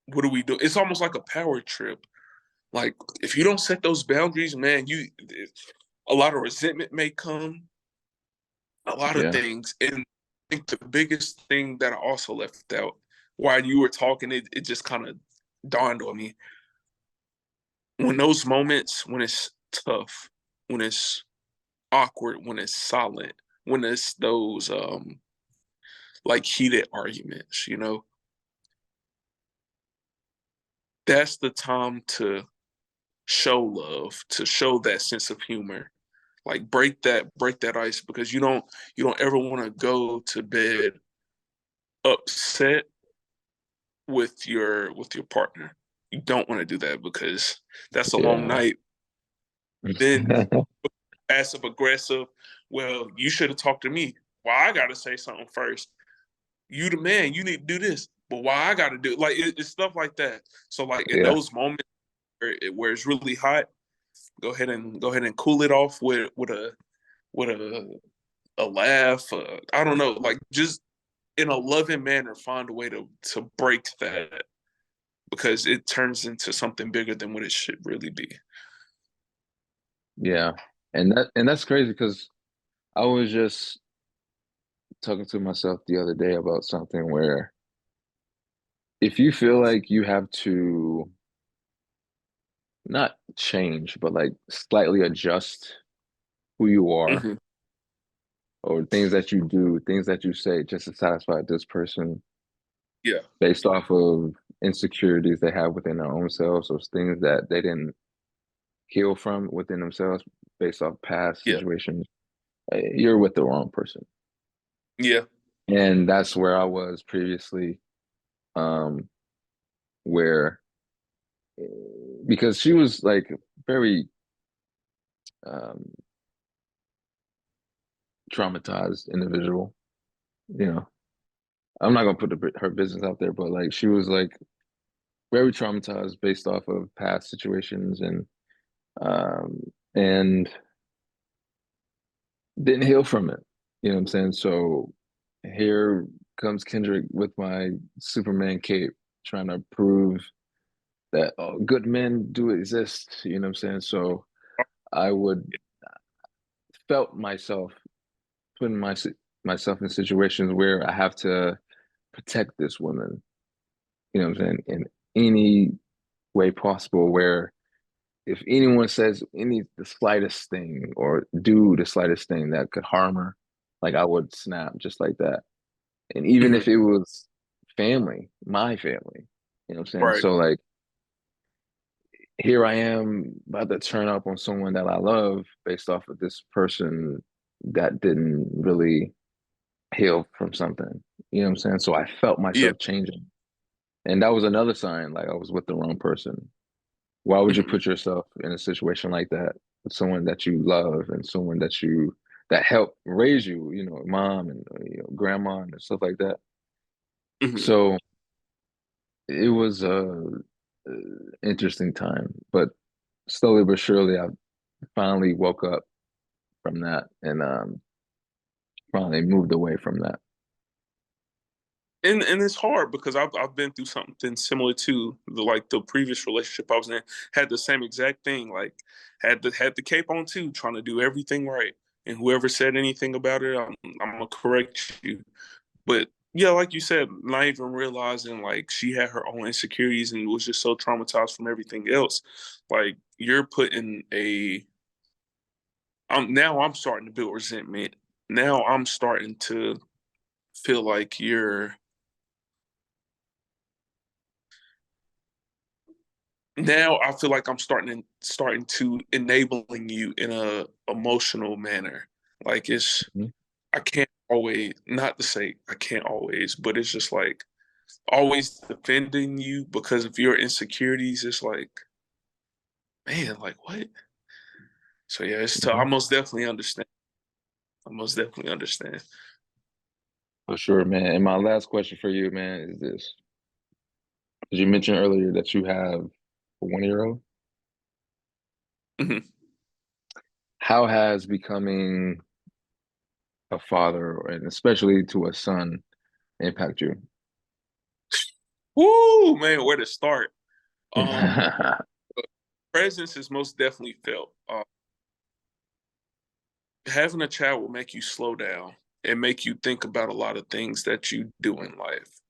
what do we do? It's almost like a power trip. Like if you don't set those boundaries, man, you a lot of resentment may come, a lot of Yeah. things. And I think the biggest thing that I also left out while you were talking, it just kind of dawned on me. When those moments, when it's tough, when it's awkward, when it's silent, when it's those like heated arguments, that's the time to show love, to show that sense of humor. Like break that ice because you don't ever want to go to bed upset with your partner. You don't want to do that because that's a long Yeah. night. Then passive aggressive. Well, you should have talked to me. Well, I got to say something first. You the man. You need to do this. But why I got to do like it's stuff like that. So like in Yeah. those moments where it's really hot, go ahead and cool it off with a laugh. I don't know, like just in a loving manner, find a way to break that because it turns into something bigger than what it should really be. Yeah. And that's crazy because I was just talking to myself the other day about something where if you feel like you have to not change, but like slightly adjust who you are Hmm. or things that you do, things that you say just to satisfy this person Yeah, based off of insecurities they have within their own selves or things that they didn't heal from within themselves based off past yeah, situations, you're with the wrong person. yeah. And that's where I was previously, where because she was like very um, traumatized individual, you know. I'm not gonna put her business out there, but like she was like very traumatized based off of past situations um, and didn't heal from it. You know what I'm saying? So here comes Kendrick with my Superman cape, trying to prove that good men do exist. You know what I'm saying? So I would felt myself putting myself in situations where I have to protect this woman. You know what I'm saying? In any way possible, where if anyone says the slightest thing or do the slightest thing that could harm her, like I would snap just like that. And even Mhm. if it was family, my family, you know what I'm saying? Right. So like here I am about to turn up on someone that I love based off of this person that didn't really heal from something. You know what I'm saying? So I felt Yeah. myself changing. And that was another sign like I was with the wrong person. Why would you Mhm. put yourself in a situation like that with someone that you love and someone that helped raise you, mom and grandma and stuff like that. Mhm. So it was a interesting time, but slowly but surely I finally woke up from that and finally moved away from that. And it's hard because I've been through something similar to the previous relationship I was in, had the same exact thing, like had the cape on too, trying to do everything right. And whoever said anything about it, I'm gonna correct you. But yeah, like you said, not even realizing like she had her own insecurities and was just so traumatized from everything else. Like you're putting a now I'm starting to build resentment. Now I'm starting to feel like you're now I feel like I'm starting to enabling you in a emotional manner. Like it's Mhm. I can't always, not to say I can't always, but it's just like always defending you because of your insecurities. It's like, man, like what? So yeah, it's tough. I Mhm. most definitely understand. I most definitely understand. For sure, man. And my last question for you, man, is this. Because you mentioned earlier that you have a 1 year old. Mhm. How has becoming a father, and especially to a son, impact you? Woo, man, where to start? Um, Presence is most definitely felt. Having a child will make you slow down and make you think about a lot of things that you do in life.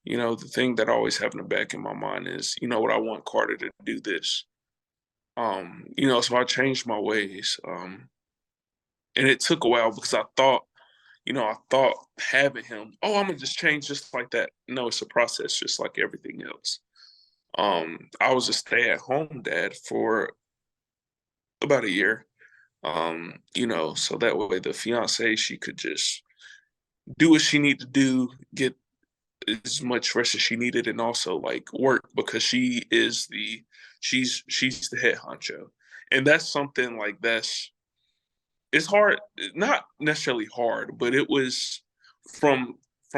The thing that I always have in the back of my mind is, what I want Carter to do this. So I changed my ways. And it took a while because I thought having him, oh, I'm gonna just change just like that. No, it's a process just like everything else. I was a stay-at-home dad for about a year. So that way the fiance, she could just do what she needed to do, get as much rest as she needed, and also like work because she's the head honcho, and that's something like it's hard, not necessarily hard, but it was from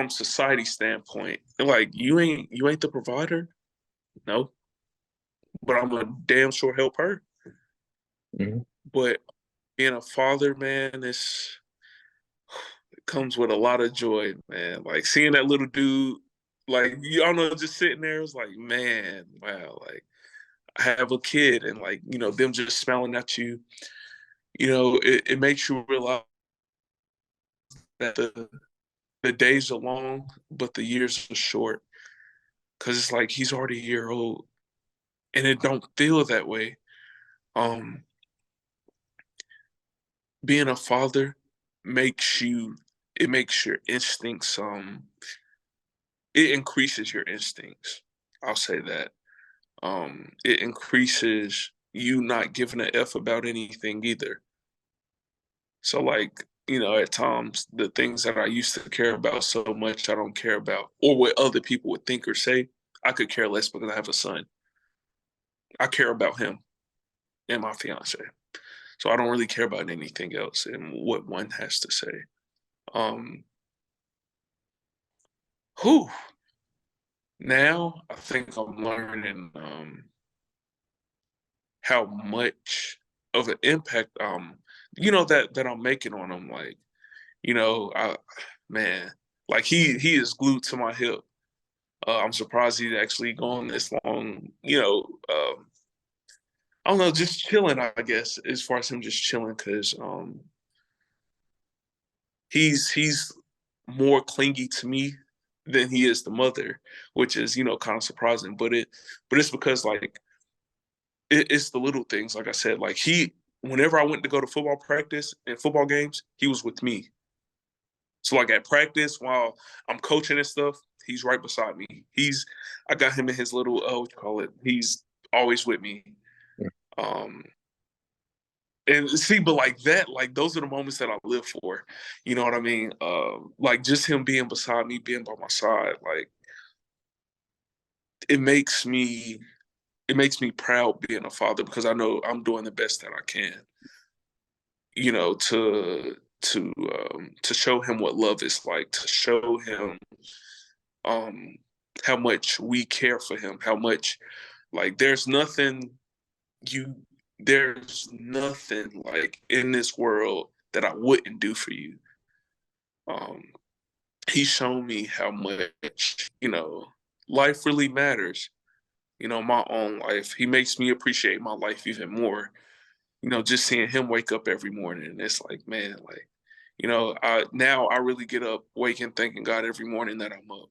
society standpoint, like you ain't the provider, no, but I'm a damn sure help her. Mhm. But being a father, man, it comes with a lot of joy, man. Like seeing that little dude, like y'all know, just sitting there, it's like, man, wow, like I have a kid, and like them just smiling at you. It makes you realize that the days are long, but the years are short. Cause it's like he's already a year old, and it don't feel that way. Um, Being a father makes you it makes your instincts it increases your instincts. I'll say that. It increases you not giving a F about anything either. So like, at times the things that I used to care about so much I don't care about, or what other people would think or say, I could care less because I have a son. I care about him and my fiance. So I don't really care about anything else and what one has to say. Um who Now I think I'm learning how much of an impact that I'm making on them. Like I man, like he is glued to my hip. I'm surprised he's actually gone this long. I don't know, just chilling, I guess, as far as him just chilling, because he's more clingy to me than he is the mother, which is kind of surprising. But it's because like it's the little things. Like I said, like whenever I went to go to football practice and football games, he was with me. So like at practice while I'm coaching and stuff, he's right beside me. I got him in his little what you call it. He's always with me. Um, and see, but like that, like those are the moments that I live for. You know what I mean? Like just him being beside me, being by my side, like it makes me it makes me proud being a father because I know I'm doing the best that I can. To show him what love is like, to show him um how much we care for him, how much like you there's nothing like in this world that I wouldn't do for you. Um, he's shown me how much, life really matters. My own life. He makes me appreciate my life even more. Just seeing him wake up every morning, it's like, man, like, now I really get up, waking, thanking God every morning that I'm up.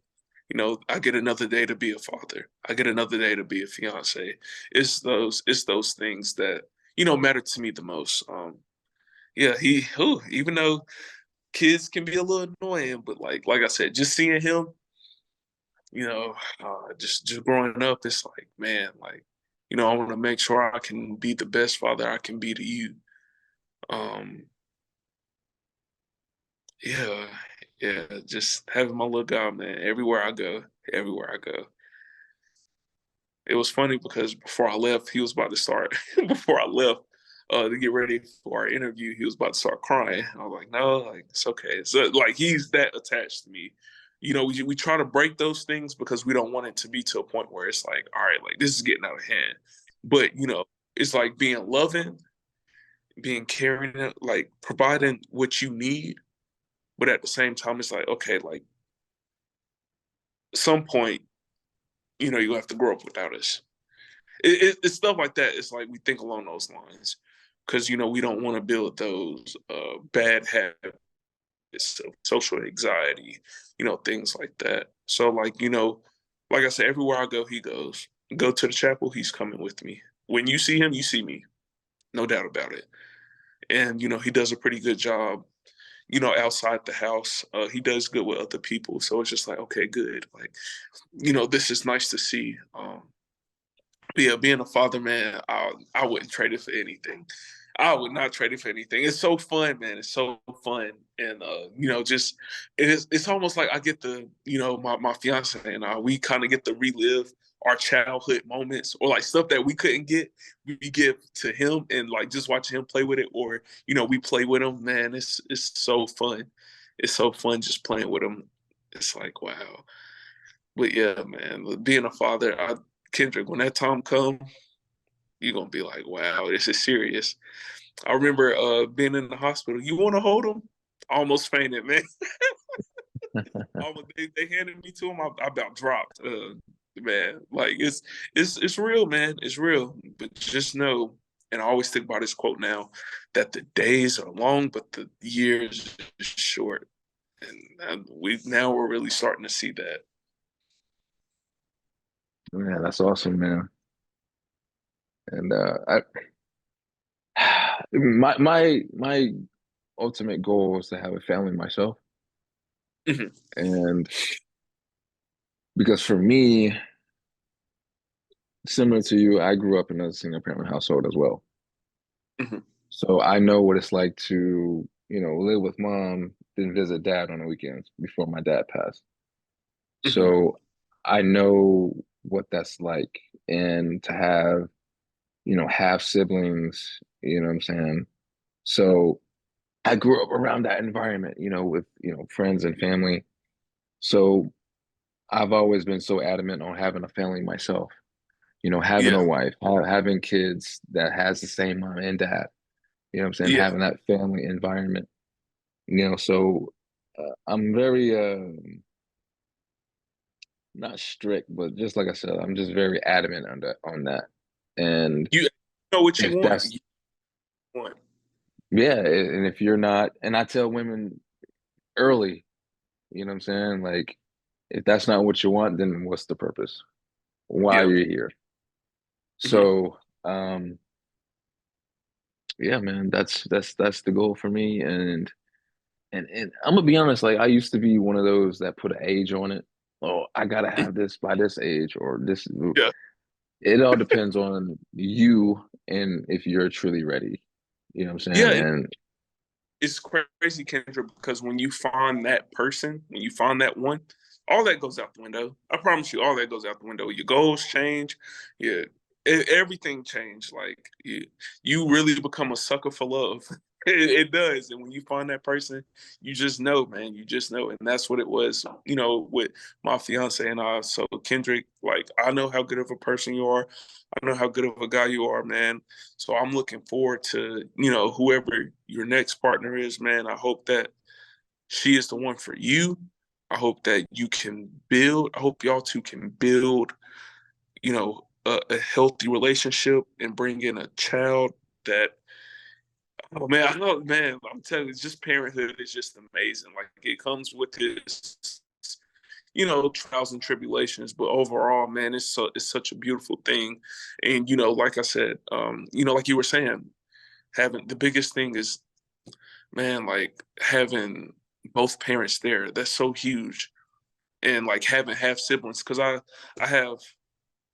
I get another day to be a father. I get another day to be a fiance. It's those things that matter to me the most. Yeah, even though kids can be a little annoying, but like I said, just seeing him, just growing up, it's like, man, like, I want to make sure I can be the best father I can be to you. Um, yeah, yeah, just having my little guy, man, everywhere I go. It was funny because before I left, he was about to start. Before I left to get ready for our interview, he was about to start crying. I was like, no, like it's okay. So like he's that attached to me. We try to break those things because we don't want it to be to a point where it's like, all right, like this is getting out of hand. But it's like being loving, being caring, like providing what you need. But at the same time, it's like, okay, like some point, you have to grow up without us. It's stuff like that. It's like we think along those lines because we don't want to build those bad habits of social anxiety, things like that. So like like I said, everywhere I go, he goes. Go to the chapel, he's coming with me. When you see him, you see me, no doubt about it. And he does a pretty good job. Outside the house, he does good with other people. So it's just like, okay, good. Like, this is nice to see. Yeah, being a father, man, I wouldn't trade it for anything. I would not trade it for anything. It's so fun, man. It's so fun, and just it's almost like I get my fiance and I we kind of get to relive our childhood moments or like stuff that we couldn't get. We give to him and like just watching him play with it, or we play with him. Man, it's so fun. It's so fun just playing with him. It's like wow. But yeah, man, being a father, Kendrick, when that time come, you're gonna be like, wow, this is serious. I remember being in the hospital. You wanna hold him? I almost fainted, man. They handed me to him. I about dropped. Man, like it's real, man. It's real. But just know, and I always think about this quote now, that the days are long, but the years is short. And we're really starting to see that. Yeah, that's awesome, man. And my ultimate goal is to have a family myself. Mhm, And because for me, similar to you, I grew up in a single parent household as well. mhm, So I know what it's like to, live with mom, then visit dad on the weekends before my dad passed. mhm. So I know what that's like. And to have, half siblings, you know what I'm saying? So I grew up around that environment, with, friends and family. So I've always been so adamant on having a family myself, having Yeah, a wife, having kids that has the same mom and dad, having yeah, that family environment. So I'm very not strict, but just like I said, I'm just very adamant on that. And You know what you if want. that's You want. yeah, and if you're not, and I tell women early, you know what I'm saying? Like, if that's not what you want, then what's the purpose? Why are Yeah. you here? Hmm. So, yeah, man, that's the goal for me. And I'm gonna be honest, like I used to be one of those that put an age on it. Oh, I gotta have this by this age, or this. Yeah. It all depends on you and if you're truly ready. You know what I'm saying? Yeah. And It's crazy, Kendra, because when you find that person, when you find that one, all that goes out the window. I promise you, all that goes out the window. Your goals change. Yeah, everything changed. Like you really become a sucker for love. It does, and when you find that person, you just know, man. You just know, and that's what it was. With my fiance and I. So Kendrick, like I know how good of a person you are. I know how good of a guy you are, man. So I'm looking forward to, whoever your next partner is, man. I hope that she is the one for you. I hope that you can build, I hope y'all two can build, a healthy relationship and bring in a child that, oh man, I know, man, I'm telling you, just parenthood is just amazing. Like it comes with its, trials and tribulations, but overall, man, it's such a beautiful thing. And, like I said, like you were saying, having the biggest thing is, man, like having both parents there. That's so huge. And like having half siblings, because I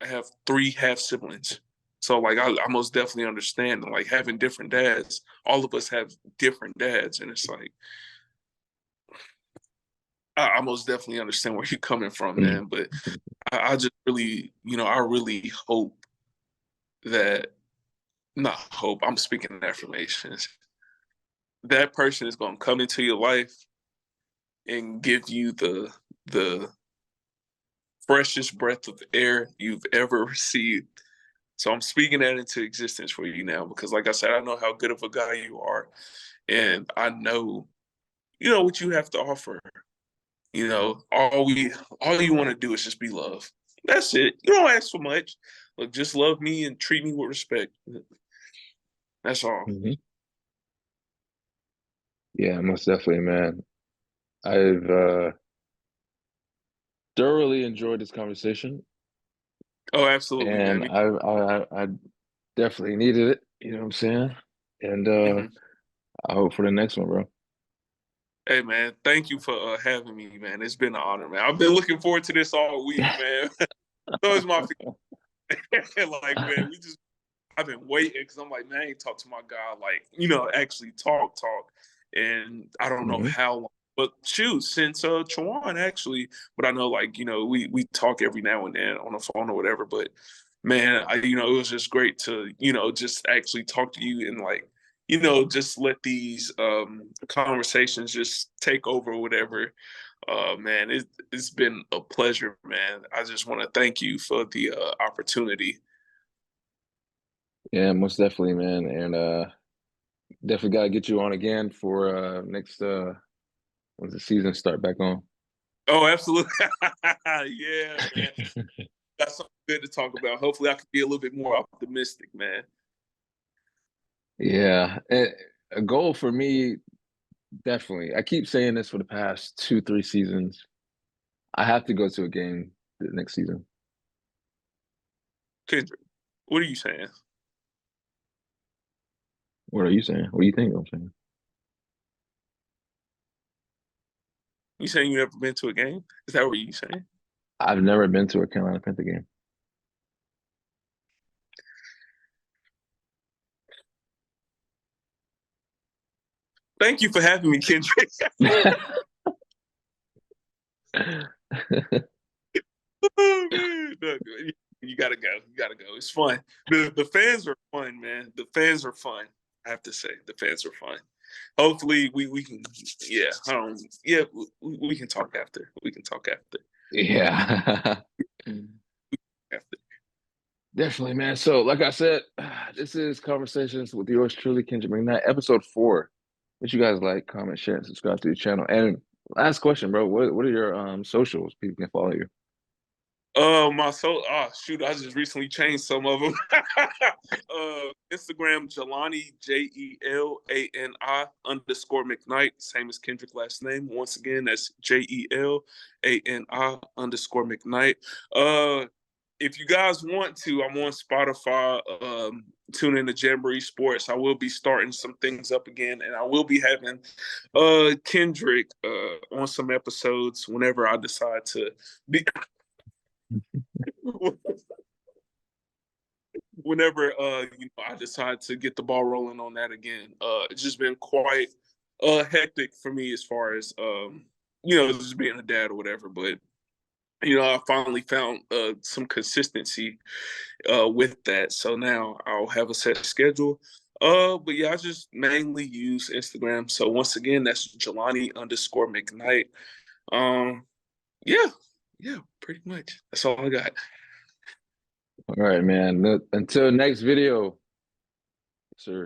have three half siblings. So like I most definitely understand like having different dads. All of us have different dads, and it's like I most definitely understand where you're coming from, man. But I just really, I really hope that not hope. I'm speaking affirmations. That person is going to come into your life and give you the freshest breath of air you've ever received. So I'm speaking that into existence for you now because, like I said, I know how good of a guy you are, and I know, what you have to offer. All you want to do is just be loved. That's it. You don't ask for much. Look, just love me and treat me with respect. That's all. Mhm. Yeah, most definitely, man. I've thoroughly enjoyed this conversation, Oh, absolutely, and man. I definitely needed it. You know what I'm saying? And Mhm. I hope for the next one, bro. Hey, man, thank you for having me, man. It's been an honor, man. I've been looking forward to this all week, man. So is my like, man, I've been waiting because I'm like, man, I ain't talk to my guy, like, actually talk. And I don't know Hmm. how long, but shoot, since Chowan actually, but I know like, we talk every now and then on the phone or whatever. But man, it was just great to, just actually talk to you and like, just let these conversations just take over or whatever. Man, it's been a pleasure, man. I just want to thank you for the opportunity. Yeah, most definitely, man. And definitely gotta get you on again for next once the season start back on. Oh, absolutely. Yeah, man. That's something good to talk about. Hopefully, I can be a little bit more optimistic, man. Yeah, a goal for me, definitely. I keep saying this for the past two, three seasons. I have to go to a game the next season. Kendrick, what are you saying? What are you saying? What do you think I'm saying? You saying you never been to a game? Is that what you saying? I've never been to a Carolina Panther game. Thank you for having me, Kendrick. Oh man, look, you gotta go. You gotta go. It's fun. The fans are fun, man. The fans are fun. I have to say, the fans are fun. Hopefully, we can. Yeah, yeah, we can talk after. We can talk after. Yeah. After. Definitely, man. So, like I said, this is Conversations with yours truly, Kendrick McKnight, episode 4. Make sure you guys like, comment, share, and subscribe to the channel. And last question, bro. What are your socials people can follow you? Shoot, I just recently changed some of them. Instagram Jelani JELANI _ Kendrick last name. Once again, that's JELANI _ McKnight. If you guys want to, I'm on Spotify. Tune in to Jamboree Sports. I will be starting some things up again, and I will be having Kendrick on some episodes whenever I decide to be whenever I decide to get the ball rolling on that again. It's just been quite hectic for me as far as just being a dad or whatever. But I finally found some consistency with that. So now I'll have a set schedule. But yeah, I just mainly use Instagram. So once again, that's Jelani _ McKnight. Yeah, yeah, pretty much. That's all I got. All right, man. Until next video, sir.